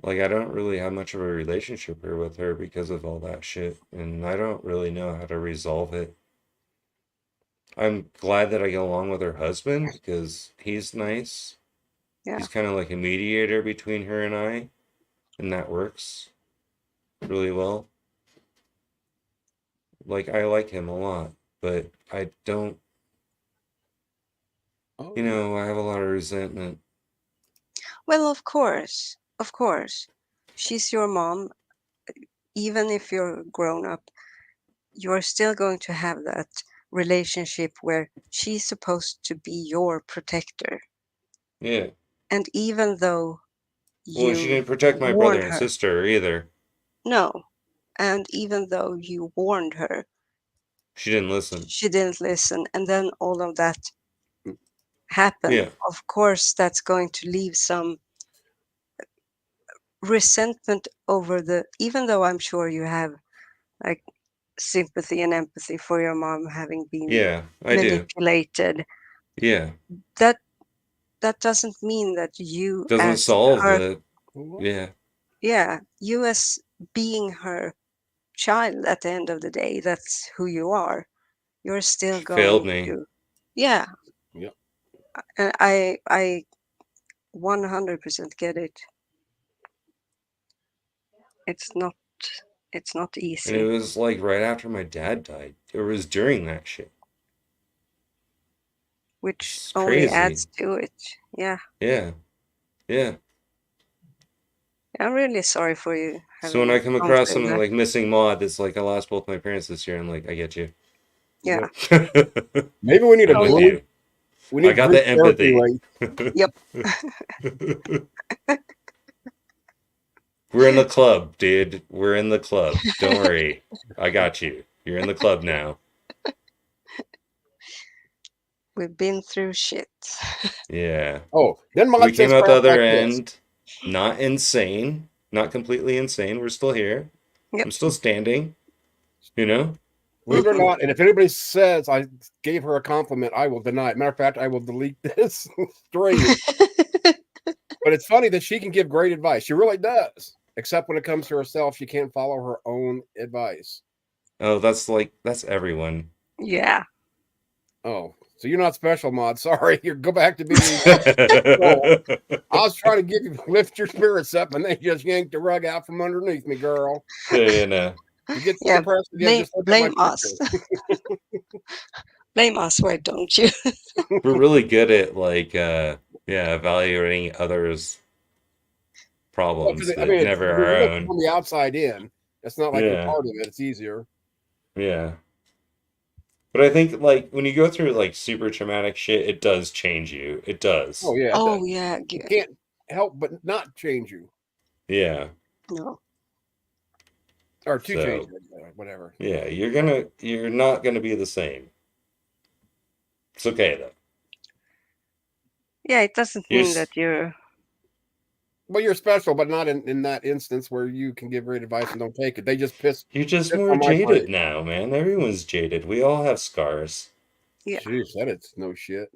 like I don't really have much of a relationship here with her because of all that shit, and I don't really know how to resolve it. I'm glad that I get along with her husband because he's nice. Yeah. He's kind of like a mediator between her and I, and that works really well. Like I like him a lot, but I don't, Oh, you yeah. know, I have a lot of resentment. Well, of course. Of course. She's your mom. Even if you're grown up, you're still going to have that relationship where she's supposed to be your protector. Yeah. And even though Well, she you didn't protect my brother warned and her, sister either. no, and even though you warned her, She didn't listen. she didn't listen, and then all of that happened. Yeah. Of course, that's going to leave some resentment over the, even though I'm sure you have like sympathy and empathy for your mom having been Yeah, I do. manipulated, Yeah. that that doesn't mean that you Doesn't as solve her, the, What? yeah. yeah, you as being her child at the end of the day, that's who you are. You're still She failed going me. to, yeah, Yep. and I 100% get it. It's not it's not And it easy, was like right after my dad died. It was during that shit. which It's only crazy. adds to it. Yeah, Yeah. Yeah. I'm really sorry for you So when I having come gone across through something that. like Missing Maud, that's like I lost both my parents this year, I'm like, I get you. Yeah. Yep. Maybe we need a I'm Oh with yeah. group. you. We I need got group the therapy, empathy. right? Yep. We're in the club, dude. We're in the club. Don't worry. I got you. You're in the club now. We've been through shit. Yeah. Oh, then We Maud came says out the crap other like this. end, not insane, not completely insane. We're still here. Yep. I'm still standing, you know? Believe it or not, and if anybody says I gave her a compliment, I will deny it. Matter of fact, I will delete this stream. But it's funny that she can give great advice. She really does. Except when it comes to herself, she can't follow her own advice. Oh, that's everyone. Yeah. Oh, so you're not special, Maud. Sorry, you go back to being. Well, I was trying to give you lift your spirits up, and they just yanked the rug out from underneath me, girl. You know. You get Yeah. depressed again, just look at my Blame us. picture. Blame us, why don't you? We're really good at like yeah, evaluating others' Well, problems, I but mean, never you're our looking own. from the outside in. It's not like you're Yeah. part of it. It's easier. Yeah. But I think like when you go through like super traumatic shit, it does change you. It Oh does. yeah, it does. Oh yeah. You can't help but not change you Yeah. No. or to change So, you, whatever. yeah, you're not gonna be the same. It's okay though. Yeah, it doesn't You're mean that you're Well, you're special, but not in that instance where you can give great advice and don't take it. They just piss. You're just Piss more on my jaded parade. now, man. Everyone's jaded. We all have scars. Yeah. Jeez, that is no shit.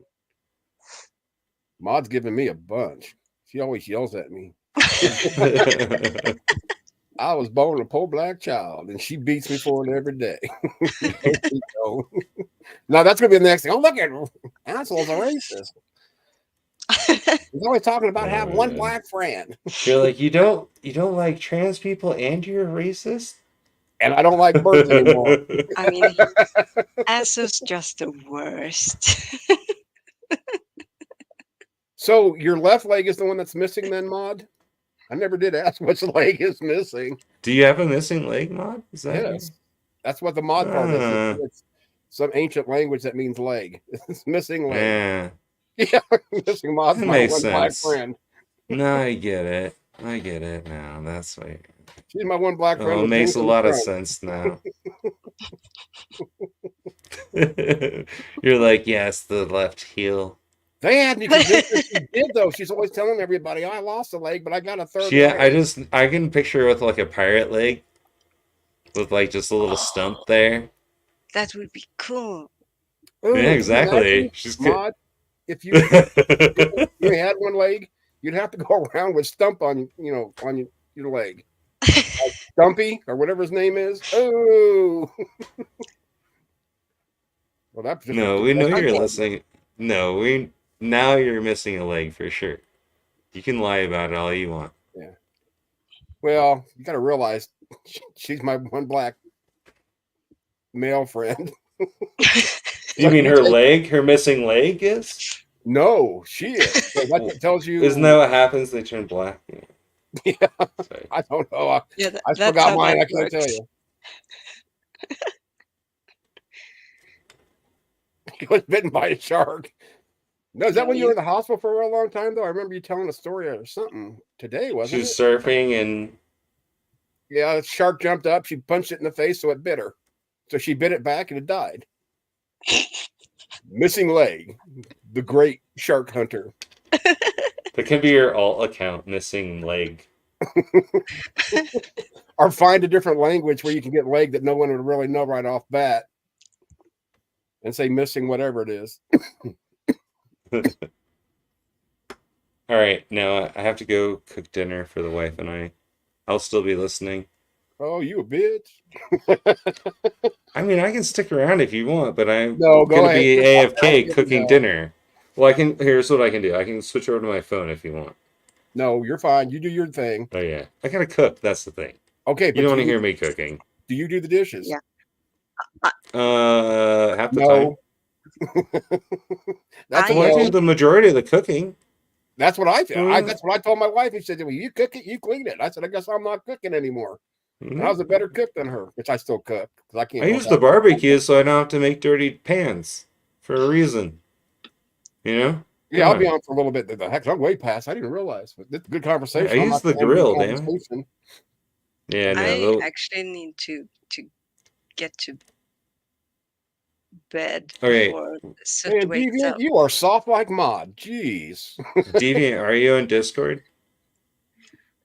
Maud's giving me a bunch. She always yells at me. I was born a poor black child, and she beats me for it every day. Now that's gonna be the next thing. Oh, look at assholes are racist. He's always talking about having one black friend, You're like, you don't like trans people and you're racist? and I don't like birds anymore. I mean, Azo's just the worst. So your left leg is the one that's missing, then, Maud? I never did ask which leg is missing. Do you have a missing leg, Maud? Is that Yes, that's what the Maud part is. It's some ancient language that means leg. It's missing leg. Yeah. Yeah, missing Maud's That my makes one black sense. friend. No, I get it. I get it now. That's why. She's my one black friend. Oh, it with makes a wings lot in of front. sense now. You're like, yes, the left heel. They had me convinced that she did, though. She's always telling everybody, I lost a leg, but I got a third Yeah, leg. I can picture her with like a pirate leg, with like just a little stump there. That would be cool. Ooh, Yeah, can you exactly. imagine, She's good. Maud, if you had one leg, you'd have to go around with stump on your leg. Like Stumpy or whatever his name is. Oh. Well, that's just No, we know that's you're my- listening. No, now you're missing a leg for sure. You can lie about it all you want. Well, you got to realize she's my one black male friend. You mean her leg? Her missing leg is? No, she is. So that tells you. Isn't that what happens? They turn black. Yeah, Sorry. I don't know. Yeah, I that's forgot how mine. that I can't tell works. you. He was bitten by a shark. No, is that when you were in the hospital for a real long time, though? I remember you telling a story or something today, She wasn't was it? surfing and Yeah, the shark jumped up. She punched it in the face, so it bit her. So she bit it back and it died. Missing leg. The great shark hunter. that can be your alt account, missing leg. Or find a different language where you can get leg that no one would really know right off bat. And say missing whatever it is. All right, now I have to go cook dinner for the wife and I. I'll still be listening. Oh, you a bitch. I mean, I can stick around if you want, but I'm No, go gonna be ahead. AFK cooking No. dinner. Well, here's what I can do. I can switch over to my phone if you want. No, you're fine. You do your thing. Oh yeah, I gotta cook. That's the thing. Okay, but You don't want to hear me cooking. do you do the dishes? Yeah. Half the time. No. That's I- Well, I well, do the majority of the cooking. that's what I feel. Mm. That's what I told my wife. He said, "Well, you cook it, you clean it." I said, "I guess I'm not cooking anymore." And I was a better cook than her, which I still cook because I can't. I use the barbecue so I don't have to make dirty pans for a reason. You know? Yeah, I'll be Come on for a little bit. The heck, I'm way past. I didn't realize. But this is good conversation. I I'm use not the gonna end grill, the damn it. conversation. Yeah, no. I they'll- actually need to get to bed Okay. before Soot Man, wakes Deviant, up. you are soft like Maud. Jeez. Deviant, are you on Discord?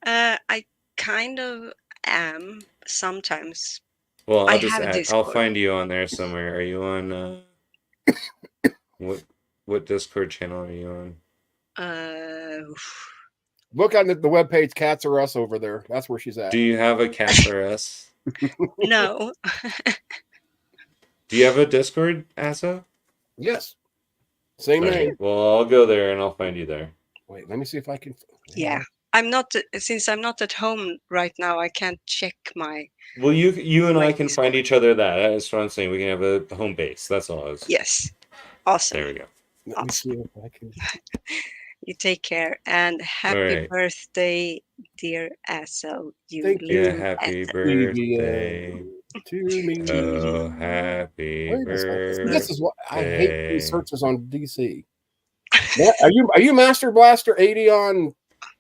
I kind of am sometimes. Well, I I'll just have a I'll Discord. find you on there somewhere. Are you on what Discord channel are you on? Look on the webpage, Cats Are Us over there. That's where she's at. Do you have a Cat or us? no. Do you have a Discord, Asso? Yes. Same All name. right. Well, I'll go there and I'll find you there. Wait, let me see if I can. Yeah. I'm not since I'm not at home right now. I can't check my. Well, you and I Like can Discord. find each other. That's what I'm saying. We can have a home base. That's all. Yes. Awesome. There we go. Let me see if I can. You take care and happy right. birthday, dear Asso. You Thank you. Yeah, little happy Asso. birthday. To me. Oh, happy Wait a second. birthday. This is what I hate these searches on DC. Are you Master Blaster 80 on?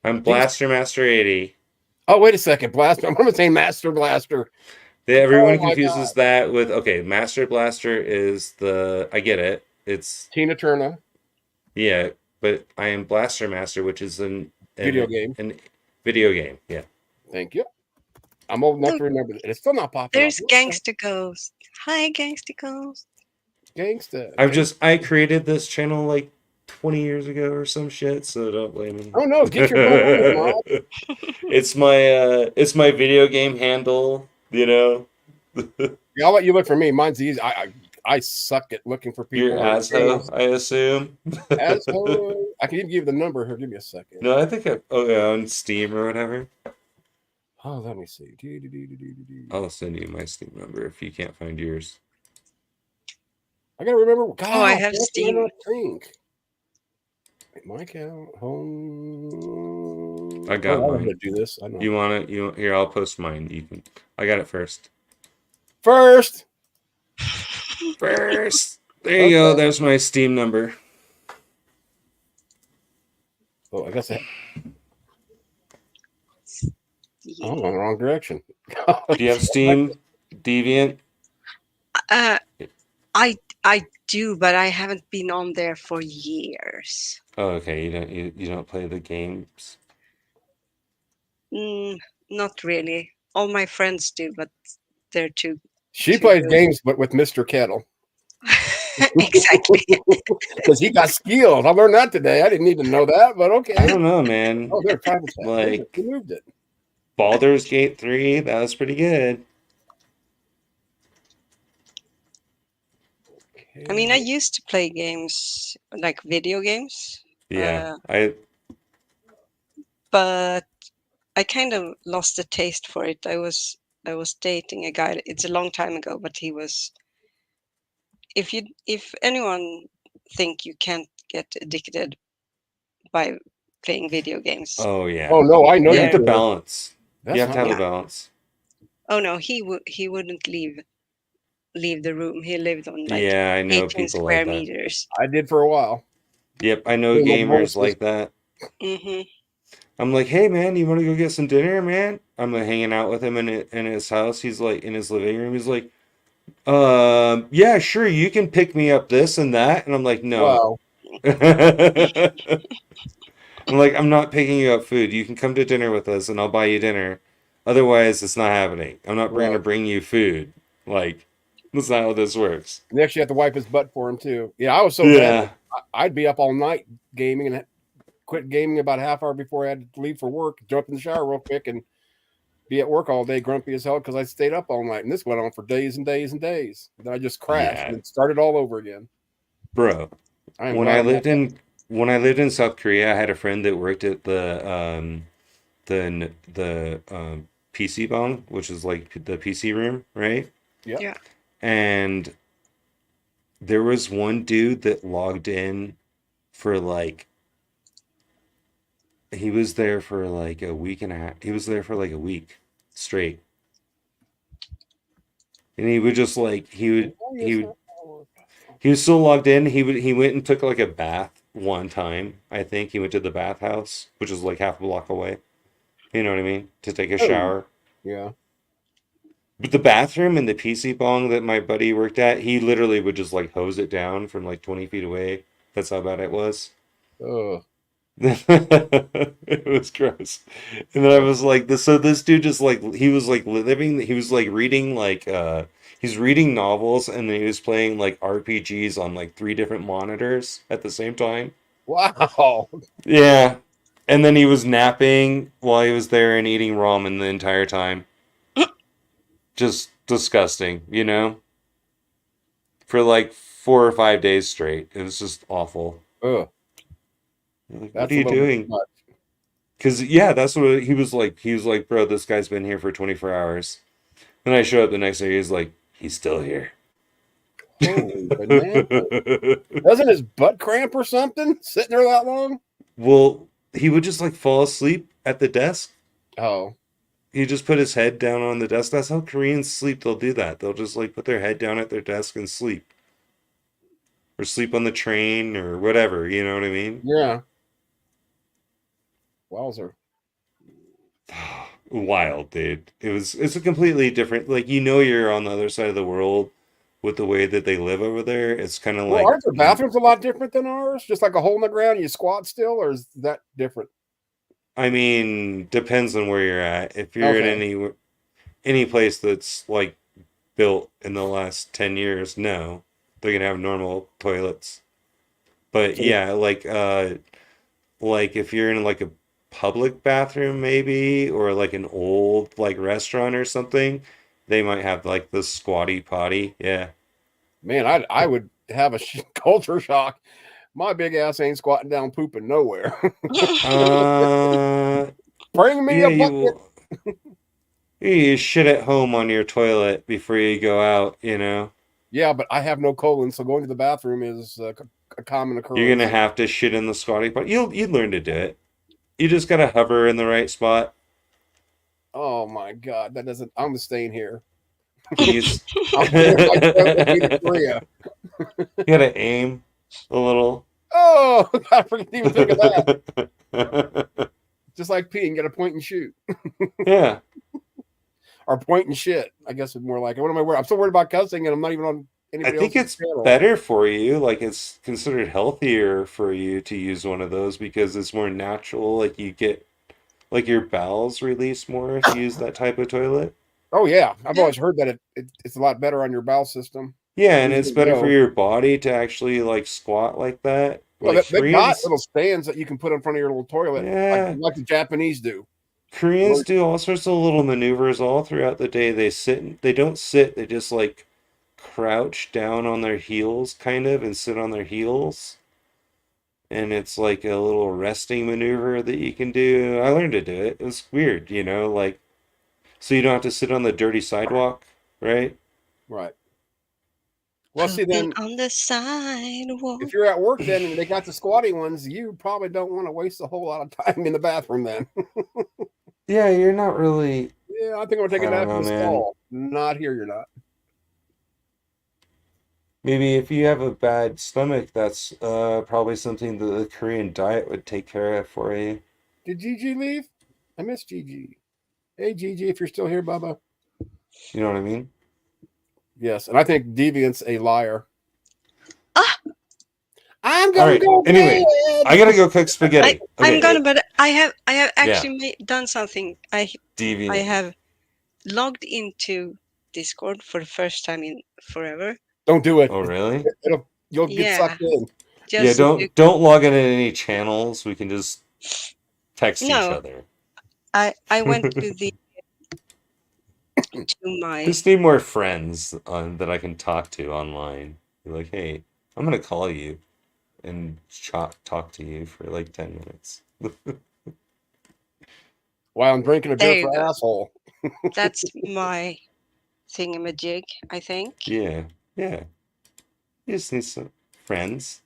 I'm Blaster Master 80. Oh, wait a second, Blaster. I'm going to say Master Blaster. Everyone Oh my confuses that with Master Blaster is I get it. It's Tina Turner yeah, but I am Blaster Master, which is an video game. an Video game. Yeah. Thank you. I'm old enough Look, to remember that. It's still not popular. There's Gangster Ghost. Hi, Gangster Ghost. Gangsta. I created this channel like 20 years ago or some shit, so don't blame me. Oh no, get your butt on it, Mod. It's my video game handle, you know. Yeah, I'll let you look for me. Mine's easy. I suck at looking for people. Your asshole, I assume. Asshole. I can even give you the number here. Give me a second. No, I think on Steam or whatever. Oh, let me see. I'll send you my Steam number if you can't find yours. I gotta remember. God, Oh, I have what Steam. did I think? My account, home. I got I'm mine. gonna do this. I know. You want it? Here, I'll post mine. You can. I got it first. First. There you go. There's my Steam number. Oh, I guess I'm Yeah. going the wrong direction. Do you have Steam Deviant? I do, but I haven't been on there for years. Oh, okay. You don't play the games. Not really. All my friends do, but they're too. She Too plays good. games, but with Mr. Kettle Exactly. because he got skills. I learned that today. I didn't need to know that, but okay. I don't know, man. Oh, they're private chat. Like- They moved it. Baldur's Gate 3, that was pretty good. I mean, I used to play games, like video games, Yeah. but I kind of lost the taste for it. I was dating a guy. It's a long time ago, but he was. If anyone think you can't get addicted by playing video games, Oh, yeah. Oh no, I know You you have to do. balance. That's You have to not have a Yeah. balance. oh no, he wouldn't leave the room. He lived on like Yeah, I know 18 people square like that. meters. I did for a while. Yep, I know Yeah, my gamers boss like that. Hmm. I'm like, hey man, you want to go get some dinner, man? I'm like hanging out with him in his house. He's like in his living room. He's like, yeah, sure, you can pick me up this and that. And I'm like, no. Wow. I'm like, I'm not picking you up food. You can come to dinner with us and I'll buy you dinner. Otherwise, it's not happening. I'm not going to Right. bring you food. Like, that's not how this works. Next, you have to wipe his butt for him too. Yeah, I was so Yeah. bad. I'd be up all night gaming and quit gaming about a half hour before I had to leave for work. Jump in the shower real quick and be at work all day, grumpy as hell because I stayed up all night. And this went on for days and days and days. Then I just crashed Yeah. and started all over again. Bro, I am when glad I I'm lived not- in South Korea, I had a friend that worked at the PC bang, which is like the PC room, right? Yep. Yeah. And there was one dude that logged in for like he was there for like a week and a half. He was there for like a week straight. And he would just like he was still logged in. He went and took like a bath one time. I think he went to the bathhouse, which is like half a block away. You know what I mean? To take a Oh. shower. Yeah. But the bathroom in the PC bong that my buddy worked at, he literally would just like hose it down from like 20 feet away. That's how bad it was. Oh. It was gross. And then I was like, this dude just like he was like reading like he's reading novels and then he was playing like RPGs on like 3 different monitors at the same time. Wow. Yeah. And then he was napping while he was there and eating ramen the entire time. Just disgusting, you know? For like 4 or 5 days straight. It was just awful. Ugh. Like, That's what are you a little bit doing? much. Because, yeah, that's what he was like. He was like, bro, this guy's been here for 24 hours. And I show up the next day, he's like, he's still here. Holy banana. Doesn't his butt cramp or something sitting there that long? Well, he would just like fall asleep at the desk. Oh. He just put his head down on the desk. That's how Koreans sleep. They'll do that. They'll just like put their head down at their desk and sleep. Or sleep on the train or whatever. You know what I mean? Yeah. Wowzer. Wild, dude. It's a completely different, like, you know, you're on the other side of the world with the way that they live over there. It's kind of Well, like, aren't their bathrooms a lot different than ours? Just like a hole in the ground, you squat still, or is that different? I mean, depends on where you're at. If you're in Okay. any place that's like built in the last 10 years, no, they're gonna have normal toilets. But So yeah, like if you're in like a public bathroom maybe, or like an old like restaurant or something, they might have like the squatty potty. Yeah. man, I would have a culture shock. My big ass ain't squatting down pooping nowhere. Uh, Bring me yeah, a bucket. you shit at home on your toilet before you go out, you know. Yeah, but I have no colon, so going to the bathroom is a common You're gonna occurrence. have to shit in the squatty potty. You'll learn to do it. You just gotta hover in the right spot. Oh my god, that doesn't. I'm staying here. Use I'm you staying my toilet will be to Korea. gotta aim a little. Oh, I forget to even think of that. Just like peeing, got to point and shoot, Yeah. or point and shit. I guess it's more like it. What am I worried? I'm still worried about cussing, and I'm not even on I anybody think else's it's channel. better for you. Like it's considered healthier for you to use one of those because it's more natural. Like you get like your bowels release more if you use that type of toilet. Oh yeah, I've Yeah. always heard that it's a lot better on your bowel system. Yeah, and Where's it's it better for go? your body to actually like squat like that. Well, Like they got Koreans, little stands that you can put in front of your little toilet, yeah, like the Japanese do. Koreans do all sorts of little maneuvers all throughout the day. They don't sit, they just like crouch down on their heels kind of and sit on their heels. And it's like a little resting maneuver that you can do. I learned to do it. It was weird, you know, like so you don't have to sit on the dirty sidewalk, right? Right. Well, see, Pooping then on the sidewalk. if you're at work, then and they got the squatty ones, you probably don't want to waste a whole lot of time in the bathroom. Then, Yeah, you're not really. yeah, I think I'm gonna take I a don't nap in know, the man. stall. Not here, you're not. Maybe if you have a bad stomach, that's probably something that the Korean diet would take care of for you. Did Gigi leave? I miss Gigi. Hey, Gigi, if you're still here, Bubba. You know what I mean? Yes, and I think Deviant's a liar. Ah, I'm All gonna right. go Anyway, bed. I gotta go cook spaghetti. I'm Okay. gonna, but I have Yeah. actually done something. I Deviant. have logged into Discord for the first time in forever. Don't do it. Oh, really? You'll get Yeah, sucked in. Yeah, just to, don't log in any channels. We can just text each no. other. I went to the to my Just need more friends that I can talk to online. Be like, hey, I'm gonna call you and talk to you for like 10 minutes. While I'm drinking a There beer you for go. asshole. That's my thingamajig, I think. Yeah, yeah. You just need some friends.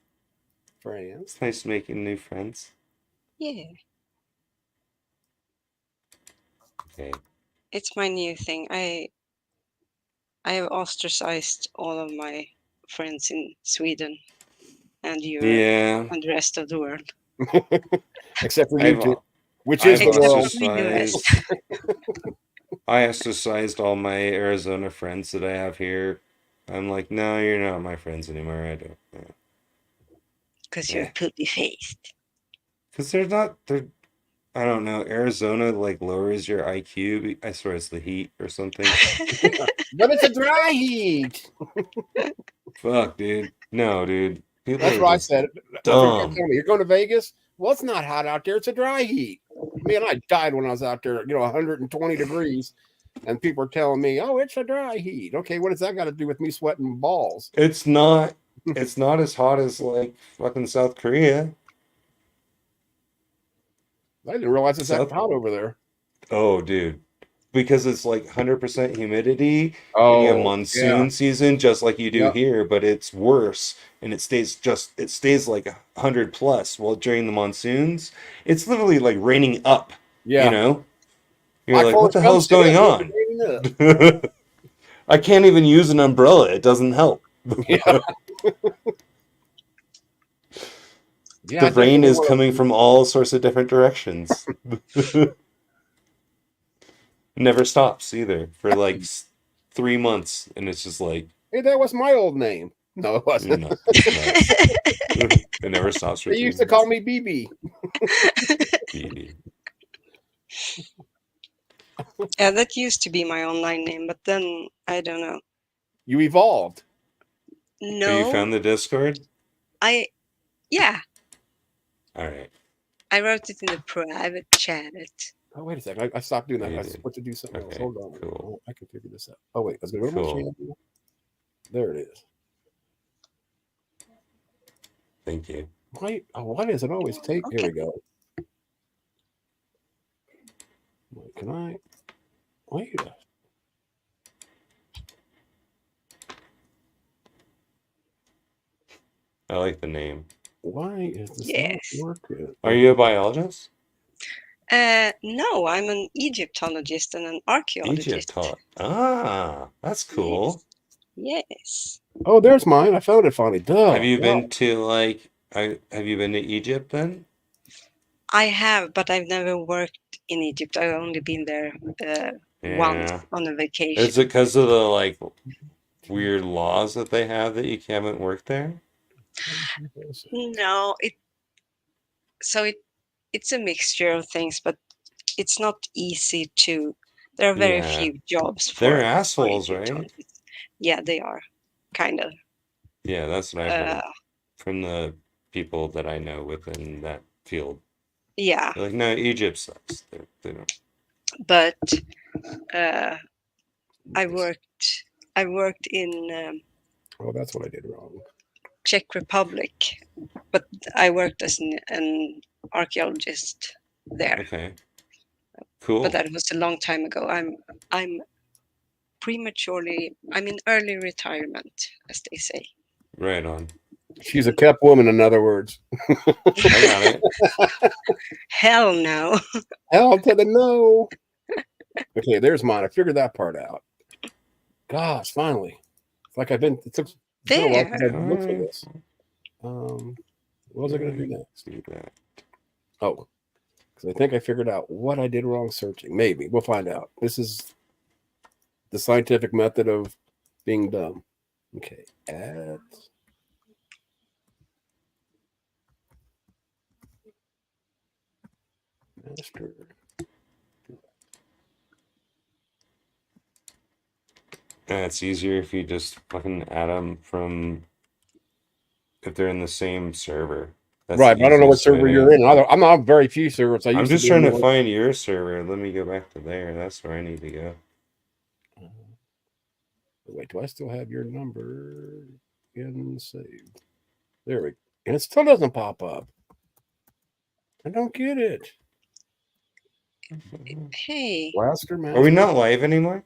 Friends. It's nice making new friends. Yeah, Okay. it's my new thing. I have ostracized all of my friends in Sweden and Europe Yeah, and the rest of the world, Except for I've YouTube, which is I've the except world. for the US. I ostracized all my Arizona friends that I have here. I'm like, no, you're not my friends anymore. I don't. Because you're Yeah. poopy faced. Because they're, I don't know, Arizona like lowers your IQ. I swear it's the heat or something. But it's a dry heat. Fuck, dude. No, dude. People That's are what I just said. My friend kept dumb. telling me, "You're going to Vegas? Well, it's not hot out there. It's a dry heat." Man, I died when I was out there. 120 degrees, and people are telling me, "Oh, it's a dry heat." Okay, what does that got to do with me sweating balls? It's not as hot as like fucking South Korea. I didn't realize it's that South hot over there. Oh, dude. Because it's like 100% humidity and you have Oh, yeah, monsoon season just like you do yep, here, but it's worse and it stays like 100 plus. Well, during the monsoons, it's literally like raining up, you yeah. know? You're My like, what Forrest the Gump hell's said going it. It's on? raining up. I can't even use an umbrella. It doesn't help. Yeah, yeah. I The rain definitely is want coming from all sorts of different directions. Never stops either for like 3 months, and it's just like, Hey, that was my old name. No, it you're wasn't. nuts. It never stops for They three used to call months. me BB. BB. Yeah, that used to be my online name, but then I don't know. You evolved. So you No, found the Discord? yeah, All right. I wrote it in the private chat. Oh, wait a second. I stopped doing that. You I did. switched to do something else. Okay, Hold on. cool. Oh, I can figure this out. Oh, wait. I was going to go to my Cool. channel. There it is. Thank you. Why does it always take? Here Okay. we go. Wait, can I? Wait. I like the name. Why is this Yes. not working? Are you a biologist? No, I'm an Egyptologist and an archaeologist. Egypt. Ah, that's cool. Yes. Oh, there's mine. I found it finally. Duh. Have you Wow. been to like? Have you been to Egypt then? I have, but I've never worked in Egypt. I've only been there once Yeah. on a vacation. Is it because of the like weird laws that they have that you haven't worked there? No, it's a mixture of things, but it's not easy to. There are very Yeah. few jobs for. They're for assholes, right? Egyptologists. Yeah, they are, kind of. Yeah, that's what I've heard Uh, from the people that I know within that field. yeah, They're like, no, Egypt sucks. They don't. but I worked in Oh, that's what I did wrong. Czech Republic, but I worked as an archaeologist there. Okay. Cool. But that was a long time ago. I'm in early retirement, as they say. Right on. She's a kept woman, in other words. I got it. Hell no. Hell to the no. Okay, there's mine. I figured that part out. Gosh, finally. It's like it's been a while since I've looked for this. What was I going to do next? Do that. Oh, because I think I figured out what I did wrong searching. Maybe. We'll find out. This is the scientific method of being dumb. Okay. Add. Master. It's easier if you just fucking add them from if they're in the same server. That's Right, the but I don't know what easiest way server to- you're in. I'm on very few servers. I'm used just be trying to more- find your server. Let me go back to there. That's where I need to go. Wait, do I still have your number in saved? There we go. And it still doesn't pop up. I don't get it. Hey, Blaster Are we not live anymore?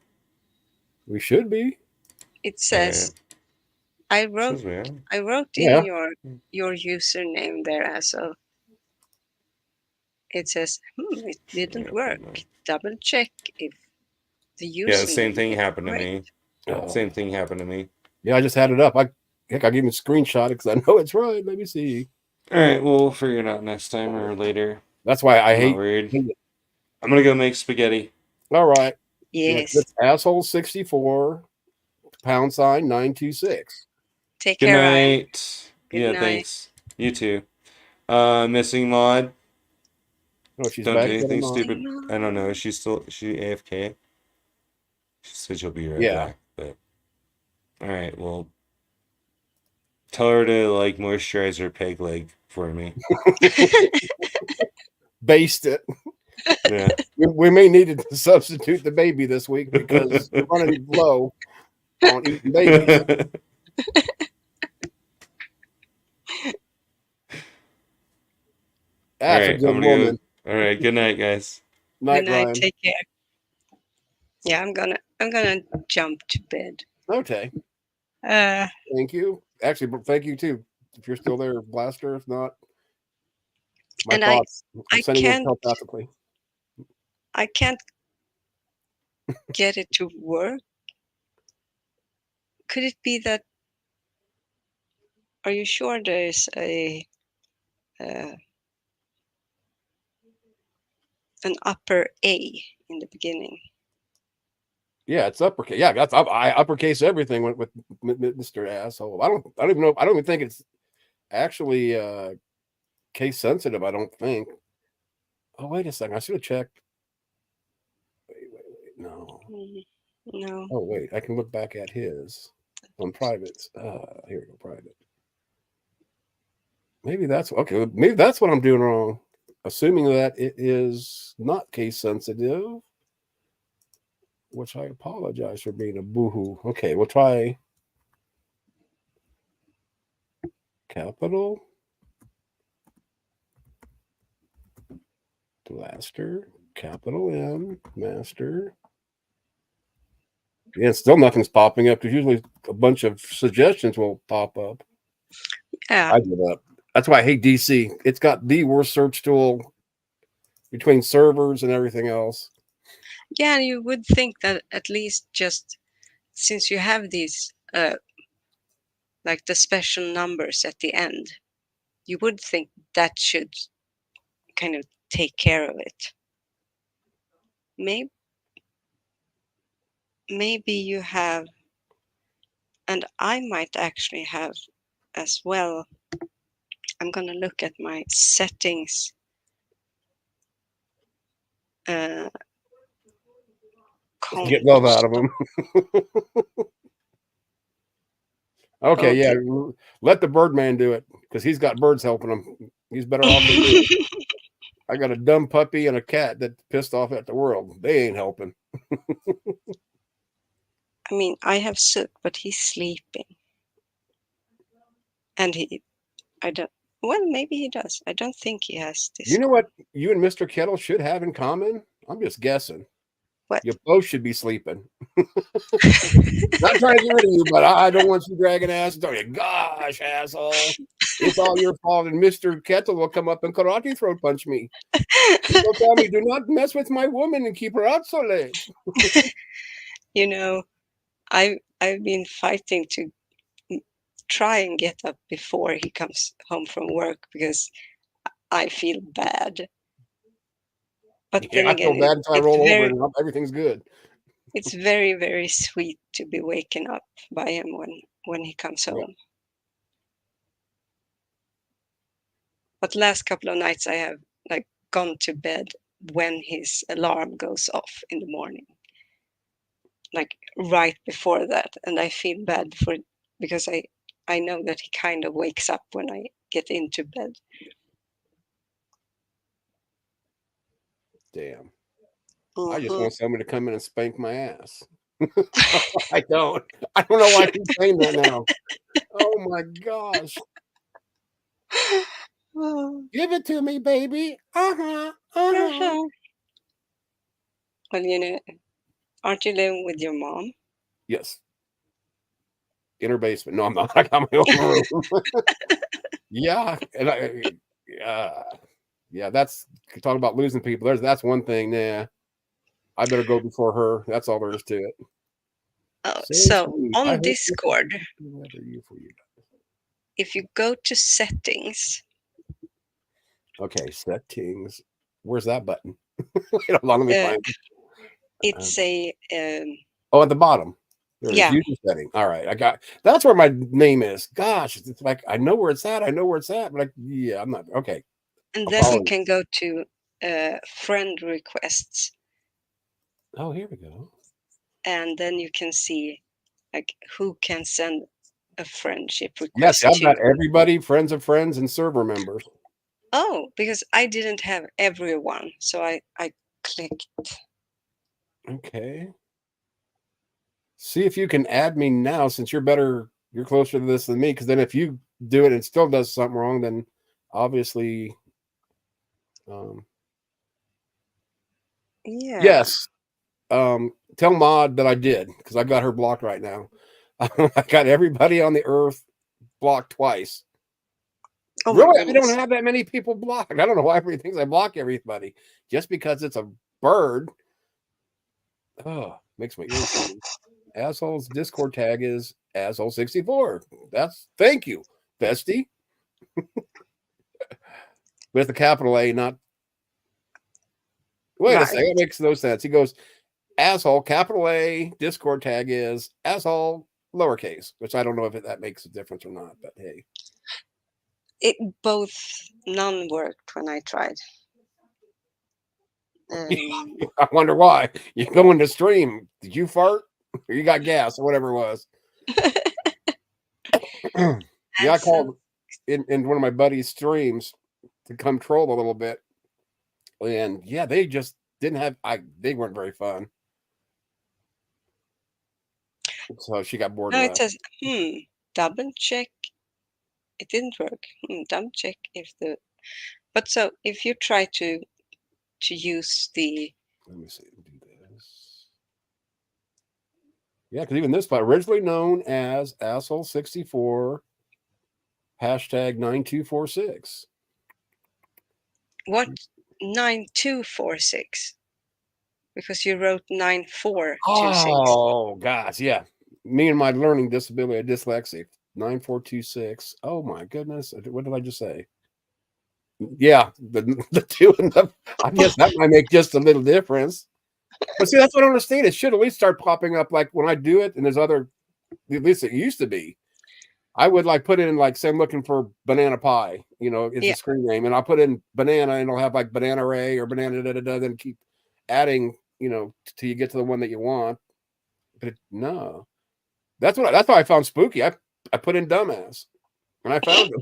We should be. it says I wrote Says we are. Yeah. in your username there as a. It says it didn't work. Double check if the username. Yeah, the same thing happened to right. me. Oh. Same thing happened to me. Yeah, I just had it up. I can even screenshot it because I know it's right. Let me see. All right, we'll figure it out next time or later. That's why I I'm hate. not worried. I'm gonna go make spaghetti. All right. Yes. It's asshole 64 #926. Take Good care, Ryan. night. Good Yeah, night. thanks. You too. Missing mod. Oh, she's Don't back. do anything on. stupid. I don't know. Is she AFK? She said she'll be right Yeah. back. But all right, well, tell her to like moisturize her peg leg for me. Based it. Yeah. We may need to substitute the baby this week because we're running low on eating babies. That's All a right, good I'm gonna woman. go. All right, good night, guys. Night, Good night. Ryan. Take care. Yeah, I'm gonna jump to bed. Okay. Thank you. Actually, thank you too. If you're still there, Blaster. If not, my And thoughts. I'm I sending you can't- telepathically. I can't get it to work. Could it be that? Are you sure there is an upper A in the beginning? Yeah, it's uppercase. Yeah, I uppercase everything with Mr. Asshole. I don't even know. I don't even think it's actually case sensitive. I don't think. Oh, wait a second. I should have checked. Wait. No. Oh wait, I can look back at his on privates. Here we go, private. Maybe that's okay. Maybe that's what I'm doing wrong. Assuming that it is not case sensitive, which I apologize for being a boohoo. Okay, we'll try capital blaster, capital M, master. Yeah, still nothing's popping up because usually a bunch of suggestions will pop up. Yeah. I give up. That's why I hate DC. It's got the worst search tool between servers and everything else. Yeah, you would think that at least just since you have these like the special numbers at the end, you would think that should kind of take care of it. Maybe you have, and I might actually have as well. I'm gonna look at my settings. Get Comp. love out of them. Okay, yeah. Let the Birdman do it because he's got birds helping him. He's better off than me. I got a dumb puppy and a cat that pissed off at the world. They ain't helping. I mean, I have Soot, but he's sleeping. And I don't, well, maybe he does. I don't think he has this. You know what you and Mr. Kettle should have in common? I'm just guessing. What? You both should be sleeping. Not trying to get rid of you, but I don't want you dragging ass and tell you, gosh, asshole. It's all your fault. And Mr. Kettle will come up and karate throat punch me. He'll tell me, do not mess with my woman and keep her out so late. You know, I've been fighting to try and get up before he comes home from work because I feel bad. But Yeah, then I again, feel bad until I roll over and everything's good. It's very, very sweet to be waken up by him when he comes home. Yeah. But last couple of nights I have like gone to bed when his alarm goes off in the morning, like right before that, and I feel bad for it because I know that he kind of wakes up when I get into bed. Damn. Mm-hmm. I just want somebody to come in and spank my ass. I don't know why he's saying that now. Oh my gosh. Give it to me, baby. Uh-huh. Well, you know, aren't you living with your mom? Yes. In her basement. No, I'm not. I got my own room. Yeah. And yeah, that's talking about losing people. That's one thing. Nah. I better go before her. That's all there is to it. Oh, so on Discord, if you go to settings. Okay, settings. Where's that button? Wait, hold on, let me find it. It's a. Oh, at the bottom. Yeah. User setting. All right, I got. That's where my name is. Gosh, it's like I know where it's at. But like, yeah, I'm not okay. And then you can go to friend requests. Oh, here we go. And then you can see like who can send a friendship request. Yes, I've got everybody, friends of friends, and server members. Oh, because I didn't have everyone, so I clicked. Okay. See if you can add me now, since you're closer to this than me. Because then, if you do it and it still does something wrong, then obviously, yeah. Yes. Tell Maud that I did, because I got her blocked right now. I got everybody on the earth blocked twice. Oh, really? I don't have that many people blocked. I don't know why everybody thinks I block everybody. Just because it's a bird. Oh, makes my ears bleed. Asshole's Discord tag is asshole64. Thank you, bestie. With a capital A, not. Wait a second, that makes no sense. He goes, asshole, capital A, Discord tag is asshole, lowercase, which I don't know if that makes a difference or not, but hey. None worked when I tried. I wonder why. You go into stream. Did you fart? Or you got gas or whatever it was. Yeah, I And so- called in one of my buddy's streams to come troll a little bit. And yeah, they just didn't have they weren't very fun. So she got bored No, of it that. says, double check. It didn't work. Double check if the. But so if you try to use the. Let me see. Do this. Yeah, because even this spot originally known as asshole64 #9246. What 9246? Because you wrote 9426. Oh gosh, yeah. Me and my learning disability, dyslexic, 9426. Oh my goodness. What did I just say? Yeah, the two and the I guess that might make just a little difference. But see, that's what I don't understand. It should at least start popping up like when I do it, and there's other, at least it used to be. I would like put in like say I'm looking for banana pie, it's Yeah. a screen name, and I'll put in banana and it'll have like banana ray or banana da da da, then keep adding, till you get to the one that you want. But no. That's why I found spooky. I put in dumbass and I found him.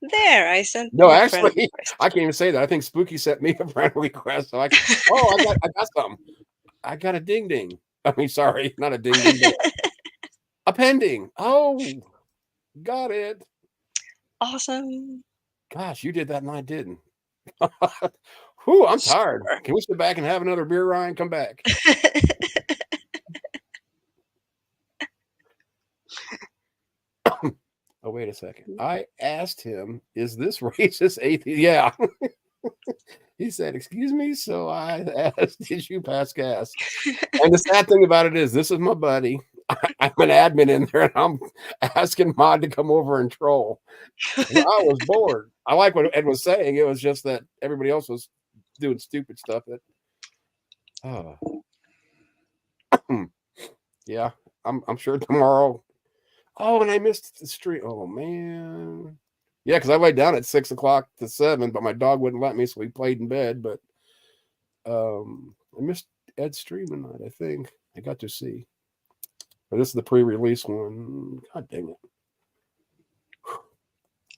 There, I sent. No, you a friend actually, request. I can't even say that. I think Spooky sent me a friend request. So I got something. I got a ding ding. I mean, sorry, not a ding ding, but a pending. Oh, got it. Awesome. Gosh, you did that and I didn't. Whew, I'm tired. Can we sit back and have another beer, Ryan? Come back. Oh, wait a second. I asked him, is this racist atheist? Yeah. He said, excuse me. So I asked, did you pass gas? And the sad thing about it is, this is my buddy. I'm an admin in there and I'm asking Mod to come over and troll. And I was bored. I like what Ed was saying. It was just that everybody else was doing stupid stuff. Yeah, I'm sure tomorrow. Oh, and I missed the stream. Oh man. Yeah, because I laid down at 6 o'clock to 7, but my dog wouldn't let me, so we played in bed. But I missed Ed's stream tonight, I think. I got to see. But this is the pre-release one. God dang it.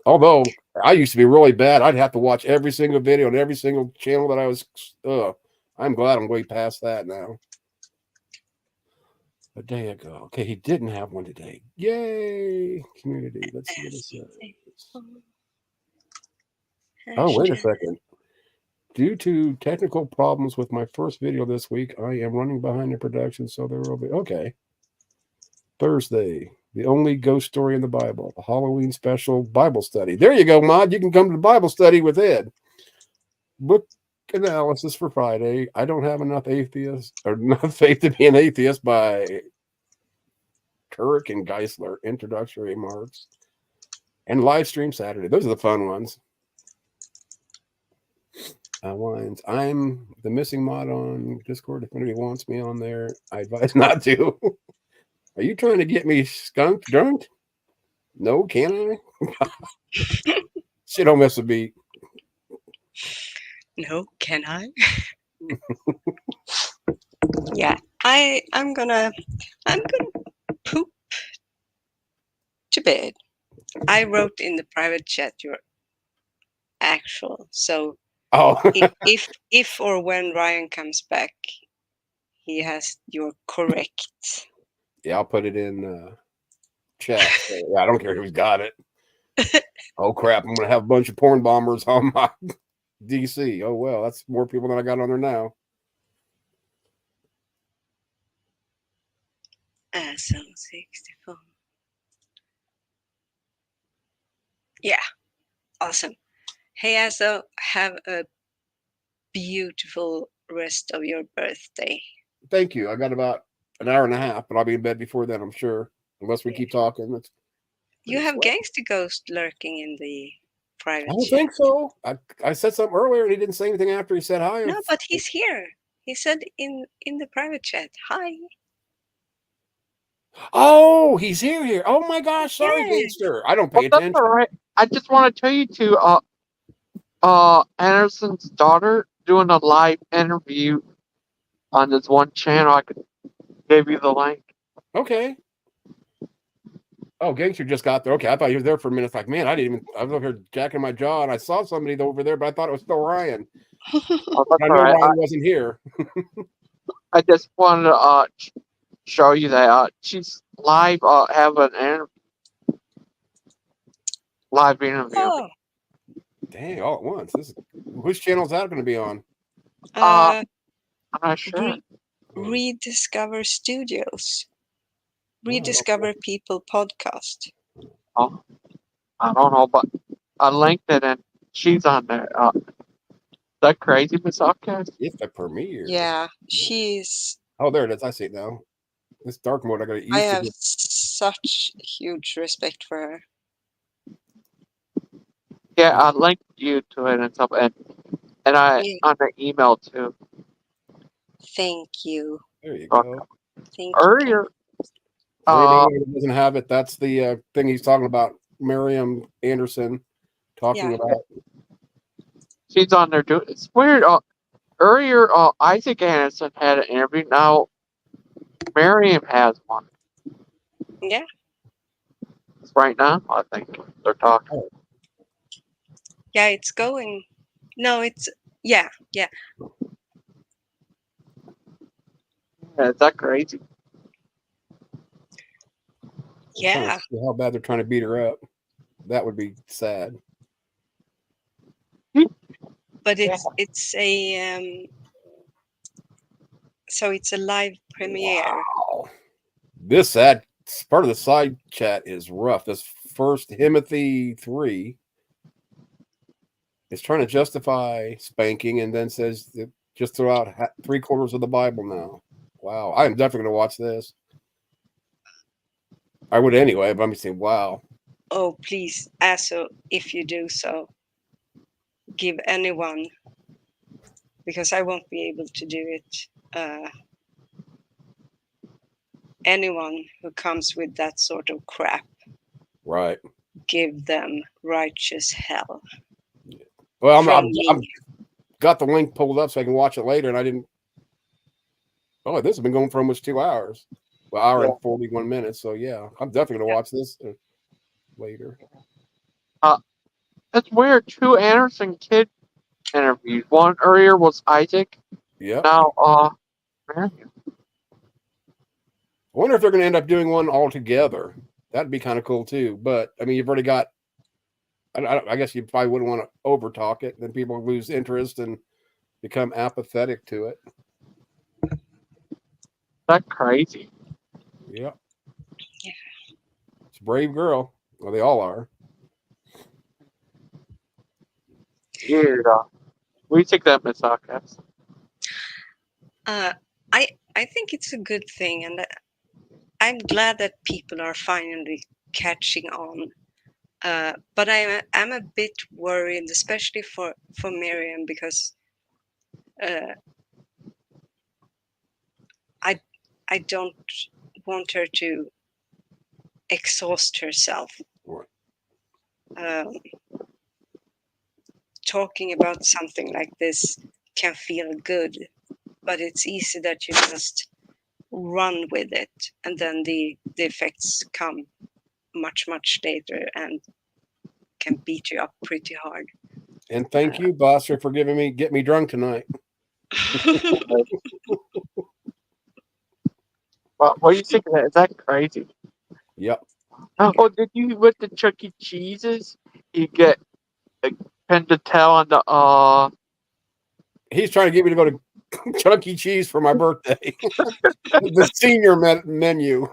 Although I used to be really bad. I'd have to watch every single video on every single channel that I was. I'm glad I'm way past that now. A day ago. Okay, he didn't have one today. Yay! Community. Let's see what it says. Oh, wait a second. Due to technical problems with my first video this week, I am running behind in production, so there will be. Okay. Thursday, the only ghost story in the Bible, a Halloween special Bible study. There you go, Mod. You can come to the Bible study with Ed. Book analysis for Friday. I don't have enough atheists or enough faith to be an atheist by Turek and Geisler. Introductory remarks. And live stream Saturday. Those are the fun ones. Wines. I'm the missing mod on Discord. If anybody wants me on there, I advise not to. Are you trying to get me skunked drunk? No, can I? Shit don't miss a beat. No, can I? Yeah, I'm gonna poop to bed. I wrote in the private chat your actual. So Oh, if or when Ryan comes back, he has your correct. yeah, I'll put it in chat. So, yeah, I don't care who's got it. Oh crap! I'm gonna have a bunch of porn bombers on my DC. Oh well, that's more people than I got on there now. So 64. Yeah, awesome. Hey, Aso, have a beautiful rest of your birthday. Thank you. I got about an hour and a half, but I'll be in bed before then, I'm sure. Unless we keep talking. You have Gangster Ghost lurking in the private I don't chat. think so. I said something earlier and he didn't say anything after he said hi. No, but he's here. He said in the private chat, hi. Oh, he's here. Oh my gosh, sorry, Yeah. Gangster. I don't pay Well, that's attention. all right. I just want to tell you to Anderson's daughter doing a live interview on this one channel. I could give you the link. Okay. Oh, Gangster just got there. Okay, I thought he was there for a minute. It's like, man, I was over here jacking my jaw, and I saw somebody over there, but I thought it was still Ryan. Oh, that's I all know right. Ryan wasn't here. I just wanted to show you that she's live having an live interview. Oh, Dang, all at once. Whose channel is that going to be on? I'm not sure. Rediscover Studios. Oh, Rediscover People podcast. Oh, I don't know, but I linked it and she's on there. Is that crazy, Miss Outcast? it's the premiere. Yeah, she's. Oh, there it is. I see it now. This dark mode, I got to I use have it. such huge respect for her. Yeah, I linked you to it and stuff, and I Yeah. on the email too. Thank you. There you Okay. go. Thank you. Earlier, For anyone who doesn't have it, that's the thing he's talking about. Miriam Anderson talking Yeah. about. she's on there doing. It's weird. Earlier, Isaac Anderson had an interview. Now, Miriam has one. Yeah. It's right now, I think they're talking. Yeah, it's going. No, it's. Yeah. Yeah, is that crazy? I'm trying Yeah. to see how bad they're trying to beat her up. That would be sad. But it's a so it's a live premiere. Wow. This sad part of the side chat is rough. This first Timothy 3 is trying to justify spanking and then says that just throw out 3/4 of the Bible now. Wow. I am definitely going to watch this. I would anyway, but I'm saying, wow. Oh, please, also, if you do so, give anyone, because I won't be able to do it. Anyone who comes with that sort of crap, Right. give them righteous hell. Well, From I'm me. got the link pulled up so I can watch it later, and I didn't. Oh, this has been going for almost 2 hours. Well, hour and 41 minutes. So yeah, I'm definitely gonna watch this later. It's weird. 2 Anderson kid interviews. One earlier was Isaac. Yeah. Now, Miriam. I wonder if they're going to end up doing one all together. That'd be kind of cool too. But I mean, you've already got. I guess you probably wouldn't want to over talk it, then people lose interest and become apathetic to it. That's crazy. Yeah. Yeah. It's a brave girl. Well, they all are. Weird. What do you think that, Miss Outcast? I think it's a good thing, and I'm glad that people are finally catching on. But I'm a bit worried, especially for Miriam, because I don't want her to exhaust herself. Right. Talking about something like this can feel good, but it's easy that you just run with it, and then the effects come much later and can beat you up pretty hard. And thank you, Buster, for get me drunk tonight. What do you think of that? Is that crazy? Yep. Oh, did you with the Chuck E. Cheese's? You get a pen to tell on the He's trying to get me to go to Chuck E. Cheese for my birthday. The senior menu.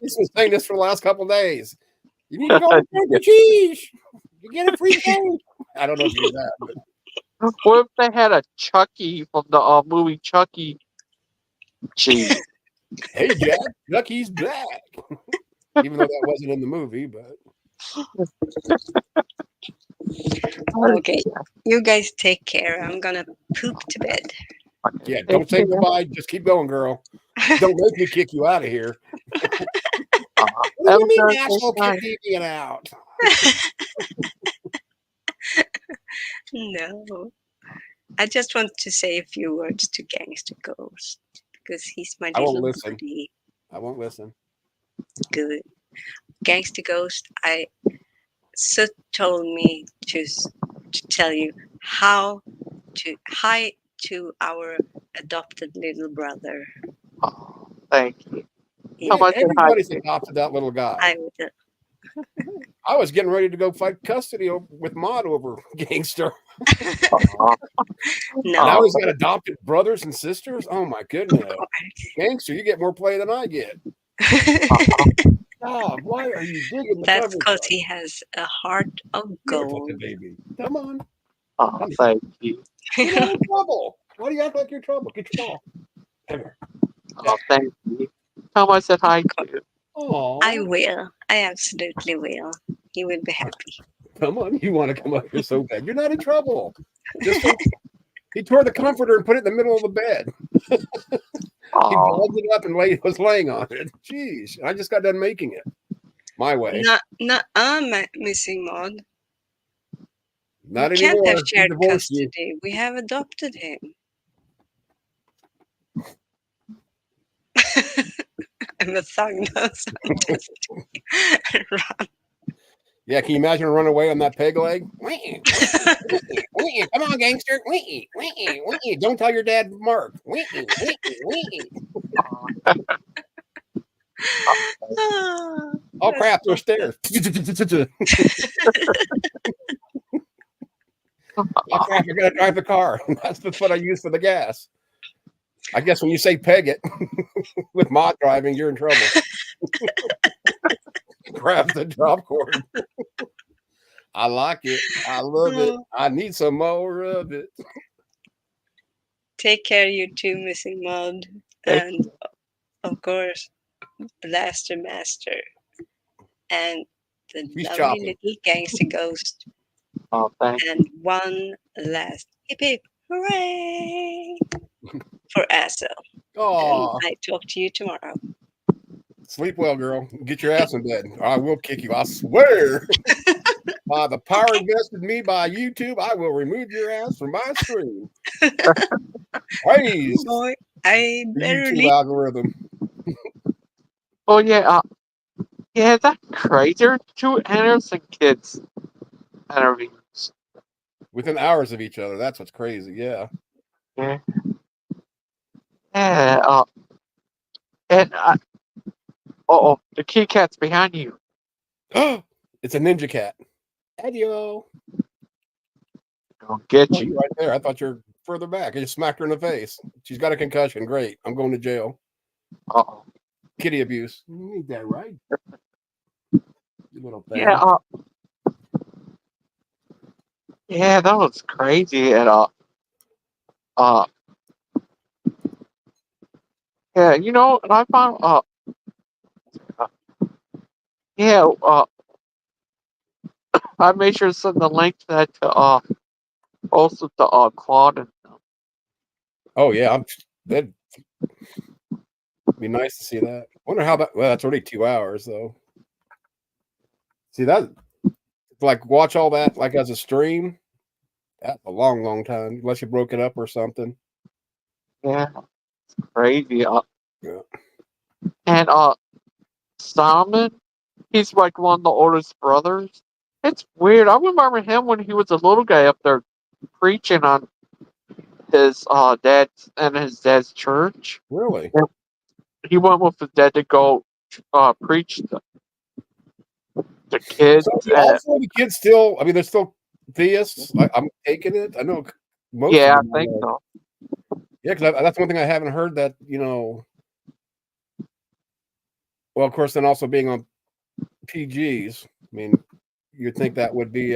He's been saying this for the last couple of days. You need to go to Chuck E. Cheese. You get a free thing. I don't know if you do that. But What if they had a Chucky from the movie Chucky Cheese? hey, Jack, Chucky's back. Even though that wasn't in the movie, but Okay, you guys take care. I'm gonna poop to bed. yeah, don't say goodbye. Just keep going, girl. Don't make me kick you out of here. What do you mean, asshole? Keep deviant out. No. I just want to say a few words to Gangster Ghost because he's my I won't little listen. buddy. I won't listen. Good. Gangster Ghost, Soot told me to tell you how to hi to our adopted little brother. Oh, thank you. He- How much did I Everybody's do? adopted that little guy. I would, I was getting ready to go fight custody with Mod over Gangster. Oh, no. Now Oh. he's got adopted brothers and sisters. Oh my goodness. Gangster, you get more play than I get. God, why are you digging the That's cover? because he has a heart of You're a gold. fucking baby. Come on. Oh, thank you. You're not in trouble. Why do you act like you're in trouble? Get your ball. Come here. Oh, thank you. How much did I do? Oh, I will. I absolutely will. He will be happy. come on. You want to come up here so bad. You're not in trouble. Just he tore the comforter and put it in the middle of the bed. He Oh, balled it up and was laying on it. Jeez. I just got done making it. My way. Not I'm missing Mod. Not We can't anymore. have He shared divorced you. custody. We have adopted him. I'm a thug now, so I'm just run. Yeah, can you imagine a run away on that peg leg? Wee, wee, wee. Come on, gangster. Wee, wee, wee. Don't tell your dad, Mark. Wee, wee, wee. Ah, Oh, that's crap, there's so stairs. Oh, crap, I gotta drive the car. That's the foot I use for the gas. I guess when you say peg it with Mod driving, you're in trouble. Grab the drop cord. I like it. I love it. I need some more of it. Take care, you two, missing Mod, and of course, Blaster Master, and the He's lovely chopping. little gangster ghost, oh, thank you. and one last hip hip hooray for Aso. Oh, And I talk to you tomorrow. sleep well, girl. Get your ass in bed. Or I will kick you. I swear. By the power invested in me by YouTube, I will remove your ass from my stream. Praise Boy, I the better YouTube leave. algorithm. Oh, yeah. Yeah, that's crazy. There are 2 Anderson kids interviews. Within hours of each other. That's what's crazy. Yeah. Yeah. Yeah. And oh, the kitty cat's behind you. It's a ninja cat. Adio. I'll get Oh, you. you're right there. I thought you're further back. I just smacked her in the face. She's got a concussion. Great. I'm going to jail. Oh, Kitty abuse. You need that, right? You little thing. yeah. Yeah, that was crazy. And yeah, you know, and I found yeah, I made sure to send the link to that to also to Claude and Oh, yeah. That'd be nice to see that. Wonder how that. Well, that's already 2 hours, though. See, that. Like, watch all that, like, as a stream. That's a long, long time. Unless you broke it up or something. yeah, it's crazy. Yeah. And Simon, he's like one of the oldest brothers. It's weird. I remember him when he was a little guy up there preaching on his dad's and his dad's church. Really? He went with his dad to go preach the kids. So also the kids still, I mean, they're still theists. I'm taking it. I know most Yeah, of them I think are. so. Yeah, because that's one thing I haven't heard that, well, of course, then also being on PGs. I mean, you'd think that would be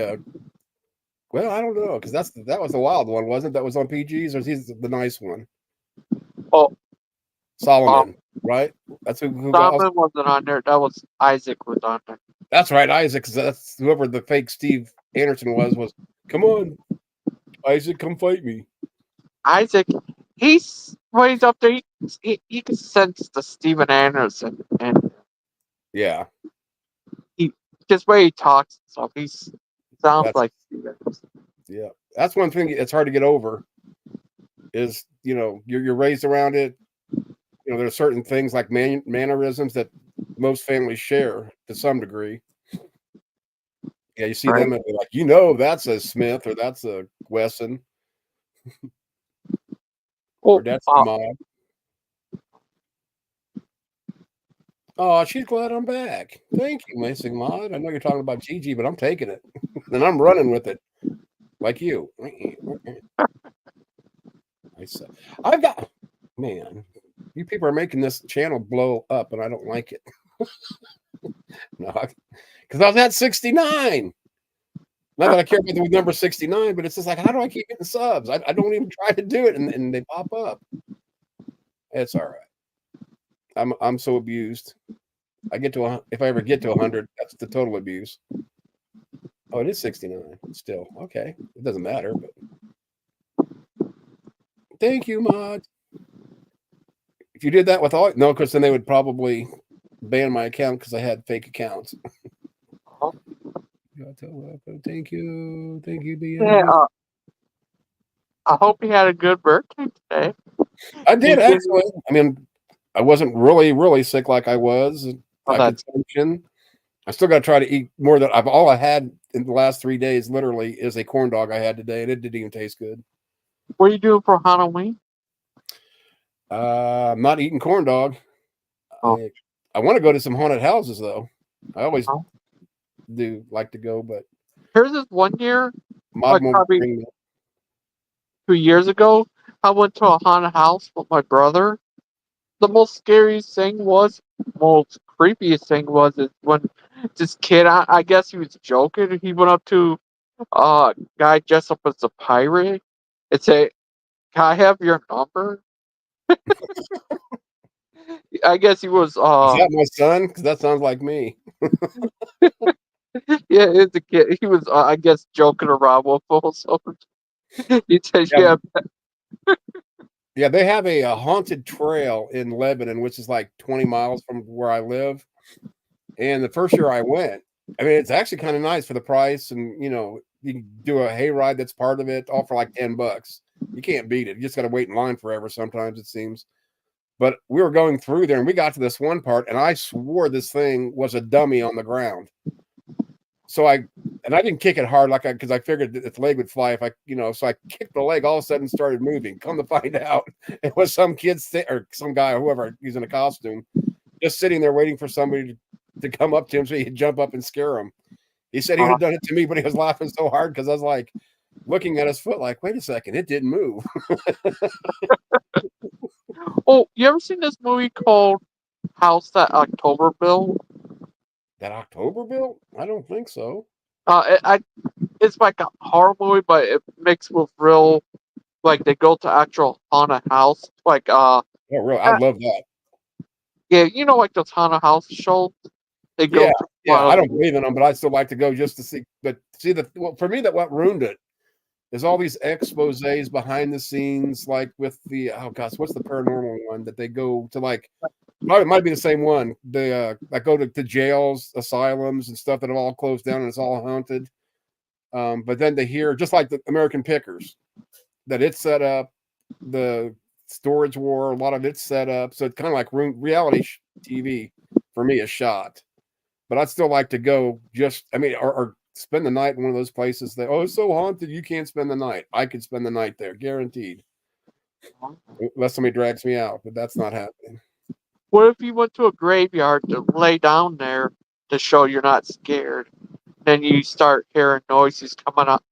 well, I don't know, because that was the wild one, wasn't it? That was on PGs, or is he the nice one? Oh, Solomon, right? That's who got. Simon wasn't on there. That was Isaac was on there. That's right, Isaac. 'Cause that's whoever the fake Steve Anderson was. Come on, Isaac, come fight me. Isaac, he's when he's up there. He can sense the Steven Anderson and Yeah, just way he talks and stuff. He sounds That's- like Steven Anderson. yeah. That's one thing. It's hard to get over. is, you know, you're raised around it. You know, there are certain things like mannerisms that most families share to some degree. Yeah, you see Right. them and they're like, you know, that's a Smith or that's a Wesson Well, or that's a Mod. Oh, she's glad I'm back. Thank you, Missing Mod. I know you're talking about Gigi, but I'm taking it and I'm running with it, like you. I've got, man. You people are making this channel blow up, and I don't like it. No, because I was at 69. Not that I care about the number 69, but it's just like, how do I keep getting subs? I don't even try to do it, and they pop up. It's all right. I'm so abused. I get to if I ever get to 100, that's the total abuse. Oh, it is 69 still. Okay, it doesn't matter. But thank you, Mod. If you did that with all, no, because then they would probably ban my account because I had fake accounts. Thank you, yeah, I hope you had a good birthday today. I did actually. I mean, I wasn't really sick like I was. I could function. I still got to try to eat more than all I had in the last 3 days. Literally, is a corn dog I had today, and it didn't even taste good. What are you doing for Halloween? I'm not eating corn dog. Oh. I want to go to some haunted houses though. I always do like to go, but here's this one year, Mod like won't probably bring me. 2 years ago, I went to a haunted house with my brother. The most scariest thing was, most creepiest thing was, is when this kid, I guess he was joking. He went up to a guy dressed up as a pirate and said, "Can I have your number?" I guess he was. Is that my son? Because that sounds like me. Yeah, it's a kid. He was, I guess, joking around with us. So he said, Yeah. "Yeah." Yeah, they have a haunted trail in Lebanon, which is like 20 miles from where I live. And the first year I went, I mean, it's actually kind of nice for the price. And, you know, you can do a hayride that's part of it, all for like $10. You can't beat it. You just got to wait in line forever sometimes, it seems. But we were going through there and we got to this one part, and I swore this thing was a dummy on the ground. So I didn't kick it hard because I figured that its leg would fly if I, you know, so I kicked the leg, all of a sudden started moving. Come to find out, it was some kid or some guy or whoever, he's in a costume, just sitting there waiting for somebody to come up to him so he could jump up and scare him. He said he would have done it to me, but he was laughing so hard because I was like looking at his foot like, wait a second, it didn't move. Oh, you ever seen this movie called House That October Built? That October built? I don't think so. It's like a horror movie, but it mixed with real, like they go to actual haunted house, like Oh, really? I love that. yeah, you know, like those haunted house shows. They go Yeah, to yeah. I don't believe in them, but I still like to go just to see. But see, for me, that what ruined it is all these exposés behind the scenes, like with the what's the paranormal one that they go to, like probably might be the same one. They that go to jails, asylums, and stuff that have all closed down and it's all haunted. But then they hear, just like the American Pickers, that it's set up, the Storage War, a lot of it's set up, so it's kind of like reality TV for me, is shot. But I'd still like to go. Or spend the night in one of those places that, oh, it's so haunted you can't spend the night. I could spend the night there, guaranteed, unless somebody drags me out, but that's not happening. What if you went to a graveyard to lay down there to show you're not scared? Then you start hearing noises coming up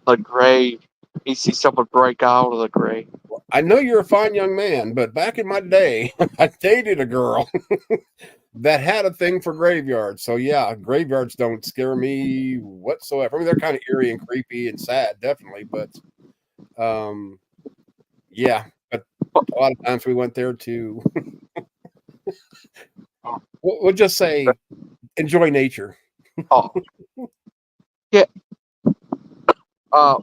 the grave. You see someone break out of the grave. Well, I know you're a fine young man, but back in my day, I dated a girl that had a thing for graveyards. So yeah, graveyards don't scare me whatsoever. I mean, they're kind of eerie and creepy and sad, definitely, but yeah. But a lot of times we went there to we'll just say enjoy nature. Oh, yeah.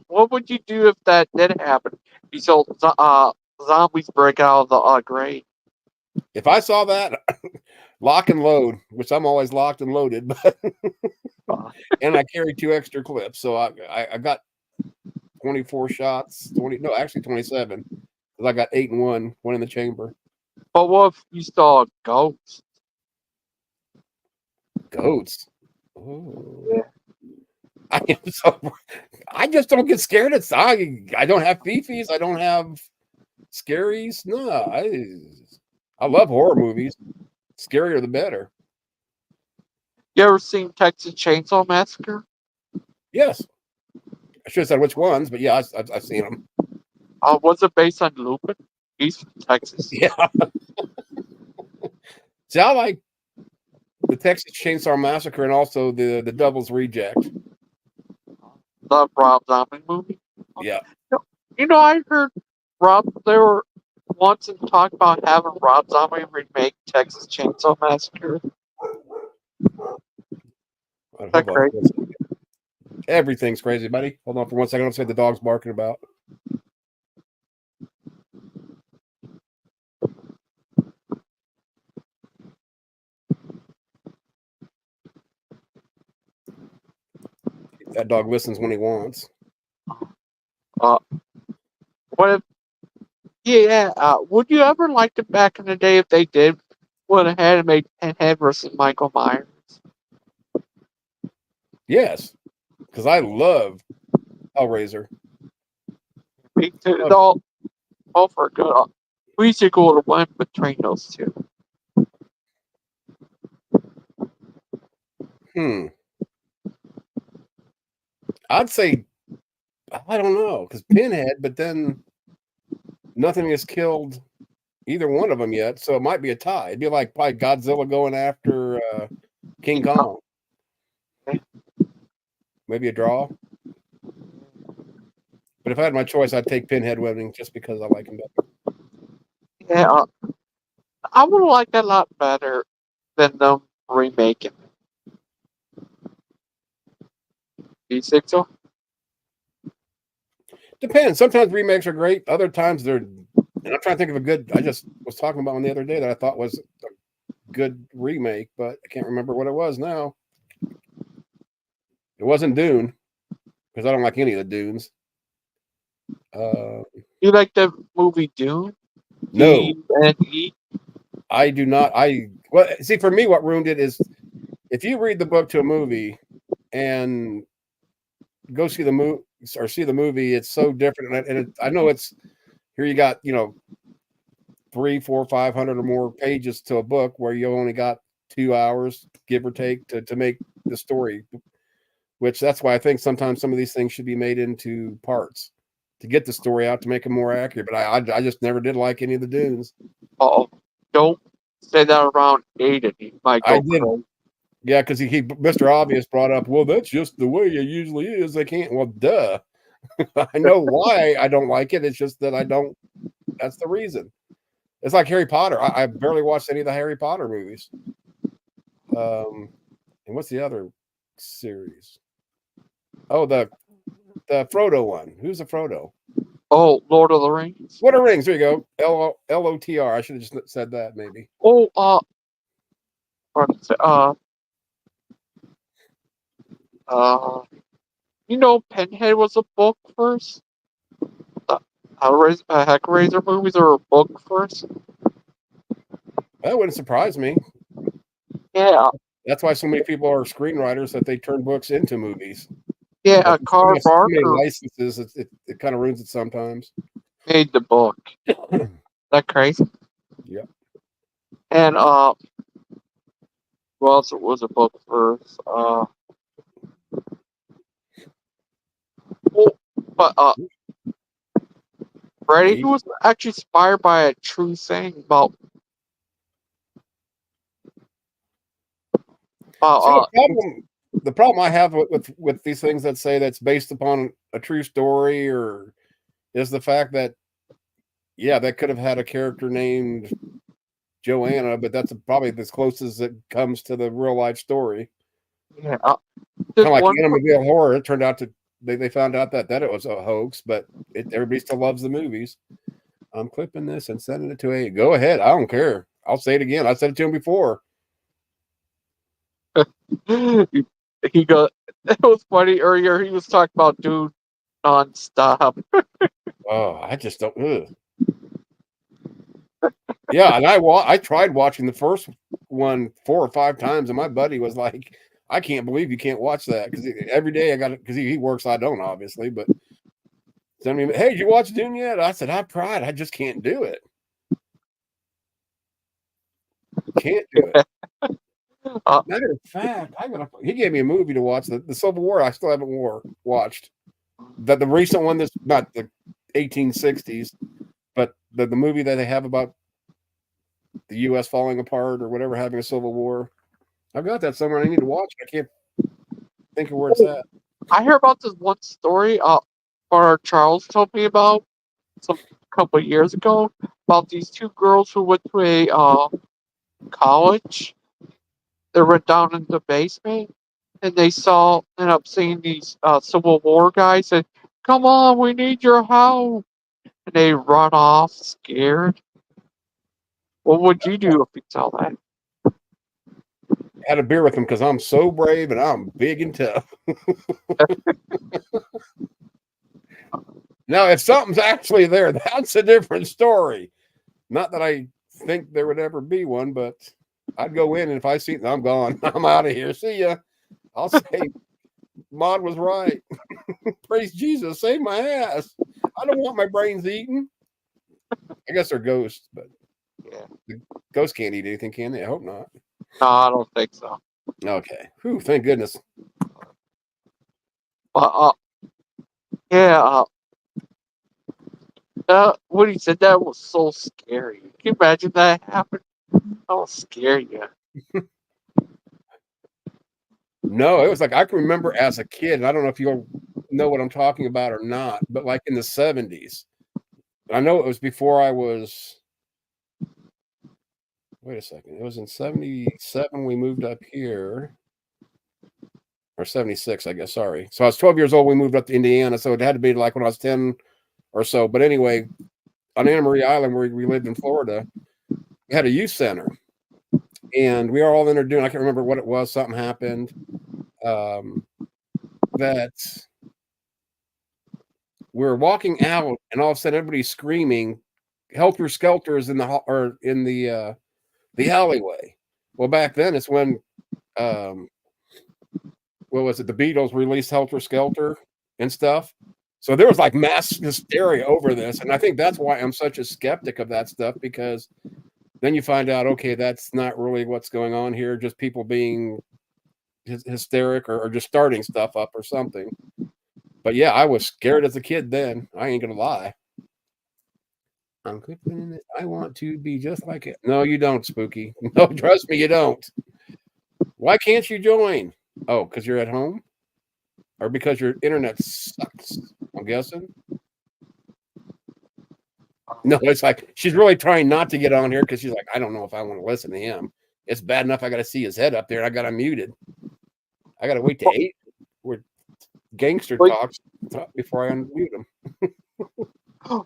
What would you do if that did happen? You saw zombies break out of the grave. If I saw that, lock and load, which I'm always locked and loaded, but and I carry 2 extra clips, so I got 24 shots. 27. 'Cause I got 8 and 1 in the chamber. But what if you saw ghosts? Goats. Oh. Yeah. I just don't get scared. I don't have fifis. I don't have scaries. No, I love horror movies. Scarier the better. You ever seen Texas Chainsaw Massacre? Yes. I should have said which ones, but yeah, I've seen them. Was it based on Lupin? He's from Texas. Yeah. See, I like the Texas Chainsaw Massacre and also the Devil's Reject. The Rob Zombie movie. Yeah. You know, I heard they were once and talked about having Rob Zombie remake Texas Chainsaw Massacre. Hold That on. crazy? Everything's crazy, buddy. Hold on for 1 second. I'll say the dog's barking about. That dog listens when he wants. What if? Yeah. Would you ever liked it back in the day if they did went ahead and made Pinhead versus Michael Myers? Yes, because I love Hellraiser. Me too. It's all for good. We should go to one between those two. I'd say I don't know because Pinhead, but then nothing has killed either one of them yet, so it might be a tie. It'd be like probably Godzilla going after King Kong. Maybe a draw. But if I had my choice, I'd take Pinhead winning just because I like him better. Yeah, I would like that a lot better than them remaking it. Do you think so? Depends. Sometimes remakes are great. Other times they're. And I'm trying to think of a good. I just was talking about one the other day that I thought was a good remake, but I can't remember what it was now. It wasn't Dune because I don't like any of the Dunes. You like the movie Dune? No, D-U-N-E? I do not. See, for me, what ruined it is if you read the book to a movie and go see the movie or see the movie, it's so different. And I know it's here. You got 300, 400, 500 or more pages to a book where you only got 2 hours, give or take, to make the story. Which that's why I think sometimes some of these things should be made into parts to get the story out to make it more accurate. But I just never did like any of the Dunes. Oh, don't say that around Aiden. He might go I did. crazy. Yeah, because he Mr. Obvious brought up, well, that's just the way it usually is. They can't. Well, duh. I know why I don't like it. It's just that I don't. That's the reason. It's like Harry Potter. I barely watched any of the Harry Potter movies. And what's the other series? Oh, the Frodo one. Who's the Frodo? Oh, Lord of the Rings. Lord of the Rings. There you go. Lotr. I should have just said that maybe. Oh, Pinhead was a book first. The Hellraiser movies are a book first. That wouldn't surprise me. Yeah, That's why so many people are screenwriters that they turn books into movies. yeah. Carl Too many Barker licenses. It kind of ruins it sometimes. made the book. That crazy. Yeah. And what else was a book first? Freddy was actually inspired by a true saying about. The problem I have with these things that say that's based upon a true story or is the fact that that could have had a character named Joanna, but that's probably as close as it comes to the real life story. Yeah, kind of like Amityville Horror. It turned out to they found out that it was a hoax, but everybody still loves the movies. I'm clipping this and sending it to A. Go ahead, I don't care. I'll say it again. I said it to him before. He got. It was funny earlier. He was talking about dude nonstop. Oh, I just don't. Yeah, and I tried watching the first one 4 or 5 times, and my buddy was like, "I can't believe you can't watch that," because every day I got it because he works. I don't obviously, but send me, "Hey, did you watch Dune yet?" I said, "I tried. I just can't do it. Can't do it." Uh, Matter of fact, he gave me a movie to watch, the Civil War. I still haven't watched the recent one. That's not the 1860s, but the movie that they have about the U.S. falling apart or whatever, having a civil war. I've got that somewhere. I need to watch it. I can't think of where it's at. I hear about this one story. Or Charles told me about some couple of years ago about these two girls who went to a college. They went down in the basement and they ended up seeing these Civil War guys and come on, we need your help. And they run off scared. What would you do if you saw that? Had a beer with him because I'm so brave and I'm big and tough. Now, if something's actually there, that's a different story. Not that I think there would ever be one, but I'd go in and if I see it, I'm gone. I'm out of here. See ya. I'll say, Maud was right. Praise Jesus. Save my ass. I don't want my brains eaten. I guess they're ghosts, but Yeah. the ghosts can't eat anything, can they? I hope not. No, I don't think so. Okay. Whew, thank goodness. But yeah, when he said that was so scary. Can you imagine that happened? That will scare you. No, it was like I can remember as a kid, and I don't know if you'll know what I'm talking about or not, but like in the 70s. I know it was before I was. Wait a second. It was in 77 we moved up here. Or 76, I guess. Sorry. So I was 12 years old. We moved up to Indiana. So it had to be like when I was 10 or so. But anyway, on Anna Maria Island, where we lived in Florida, we had a youth center. And we were all in there doing, I can't remember what it was. Something happened. That we were walking out, and all of a sudden, everybody's screaming, "Helter Skelter" is in the alleyway. Well, back then, it's when what was it? The Beatles released "Helter Skelter" and stuff. So there was like mass hysteria over this, and I think that's why I'm such a skeptic of that stuff, because then you find out, okay, that's not really what's going on here. Just people being hysteric or just starting stuff up or something. But yeah, I was scared as a kid then. I ain't gonna lie. I'm clicking it. I want to be just like it. No, you don't, Spooky. No, trust me, you don't. Why can't you join? Oh, because you're at home? Or because your internet sucks? I'm guessing. No, it's like she's really trying not to get on here because she's like, I don't know if I want to listen to him. It's bad enough I got to see his head up there and I got him muted. I got to wait to 8 where Gangster talks before I unmute him.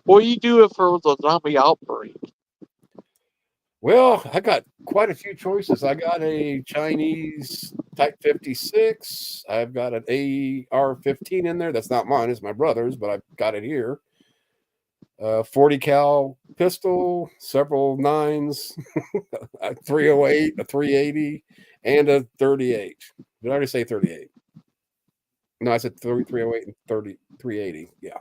What do you do if there was a zombie outbreak? Well, I got quite a few choices. I got a Chinese Type 56. I've got an AR-15 in there. That's not mine. It's my brother's, but I've got it here. 40 cal pistol, several 9s, a 308, a 380, and a 38. Did I already say 38? No, I said 308 and 380. Yeah.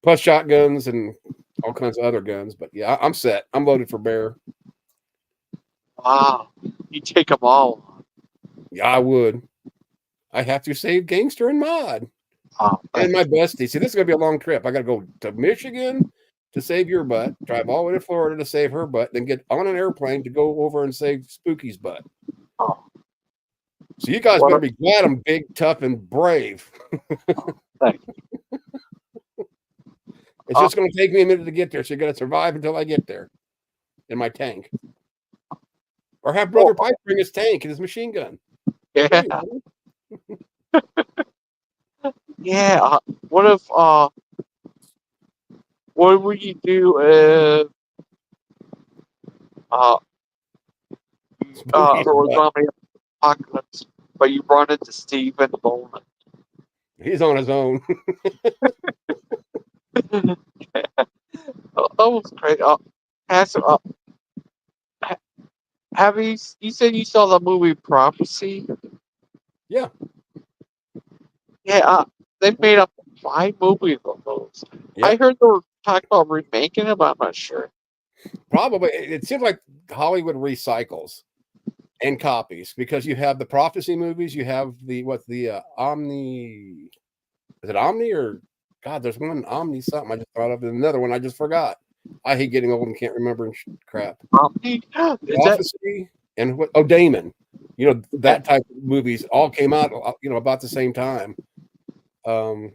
Plus shotguns and all kinds of other guns. But yeah, I'm set. I'm loaded for bear. Wow, you take them all. Yeah, I would. I have to save Gangster and Mod. And my bestie. See, this is going to be a long trip. I got to go to Michigan to save your butt, drive all the way to Florida to save her butt, then get on an airplane to go over and save Spooky's butt. Oh. So you guys better be glad I'm big, tough, and brave. It's just going to take me a minute to get there, so you got to survive until I get there in my tank. Or have Brother Pipe bring his tank and his machine gun. Yeah. Yeah. What if what would you do if there was zombie apocalypse, but you run into Stephen Bowman? He's on his own. That was great. Ask, ha- have you said you saw the movie Prophecy? Yeah. Yeah, they made up 5 movies of those. I Yep. heard they were talking about remaking it, but I'm not sure. Probably. It seems like Hollywood recycles and copies because you have the prophecy movies, you have the Omni. Is it Omni or God? There's one Omni something I just thought of, and another one I just forgot. I hate getting old and can't remember and crap. Is that Prophecy and what? Oh, Damon. You know that type of movies all came out. About the same time. Um,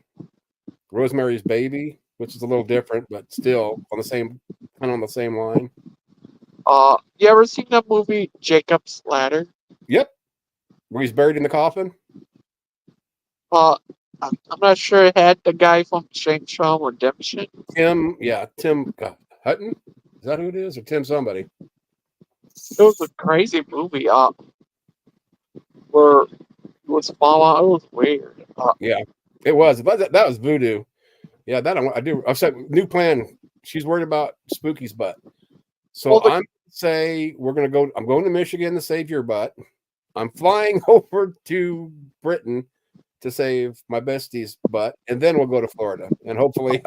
Rosemary's Baby, which is a little different, but still on the same line. you ever seen that movie Jacob's Ladder? Yep. Where he's buried in the coffin. I'm not sure it had the guy from Shang-Chi Redemption. Tim Hutton. Is that who it is, or Tim somebody? It was a crazy movie. Where it was Fallout. It was weird. Yeah, it was. But that was voodoo. Yeah, that I do. I said new plan. She's worried about Spooky's butt. So Well, I'm say we're gonna go. I'm going to Michigan to save your butt. I'm flying over to Britain to save my bestie's butt, and then we'll go to Florida. And hopefully,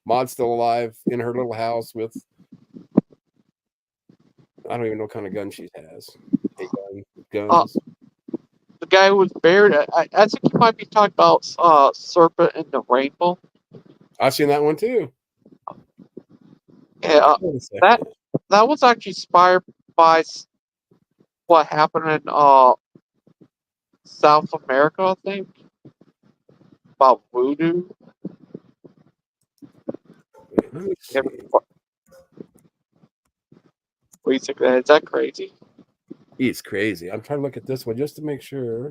Maud's still alive in her little house with. I don't even know what kind of gun she has. Guns. the guy who was buried. I think you might be talking about Serpent in the Rainbow. I've seen that one too. Yeah, Wait a second. that was actually inspired by what happened in South America, I think, about voodoo. Let me see. What do you think of that? Is that crazy? He's crazy. I'm trying to look at this one just to make sure.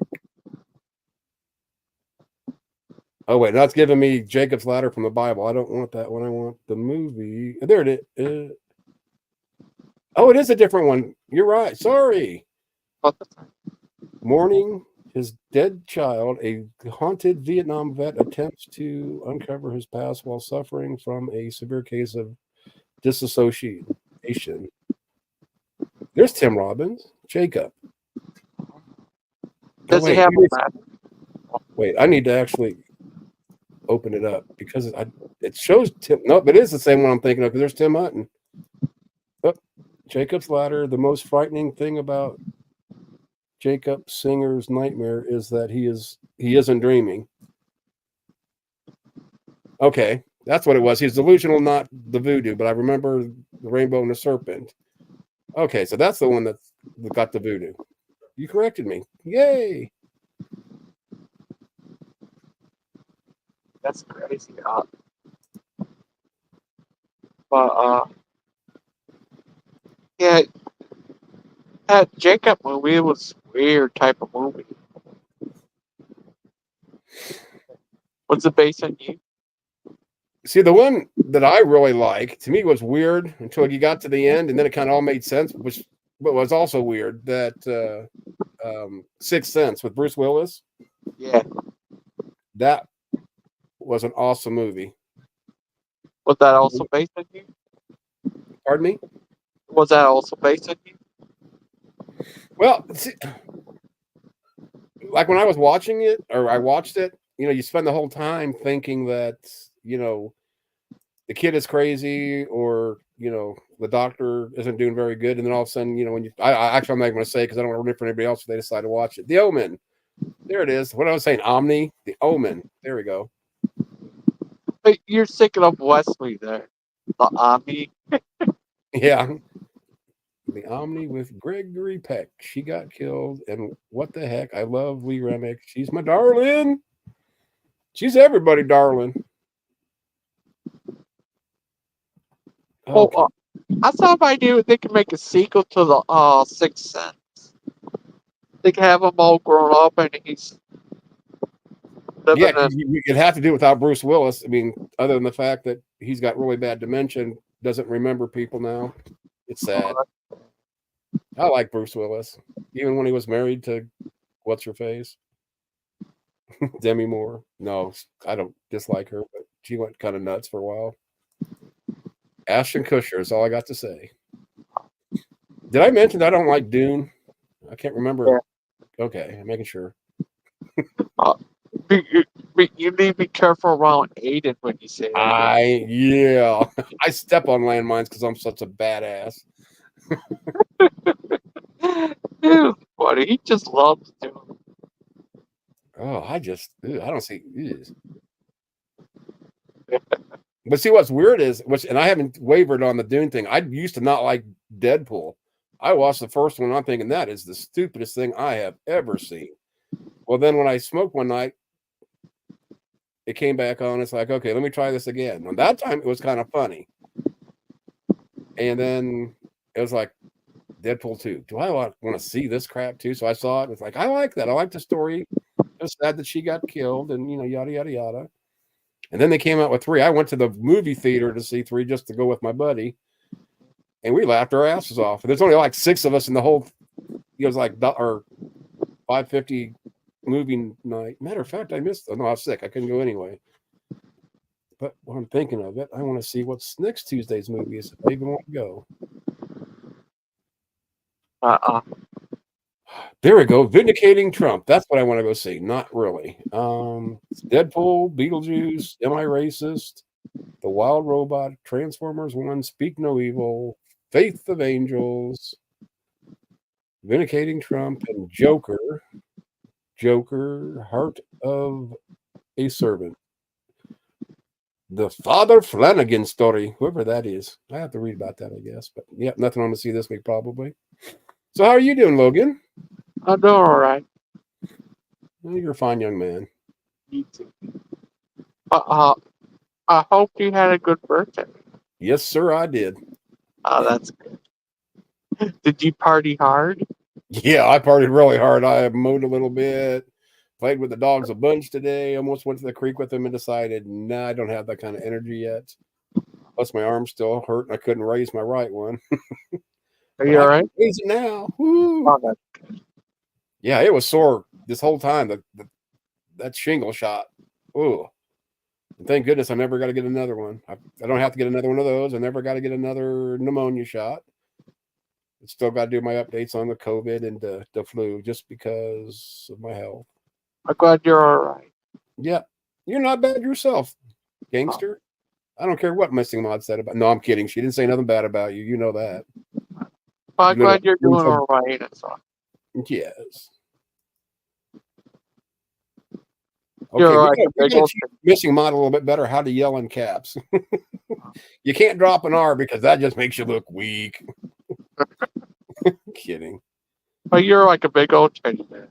Oh wait, that's giving me Jacob's Ladder from the Bible. I don't want that one. I want the movie. There it is. Oh, it is a different one. You're right. Sorry. Mourning his dead child, a haunted Vietnam vet attempts to uncover his past while suffering from a severe case of dissociation. There's Tim Robbins. Jacob. Does he have a map? Wait, I need to actually open it up because it shows Tim. Nope, it is the same one I'm thinking of because there's Tim Hutton. Oh, Jacob's Ladder. The most frightening thing about Jacob Singer's nightmare is that he isn't dreaming. Okay, that's what it was. He's delusional, not the voodoo, but I remember the rainbow and the serpent. Okay, so that's the one that got the voodoo. You corrected me. Yay! That's crazy. But yeah, that Jacob movie was weird type of movie. What's it based on you? See, the one that I really like, to me, was weird until you got to the end, and then it kind of all made sense, which was also weird. That Sixth Sense with Bruce Willis. Yeah. That was an awesome movie. Was that also based on you? Pardon me? Was that also based on you? Well, see, like when I was watching it, or I watched it, you spend the whole time thinking that, the kid is crazy, or, the doctor isn't doing very good. And then all of a sudden, I'm not going to say, because I don't want to ruin it for anybody else if they decide to watch it. The Omen. There it is. What I was saying, Omni, The Omen. There we go. But you're thinking of Wesley there. The Omni. Yeah. The Omni with Gregory Peck. She got killed. And what the heck? I love Lee Remick. She's my darling. She's everybody, darling. Okay. Oh, I thought if I knew they could make a sequel to the Sixth Sense. They could have him all grown up and he's living Yeah, in. you could have to do it without Bruce Willis. I mean, other than the fact that he's got really bad dementia, doesn't remember people now. It's sad. I like Bruce Willis, even when he was married to what's her face, Demi Moore. No, I don't dislike her, but she went kind of nuts for a while. Ashton Kutcher is all I got to say. Did I mention I don't like Dune? I can't remember. Okay, I'm making sure. You need to be careful around Aiden when you say that. Yeah, I step on landmines because I'm such a badass. Dude, buddy, he just loves doing. Oh, I don't see. But see, what's weird is, and I haven't wavered on the Dune thing. I used to not like Deadpool. I watched the first one. I'm thinking that is the stupidest thing I have ever seen. Well, then when I smoked one night, it came back on. It's like, okay, let me try this again. And that time it was kind of funny. And then it was like Deadpool 2. Do I want to see this crap too? So I saw it. It's like, I like that. I like the story. It's sad that she got killed and, yada, yada, yada. And then they came out with 3. I went to the movie theater to see 3 just to go with my buddy. And we laughed our asses off. And there's only like 6 of us in the whole, it was like, or $5.50 movie night. Matter of fact, I missed. No, I was sick. I couldn't go anyway. But when I'm thinking of it, I want to see what's next Tuesday's movie is. If I even want to go. There we go. Vindicating Trump. That's what I want to go see. Not really. Deadpool, Beetlejuice, Am I Racist? The Wild Robot, Transformers 1, Speak No Evil, Faith of Angels, Vindicating Trump, and Joker, Heart of a Servant. The Father Flanagan story, whoever that is. I have to read about that, I guess. But yeah, nothing on to see this week, probably. So how are you doing, Logan? I'm doing all right. Well, you're a fine young man. Me too. I hope you had a good birthday. Yes, sir, I did. Oh, that's good. Did you party hard? Yeah, I partied really hard. I mowed a little bit, played with the dogs a bunch today, almost went to the creek with them and decided, nah, I don't have that kind of energy yet. Plus, my arm's still hurt and I couldn't raise my right one. Are you all right? Raise it now. Woo. Oh, that's good. Yeah, it was sore this whole time. That shingle shot. Ooh. And thank goodness I never got to get another one. I don't have to get another one of those. I never got to get another pneumonia shot. I still got to do my updates on the COVID and the flu just because of my health. I'm glad you're all right. Yeah, you're not bad yourself, gangster. I don't care what Missing Mod said about. No, I'm kidding. She didn't say nothing bad about you. You know that. But I'm glad you're doing all right. That's all. Yes. You're Okay, right. we gotta teach Missing Mod a little bit better how to yell in caps. You can't drop an R because that just makes you look weak. Kidding. But you're like a big old teddy bear.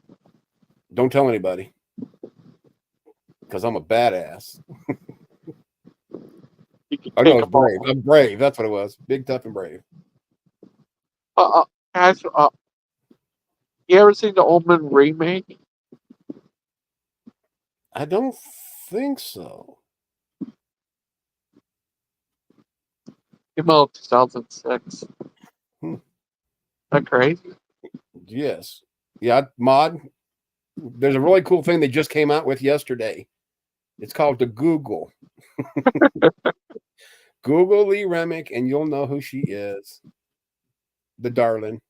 Don't tell anybody. Because I'm a badass. You can Oh, no, take it's brave. I'm brave. That's what it was. Big, tough, and brave. Guys, you ever seen the Omen remake? I don't think so. Came out 2006. Is that crazy? Yes. Yeah, Mod. There's a really cool thing they just came out with yesterday. It's called the Google. Google Lee Remick, and you'll know who she is. The darling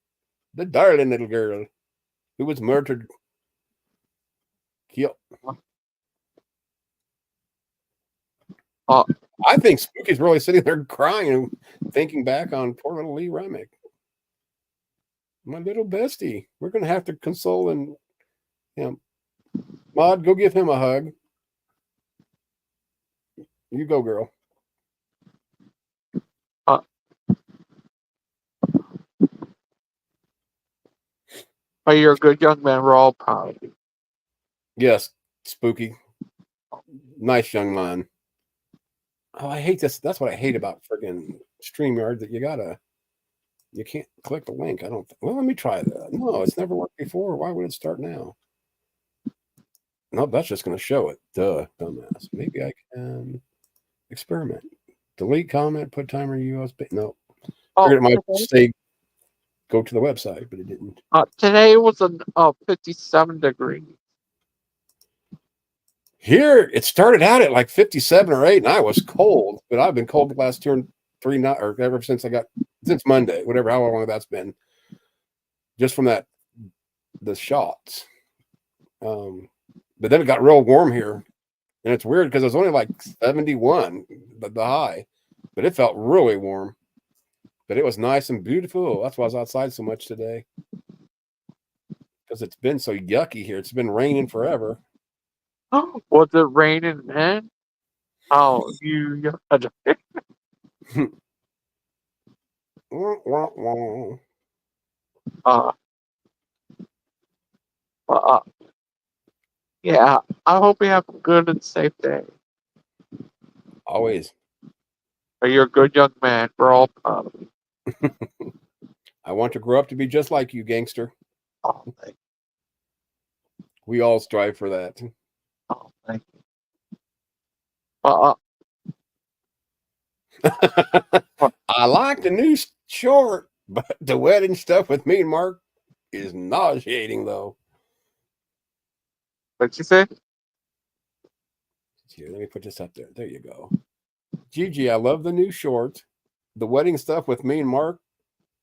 little girl who was murdered. Killed. I think Spooky's really sitting there crying and thinking back on poor little Lee Remick. My little bestie. We're going to have to console him. Mod, go give him a hug. You go, girl. But you're a good young man. We're all proud of you. Yes, Spooky. Nice young man. Oh, I hate this. That's what I hate about friggin' StreamYard, that you can't click the link. Well, let me try that. No, it's never worked before. Why would it start now? No, that's just going to show it. Duh, dumbass. Maybe I can experiment. Delete comment, put timer USB. No. It might say go to the website, but it didn't. Today was 57 degrees. Here, it started out at like 57 or 8, and I was cold, but I've been cold the last 2 or 3 nights, or ever since since Monday, how long that's been. just from the shots. But then it got real warm here, and it's weird because it was only like 71, the high, but it felt really warm. But it was nice and beautiful. That's why I was outside so much today, because it's been so yucky here. It's been raining forever. Oh, was it raining then? Oh, you. Wah, wah, wah. Uh, uh, yeah. I hope you have a good and safe day. Always. You're a good young man. We're all proud of you. I want to grow up to be just like you, gangster. Oh, thank We all strive for that. Oh, thank you. I like the new short, but the wedding stuff with me and Mark is nauseating, though. What'd you say? Here, let me put this up there. There you go. Gigi, I love the new short. The wedding stuff with me and Mark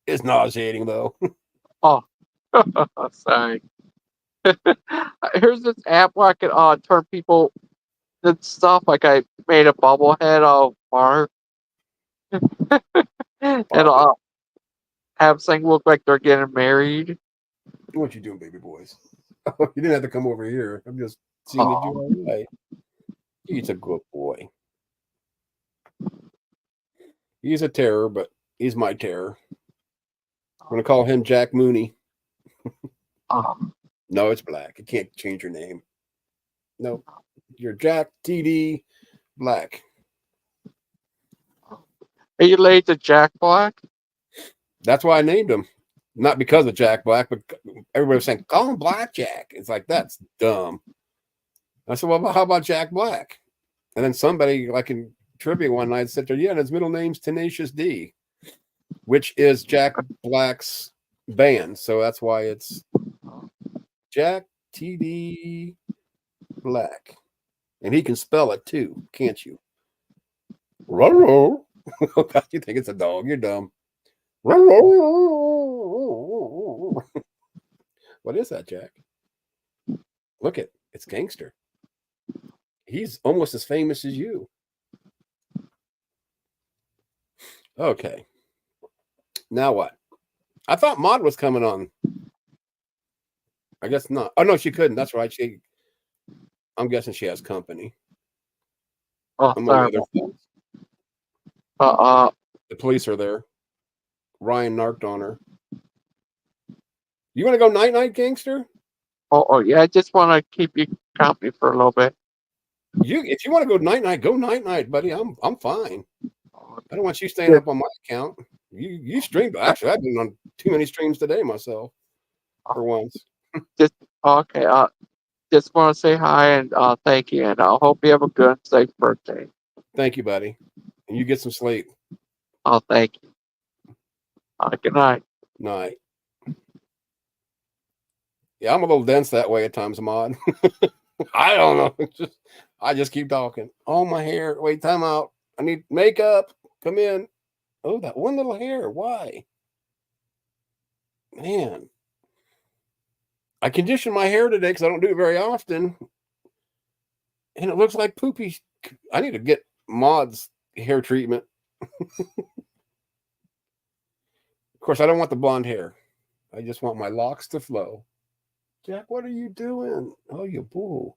is nauseating, though. Oh, sorry. Here's this app where I can turn people and stuff. Like I made a bobblehead of Mark, and have things look like they're getting married. What you doing, baby boys? You didn't have to come over here. I'm just seeing you do all right. He's a good boy. He's a terror, but he's my terror. I'm going to call him Jack Mooney. No, it's Black. I can't change your name. No, you're Jack TD Black. Are you related to Jack Black? That's why I named him. Not because of Jack Black, but everybody was saying, call him Blackjack. It's like, that's dumb. I said, well, how about Jack Black? And then somebody, like in trivia one night, said, yeah, and his middle name's Tenacious D, which is Jack Black's band. So that's why it's Jack TD Black. And he can spell it too, can't you? Ruh-roh. You think it's a dog. You're dumb. Ruh-roh. What is that, Jack? Look it. It's Gangster. He's almost as famous as you. Okay. Now what? I thought Maud was coming on. I guess not. Oh, no, she couldn't. That's right. I'm guessing she has company. Oh, sorry. The police are there. Ryan narked on her. You want to go night-night, Gangster? Oh, yeah. I just want to keep you company for a little bit. If you want to go night-night, go night-night, buddy. I'm fine. I don't want you staying up on my account. You streamed. Actually, I've been on too many streams today myself. For once. Okay. Just want to say hi and thank you, and I hope you have a good, safe birthday. Thank you, buddy. And you get some sleep. Oh, thank you. Good night. Night. Yeah, I'm a little dense that way at times, Maud. I don't know. I just keep talking. Oh, my hair. Wait, time out. I need makeup. Come in. Oh, that one little hair. Why? Man. I conditioned my hair today because I don't do it very often. And it looks like poopy. I need to get Maud's hair treatment. Of course, I don't want the blonde hair. I just want my locks to flow. Jack, what are you doing? Oh, you boo.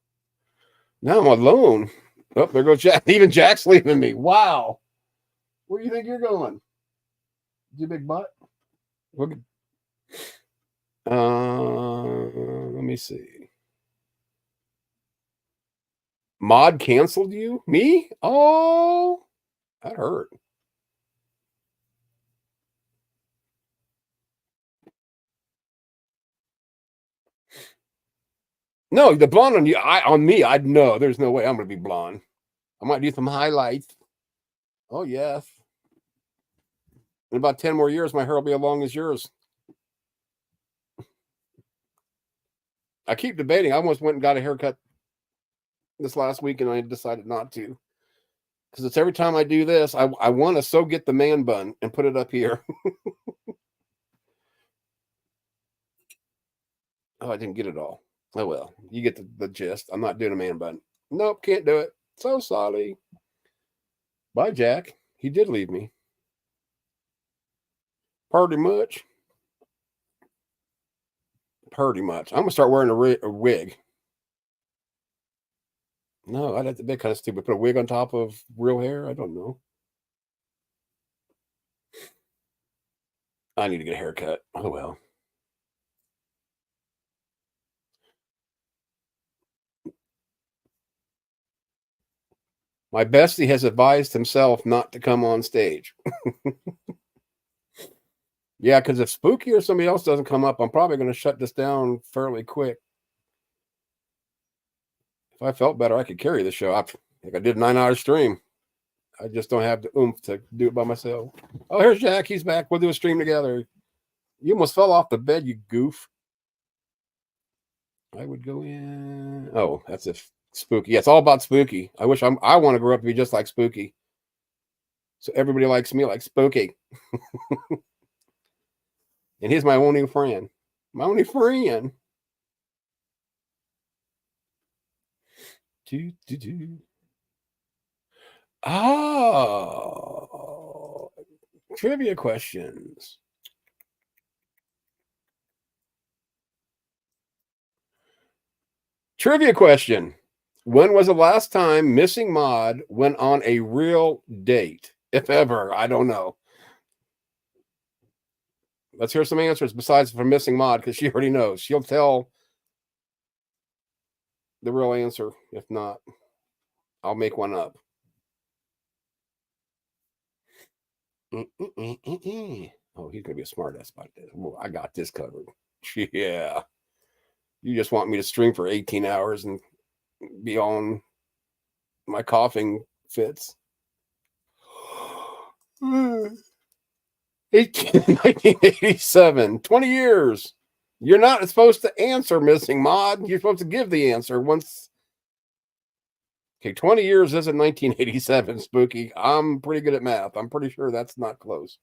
Now I'm alone. Oh, there goes Jack. Even Jack's leaving me. Wow. Where do you think you're going? You big butt? Let me see. Maud canceled you? Me? Oh, that hurt. No, the blonde on you, on me, I'd know. There's no way I'm going to be blonde. I might do some highlights. Oh, yes. In about 10 more years, my hair will be as long as yours. I keep debating. I almost went and got a haircut this last week, and I decided not to. Because it's every time I do this, I want to so get the man bun and put it up here. Oh, I didn't get it all. Oh well, you get the gist. I'm not doing a man bun. Nope, can't do it. So sorry. Bye, Jack. He did leave me. Pretty much. Pretty much. I'm gonna start wearing a wig. No, that's a bit kind of stupid. Put a wig on top of real hair. I don't know. I need to get a haircut. Oh well. My bestie has advised himself not to come on stage. Yeah, because if Spooky or somebody else doesn't come up, I'm probably going to shut this down fairly quick. If I felt better, I could carry the show. I did a 9-hour stream. I just don't have the oomph to do it by myself. Oh, here's Jack. He's back. We'll do a stream together. You almost fell off the bed, you goof. I would go in. Oh, that's if Spooky. Yeah, it's all about Spooky. I want to grow up to be just like Spooky. So everybody likes me like Spooky. And he's my only friend. My only friend. Oh, trivia questions. Trivia question. When was the last time Missing Maud went on a real date? If ever, I don't know. Let's hear some answers besides from Missing Maud, because she already knows. She'll tell the real answer. If not, I'll make one up. Oh, he's going to be a smart ass about this. Well, I got this covered. Yeah. You just want me to stream for 18 hours and be on my coughing fits. 1987, 20 years. You're not supposed to answer, Missing Maud. You're supposed to give the answer once. Okay, 20 years isn't 1987, Spooky. I'm pretty good at math. I'm pretty sure that's not close.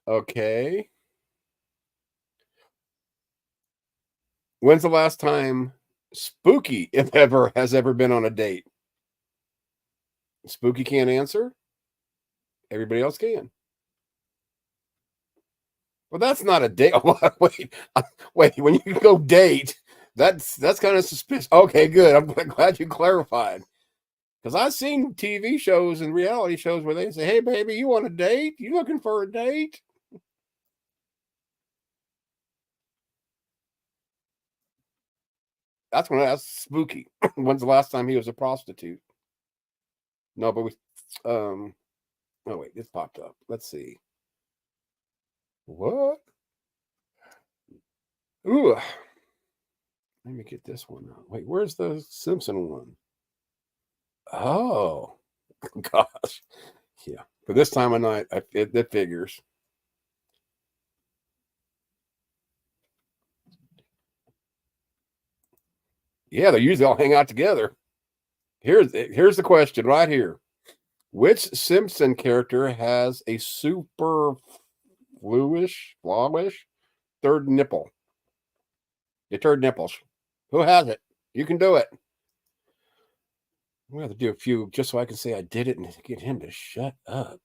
Okay. When's the last time Spooky, if ever, has ever been on a date? Spooky can't answer. Everybody else can. Well, that's not a date. Wait. When you go date, that's kind of suspicious. Okay, good. I'm glad you clarified. Because I've seen TV shows and reality shows where they say, "Hey, baby, you want a date? You looking for a date?" That's when I asked Spooky. When's the last time he was a prostitute? No, but oh wait, this popped up. Let's see. What? Ooh. Let me get this one out. Wait, where's the Simpson one? Oh, gosh. Yeah. For this time of night, it figures. Yeah, they usually all hang out together. Here's the question right here. Which Simpson character has a super flawish third nipple? Your third nipples. Who has it? You can do it. I'm going to do a few just so I can say I did it and get him to shut up.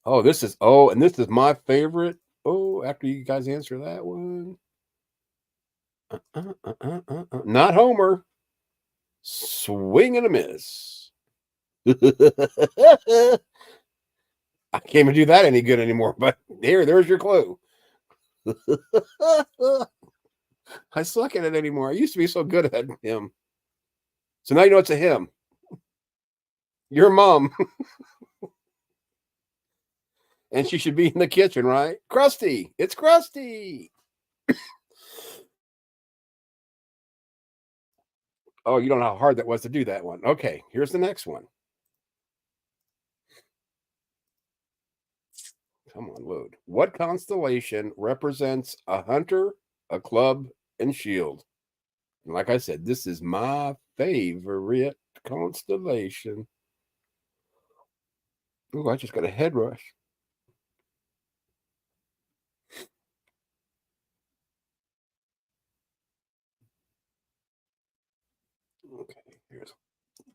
And this is my favorite. Oh, after you guys answer that one. Not Homer. Swing and a miss. I can't even do that any good anymore, but there's your clue. I suck at it anymore. I used to be so good at him. So now you know it's a him. Your mom. And she should be in the kitchen, right? Krusty. It's Krusty. Oh, you don't know how hard that was to do that one. Okay, here's the next one. Come on, load. What constellation represents a hunter, a club, and shield? And like I said, this is my favorite constellation. Oh, I just got a head rush.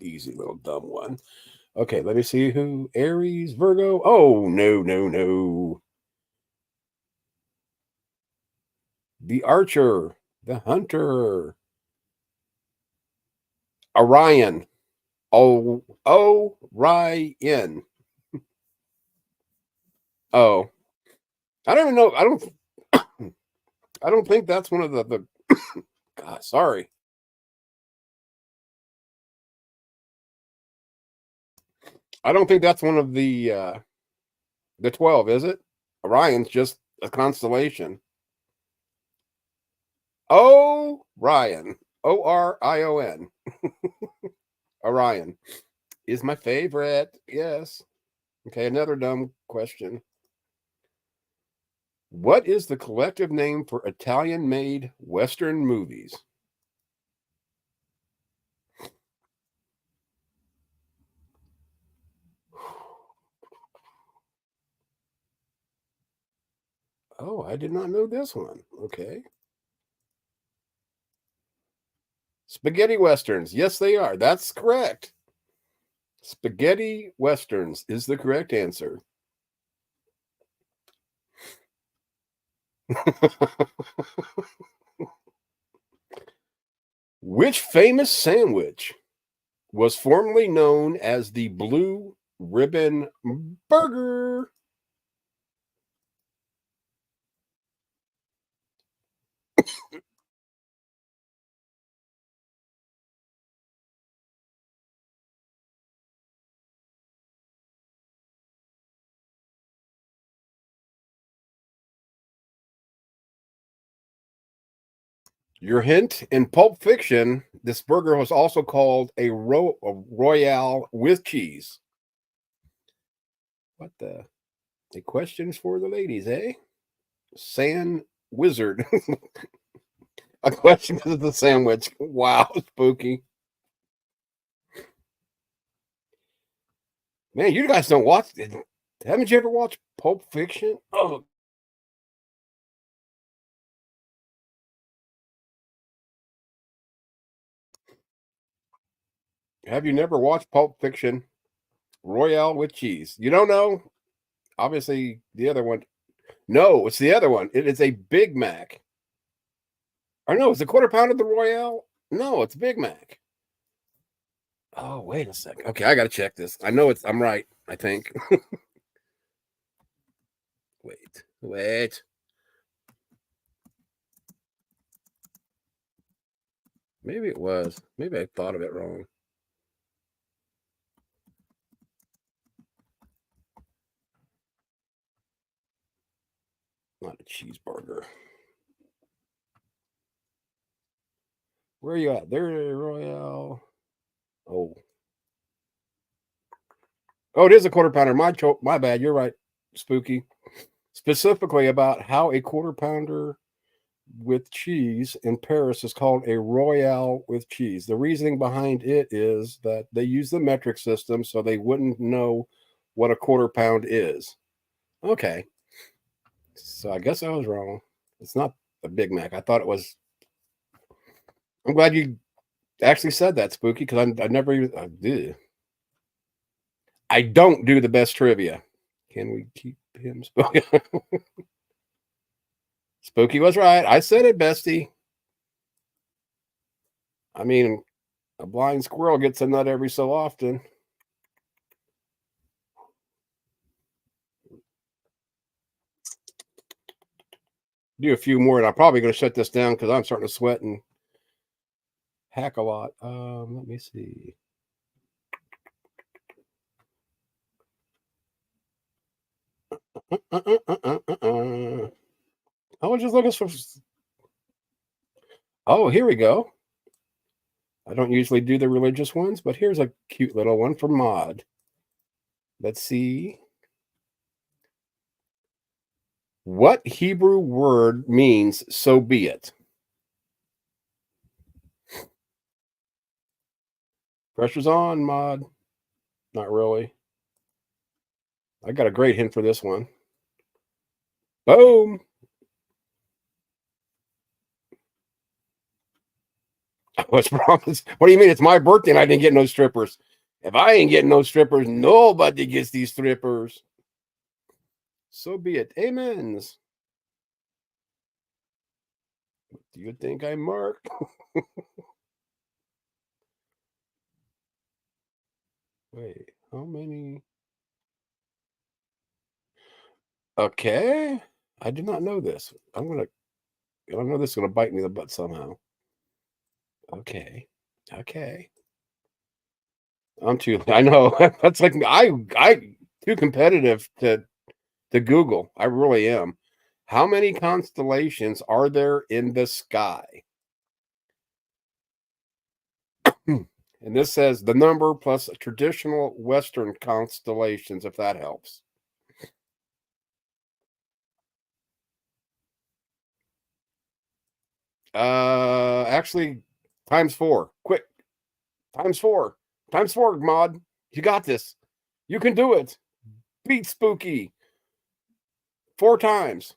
Easy little dumb one. Okay, let me see who. Aries, Virgo. Oh, no. The Archer, the Hunter, Orion. Orion. Oh, I don't even know. I don't think that's one of the God, sorry. I don't think that's one of the 12, is it? Orion's just a constellation. Orion. Orion. Orion is my favorite. Yes. Okay, another dumb question. What is the collective name for Italian-made Western movies? Oh, I did not know this one. Okay. Spaghetti Westerns. Yes, they are. That's correct. Spaghetti Westerns is the correct answer. Which famous sandwich was formerly known as the Blue Ribbon Burger? Your hint, in Pulp Fiction, this burger was also called a Royale with cheese. What the questions for the ladies, eh? Sand Wizard. A question of the sandwich. Wow, spooky. Man, you guys don't watch it. Haven't you ever watched Pulp Fiction? Oh, have you never watched Pulp Fiction? Royale with cheese. You don't know? Obviously, the other one. No, it's the other one. It is a Big Mac. Or no, it's a quarter pound of the Royale. No, it's Big Mac. Oh, wait a second. Okay, I got to check this. I know I'm right, I think. Wait. Maybe it was. Maybe I thought of it wrong. Not a cheeseburger. Where are you at? There, Royale. Oh, it is a quarter pounder. My bad. You're right, Spooky. Specifically about how a quarter pounder with cheese in Paris is called a Royale with cheese. The reasoning behind it is that they use the metric system so they wouldn't know what a quarter pound is. Okay. So I guess I was wrong. It's not a Big Mac. I thought it was. I'm glad you actually said that, Spooky, because I never even. I don't do the best trivia. Can we keep him Spooky? Spooky was right. I said it, bestie. I mean, a blind squirrel gets a nut every so often. Do a few more, and I'm probably going to shut this down because I'm starting to sweat and hack a lot. Let me see. I was just looking for. Oh, here we go. I don't usually do the religious ones, but here's a cute little one from Mod. Let's see. What Hebrew word means "so be it"? Pressure's on, Mod. Not really. I got a great hint for this one. Boom. I was promised. What do you mean? It's my birthday and I didn't get no strippers. If I ain't getting no strippers, nobody gets these strippers. So be it. Amens. Do you think I'm Mark? Wait, how many? Okay. I did not know this. I know this is gonna bite me in the butt somehow. Okay. Okay. I know. That's like I too competitive to Google. I really am. How many constellations are there in the sky? And this says the number plus traditional Western constellations, if that helps. Actually, times 4. Quick. Times 4. Times 4, Mod. You got this. You can do it. Beat Spooky. 4 times.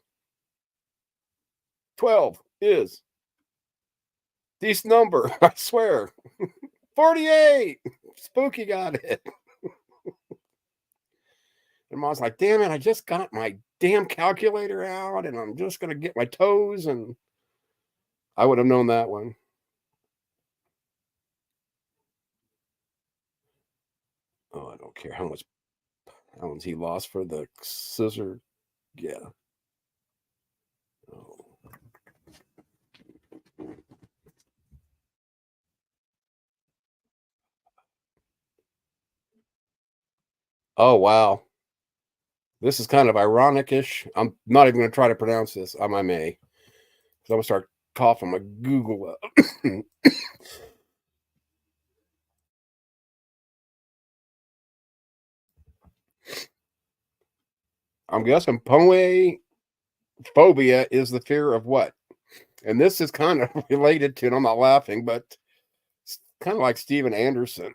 12 is this number. I swear. 48. Spooky got it. And Mom's like, damn it, I just got my damn calculator out and I'm just going to get my toes. And I would have known that one. Oh, I don't care how much pounds he lost for the scissor. Yeah. Oh. Oh, wow. This is kind of ironic-ish. I'm not even going to try to pronounce this. I may. Because I'm going to start coughing my Google up. I'm guessing poephobia is the fear of what? And this is kind of related to, and I'm not laughing, but it's kind of like Steven Anderson.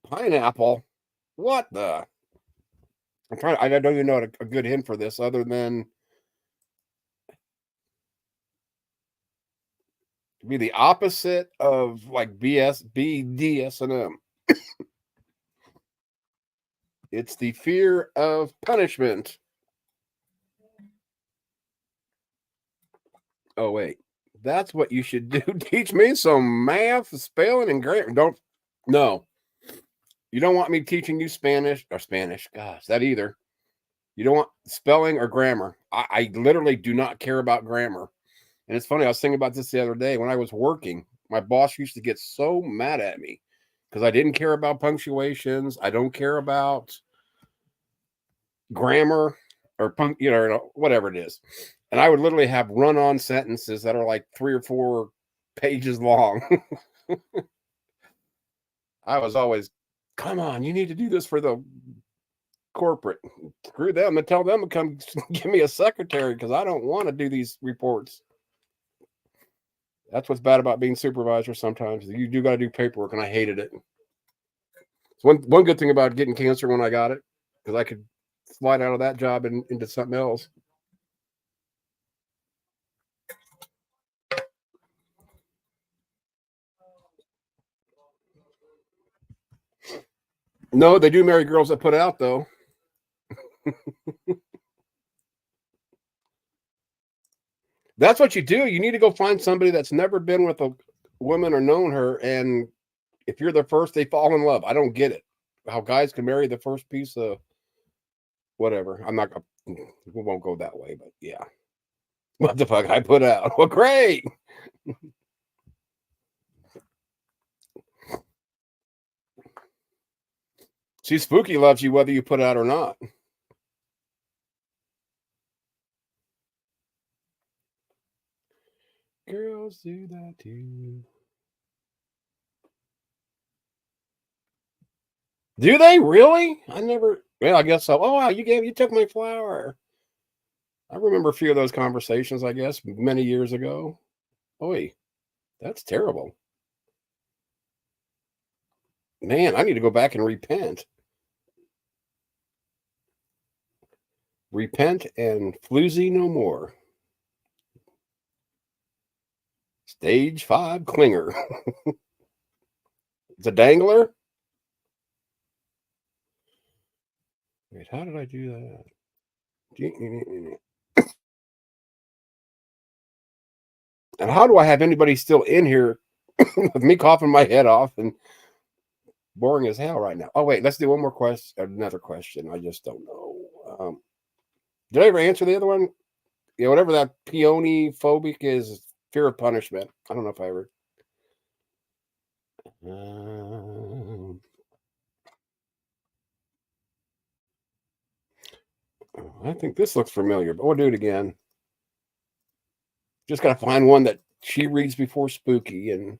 Pineapple? What the? I don't even know a good hint for this other than be the opposite of like BDSM. It's the fear of punishment. Oh, wait. That's what you should do. Teach me some math, spelling, and grammar. No. You don't want me teaching you Spanish. Gosh, that either. You don't want spelling or grammar. I literally do not care about grammar. And it's funny, I was thinking about this the other day. When I was working, my boss used to get so mad at me because I didn't care about punctuations. I don't care about grammar or whatever it is. And I would literally have run-on sentences that are like 3 or 4 pages long. I was always, come on, you need to do this for the corporate. Screw them and tell them to come give me a secretary because I don't want to do these reports. That's what's bad about being supervisor sometimes. You do got to do paperwork, and I hated it. It's one good thing about getting cancer when I got it, because I could slide out of that job and into something else. No, they do marry girls that put out, though. That's what you do. You need to go find somebody that's never been with a woman or known her, and if you're the first, they fall in love. I don't get it. How guys can marry the first piece of whatever. We won't go that way, but yeah. What the fuck I put out? Well, great. See, Spooky loves you whether you put out or not. Girls do that too. Do they really? I never. Well, I guess so. Oh wow, you took my flower. I remember a few of those conversations. I guess many years ago. Oy, that's terrible. Man, I need to go back and repent. Repent and floozy no more. Stage 5 clinger. It's a dangler. Wait, how did I do that? And how do I have anybody still in here with me coughing my head off and boring as hell right now? Oh, wait, let's do one more question. Another question. I just don't know. Did I ever answer the other one? Yeah, whatever that peony phobic is, fear of punishment. I don't know if I ever. I think this looks familiar, but we'll do it again. Just got to find one that she reads before spooky, and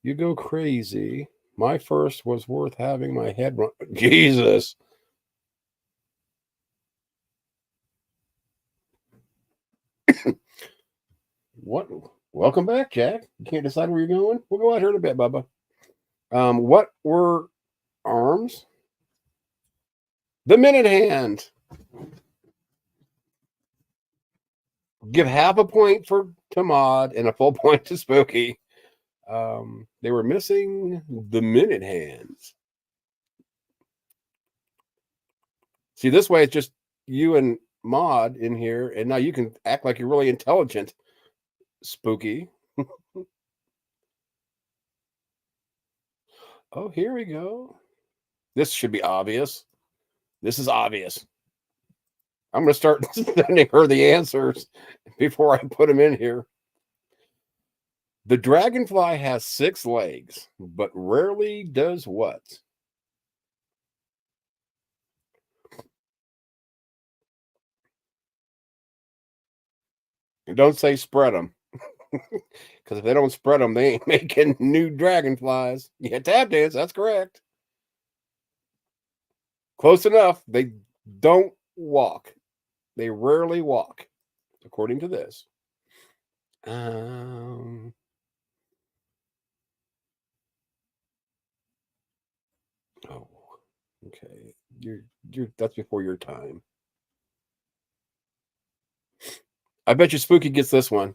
you go crazy. My first was worth having my head run. Jesus. What? Welcome back, Jack. You can't decide where you're going? We'll go out here in a bit, Bubba. What were arms? The minute hand. Give half a point for Tamad and a full point to Spooky. They were missing the minute hands. See, this way it's just you and Maud in here, and now you can act like you're really intelligent, Spooky. Oh, here we go. This should be obvious. This is obvious. I'm going to start sending her the answers before I put them in here. The dragonfly has 6 legs, but rarely does what? And don't say spread them. Because if they don't spread them, they ain't making new dragonflies. Yeah, tap dance. That's correct. Close enough. They don't walk. They rarely walk, according to this. Oh, okay. You're that's before your time. I bet you Spooky gets this one.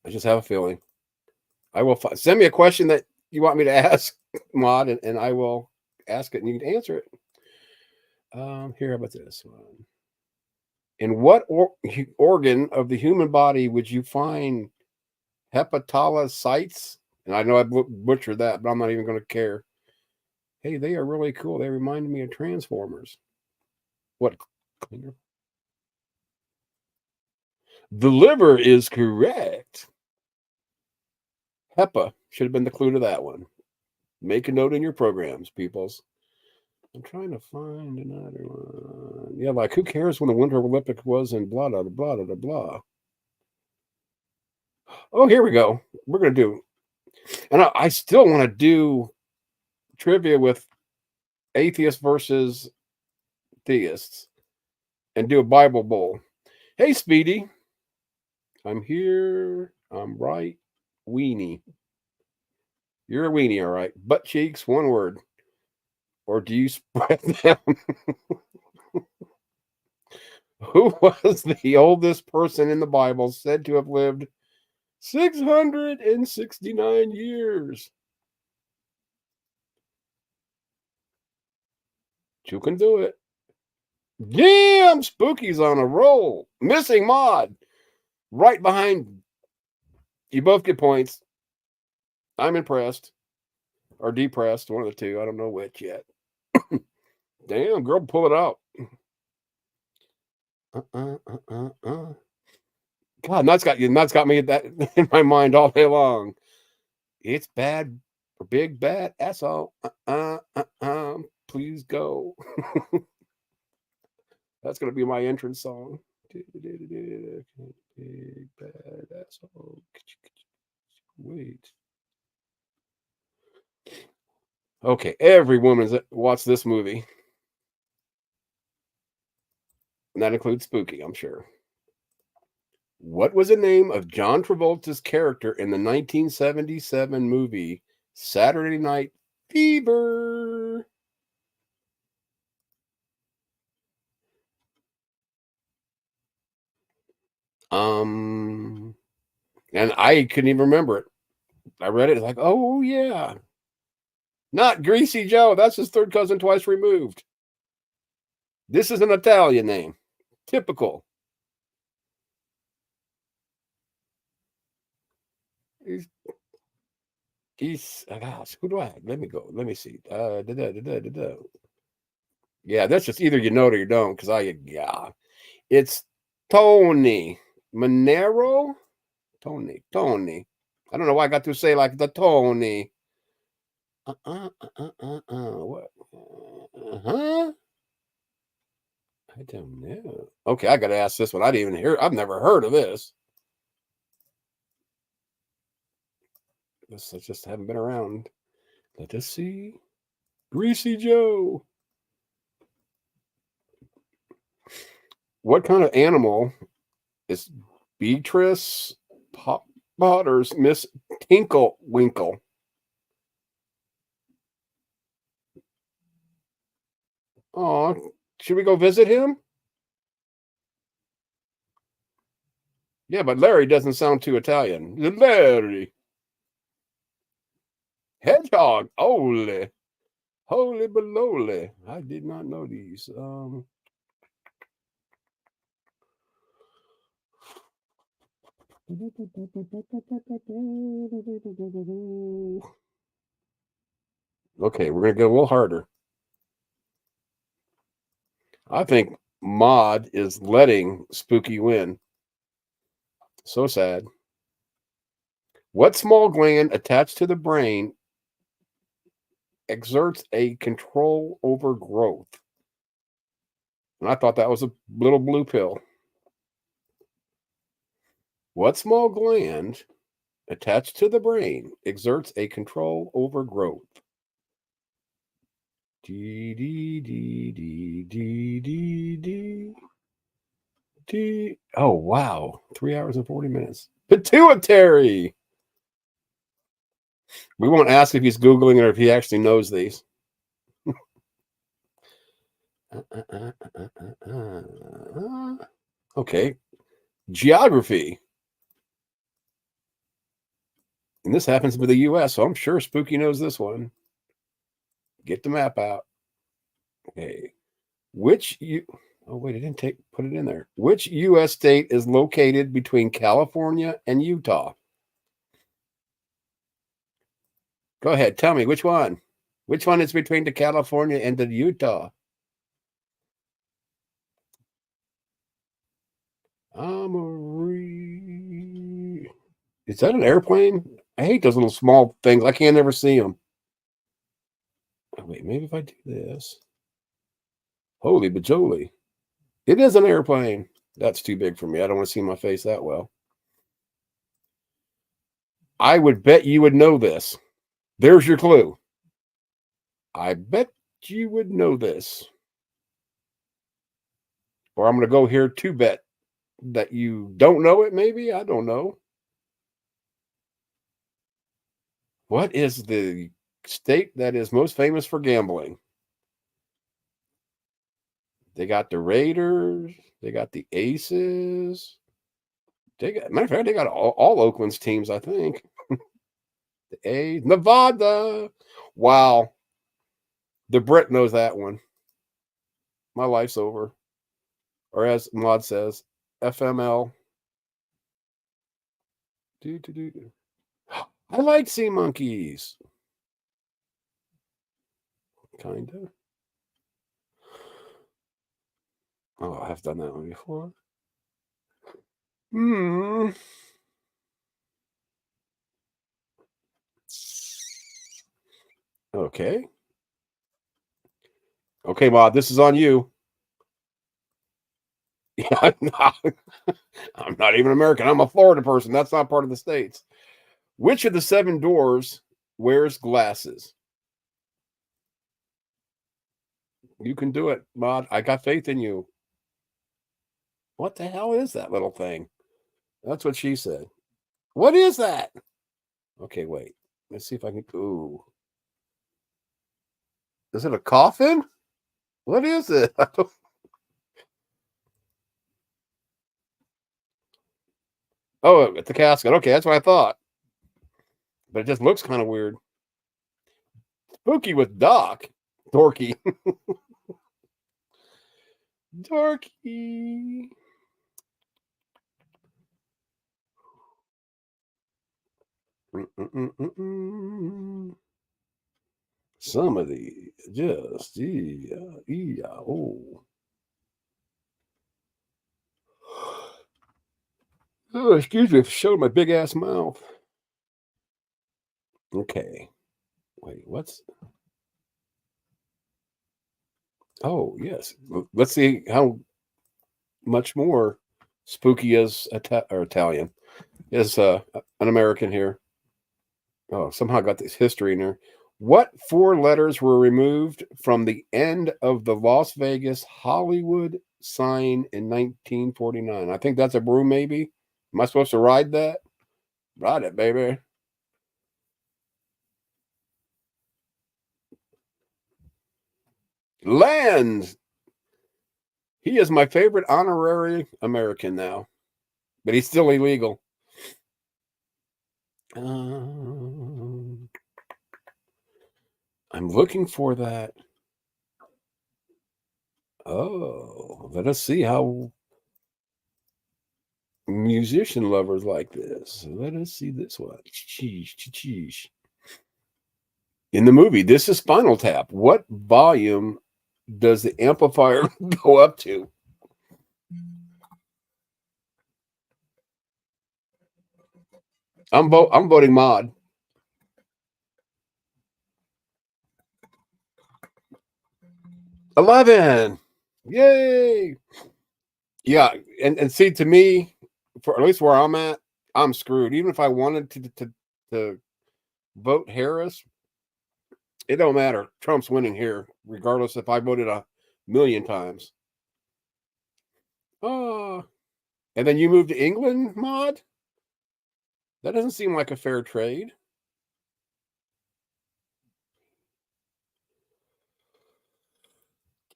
I just have a feeling. I will send me a question that you want me to ask, Maud, and I will ask it and you can answer it. Here, how about this one? In what organ of the human body would you find hepatocytes? And I know I butchered that, but I'm not even going to care. Hey, they are really cool. They remind me of Transformers. What? The liver is correct. HEPA should have been the clue to that one. Make a note in your programs, peoples. I'm trying to find another one. Yeah, like who cares when the Winter Olympic was and blah, blah, blah, blah, blah. Oh, here we go. We're going to do, and I still want to do trivia with atheists versus theists and do a Bible bowl. Hey, Speedy. I'm here. I'm right. Weenie. You're a weenie, all right. Butt cheeks, one word. Or do you spread them? Who was the oldest person in the Bible said to have lived 669 years? You can do it. Damn, Spooky's on a roll. Missing Maud. Right behind. You both get points. I'm impressed. Or depressed. One of the two. I don't know which yet. Damn, girl, pull it out. God, nuts got me that in my mind all day long. It's bad for big bad asshole. Please go. That's gonna be my entrance song. Big bad asshole. Wait. Okay, every woman's watched this movie. And that includes Spooky, I'm sure. What was the name of John Travolta's character in the 1977 movie Saturday Night Fever? And I couldn't even remember it. I read it, it's like, oh yeah. Not Greasy Joe. That's his third cousin twice removed. This is an Italian name. Typical. He's gosh, who do I have? Let me go. Let me see. Yeah, that's just either you know it or you don't, because it's Tony Monero. Tony. I don't know why I got to say like the Tony. What? I don't know. Okay, I got to ask this one. I didn't even hear. I've never heard of this. I just haven't been around. Let us see. Greasy Joe. What kind of animal is Beatrice Potter's Miss Tinklewinkle? Oh, should we go visit him? Yeah, but Larry doesn't sound too Italian. Larry. Hedgehog. Holy baloney. I did not know these. Okay, we're going to go a little harder. I think Maud is letting Spooky win. So sad. What small gland attached to the brain exerts a control over growth? And I thought that was a little blue pill. What small gland attached to the brain exerts a control over growth? D. Oh, wow. 3 hours and 40 minutes. Pituitary. We won't ask if he's Googling or if he actually knows these. Okay. Geography. And this happens to be the U.S., so I'm sure Spooky knows this one. Get the map out. Okay. Oh, wait, I didn't put it in there. Which U.S. state is located between California and Utah? Go ahead. Tell me which one. Which one is between the California and the Utah? Is that an airplane? I hate those little small things. I can't ever see them. Oh, wait, maybe if I do this. Holy bajoli. It is an airplane. That's too big for me. I don't want to see my face that well. I would bet you would know this. There's your clue. I bet you would know this. Or I'm going to go here to bet that you don't know it, maybe? I don't know. What is the state that is most famous for gambling? They got the Raiders. They got the Aces. Matter of fact, they got all Oakland's teams, I think. The A's. Nevada. Wow. The Brit knows that one. My life's over. Or as Maud says, FML. I like sea monkeys. Kinda. Oh, I've done that one before. Okay. Okay, Maud, this is on you. Yeah, I'm not even American. I'm a Florida person. That's not part of the states. Which of the 7 dwarves wears glasses? You can do it, Maud. I got faith in you. What the hell is that little thing? That's what she said. What is that? Okay, wait. Let's see if I can. Ooh. Is it a coffin? What is it? Oh, it's the casket. Okay, that's what I thought. But it just looks kind of weird. Spooky with Doc. Dorky. Dorky. Some of the just oh, excuse me, showed my big ass mouth. Okay, wait, what's? Oh yes, let's see how much more spooky is Italian is an American here. Oh, somehow I got this history in there. What 4 letters were removed from the end of the Las Vegas Hollywood sign in 1949? I think that's a broom, maybe. Am I supposed to ride that? Ride it, baby. Lands. He is my favorite honorary American now, but he's still illegal. I'm looking for that. Oh, let us see how musician lovers like this. Let us see this one. Cheesh. In the movie, this is Spinal Tap. What volume does the amplifier go up to? I'm voting mod. $11. Yay! Yeah, and see, to me, for at least where I'm at, I'm screwed. Even if I wanted to vote Harris, it don't matter. Trump's winning here, regardless if I voted 1,000,000 times. Oh, and then you moved to England, mod? That doesn't seem like a fair trade.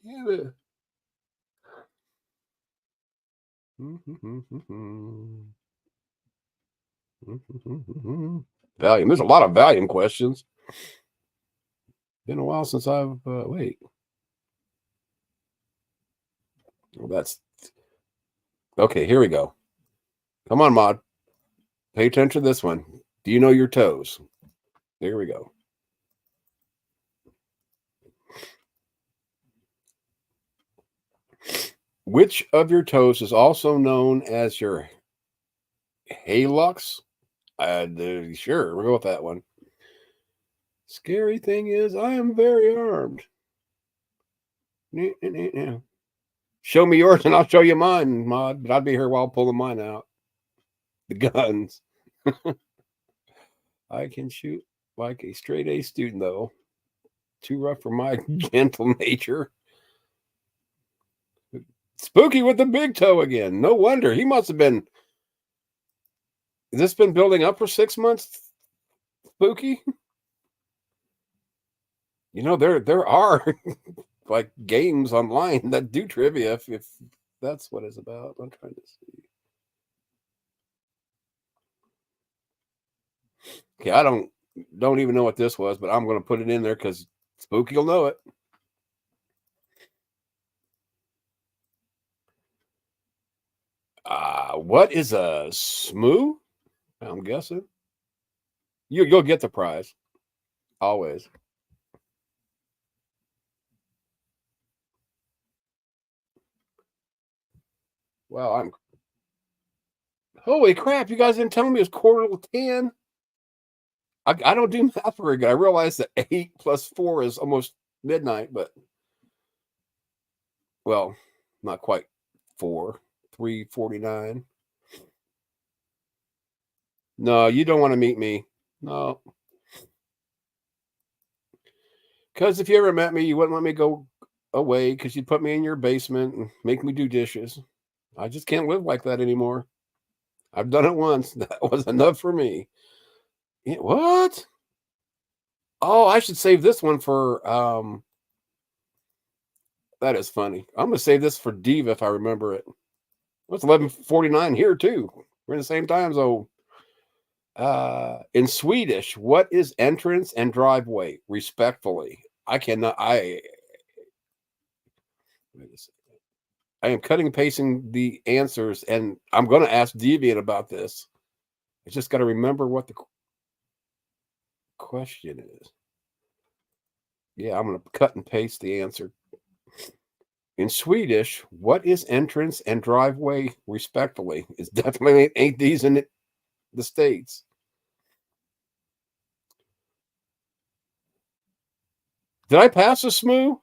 Damn it. Valium. There's a lot of Valium questions. Been a while since I've wait. Well, that's okay. Here we go. Come on, mod. Pay attention to this one. Do you know your toes? There we go. Which of your toes is also known as your halux? Sure, we'll go with that one. Scary thing is, I am very armed. Show me yours and I'll show you mine, mod. But I'd be here while pulling mine out. The guns. I can shoot like a straight A student, though. Too rough for my gentle nature. Spooky with the big toe again. No wonder. He must have been. Has this been building up for 6 months? Spooky? You know, there are like games online that do trivia if that's what it's about. I'm trying to see. Okay, I don't even know what this was, but I'm going to put it in there because Spooky will know it. What is a smoo? I'm guessing. You'll get the prize. Always. Well, I'm. Holy crap! You guys didn't tell me it's 9:45. I don't do math very good. I realize that 8 plus 4 is almost midnight, but well, not quite 4. 3:49. No, you don't want to meet me. No. Because if you ever met me, you wouldn't let me go away because you'd put me in your basement and make me do dishes. I just can't live like that anymore. I've done it once. That was enough for me. Yeah, what? Oh, I should save this one for that is funny. I'm gonna save this for Diva if I remember it. Well, it's 11:49 here too. We're in the same time zone. In Swedish, what is entrance and driveway, respectfully? I cannot. Wait a second. I am cutting and pasting the answers, and I'm going to ask Deviant about this. I just got to remember what the question is. Yeah, I'm going to cut and paste the answer. In Swedish, what is entrance and driveway, respectfully? It's definitely ain't these in the States. Did I pass a Smoo?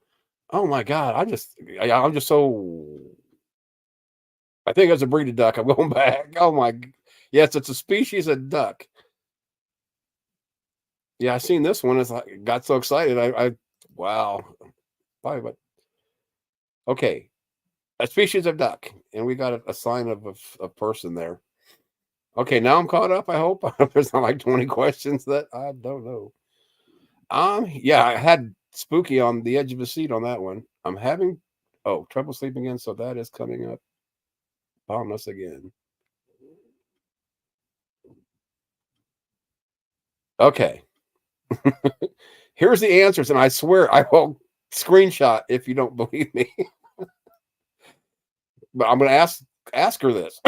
Oh my God. I'm just so. I think it's a breed of duck. I'm going back. Oh my. Yes, it's a species of duck. Yeah, I seen this one. It's like got so excited. Wow. But okay, a species of duck, and we got a sign of a person there. Okay, now I'm caught up. I hope there's not like 20 questions that I don't know. Yeah, I had Spooky on the edge of his seat on that one. I'm having trouble sleeping again, so that is coming up on us again. Okay. Here's the answers, and I swear I will screenshot if you don't believe me. But I'm going to ask her this.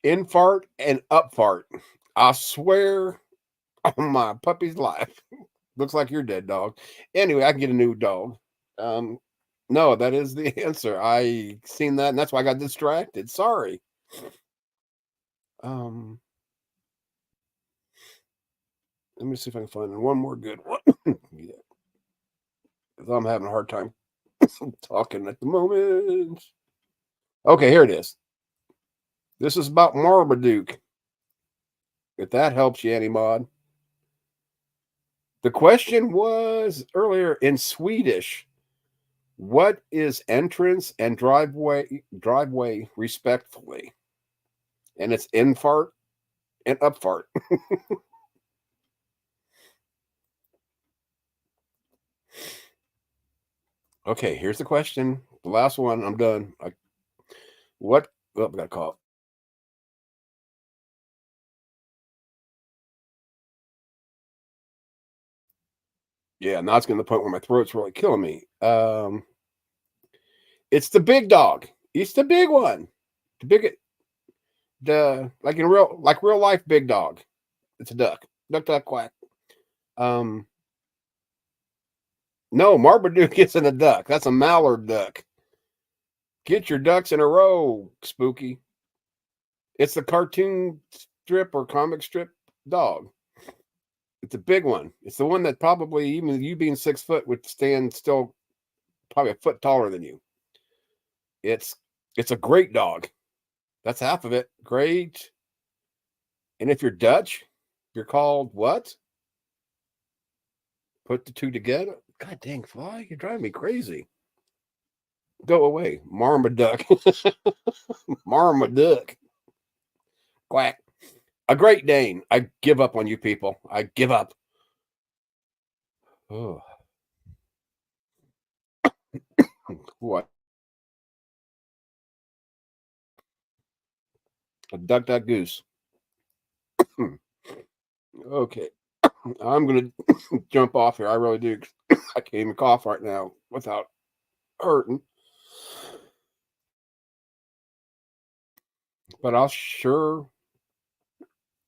Infart and upfart. I swear on my puppy's life. Looks like you're dead, dog. Anyway, I can get a new dog. No, that is the answer. I seen that, and that's why I got distracted. Sorry. Let me see if I can find one more good one. Yeah. Because I'm having a hard time talking at the moment. Okay, here it is. This is about Marmaduke. If that helps you any, Mod. The question was earlier in Swedish. What is entrance and driveway respectfully? And it's infart and upfart. Okay, here's the question. The last one. I'm done. I got a call. Yeah, now it's getting to the point where my throat's really killing me. It's the big dog. It's the big one. Like real life big dog. It's a duck. Duck, duck, quack. No, Marmaduke isn't a duck. That's a mallard duck. Get your ducks in a row, Spooky. It's the cartoon strip or comic strip dog. It's a big one. It's the one that probably, even you being 6 foot, would stand still probably a foot taller than you. It's a great dog. That's half of it. Great. And if you're Dutch, you're called what? Put the two together. God dang, fly. You're driving me crazy. Go away. Marmaduke. Marmaduke. Quack. A Great Dane. I give up on you people. I give up. Oh. What? A duck, duck, goose. Okay. I'm going to jump off here. I really do. I can't even cough right now without hurting. But I'll sure.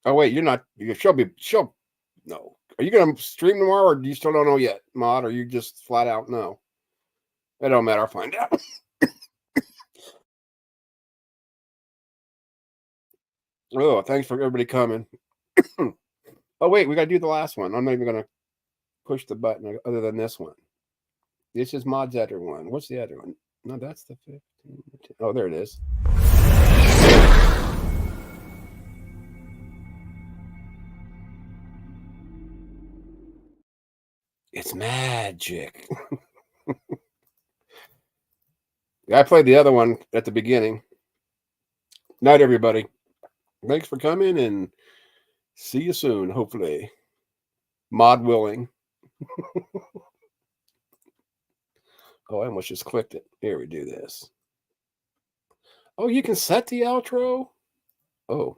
Oh, wait, you're not. She'll. No. Are you going to stream tomorrow, or do you still don't know yet, Mod? Or you just flat out no? It don't matter. I'll find out. Oh, thanks for everybody coming. Oh, wait, we got to do the last one. I'm not even going to push the button other than this one. This is Mod's other one. What's the other one? No, that's the 15. Oh, there it is. It's magic. I played the other one at the beginning. Night, everybody. Thanks for coming, and see you soon, hopefully. Mod willing. Oh, I almost just clicked it. Here we do this. Oh, you can set the outro. Oh,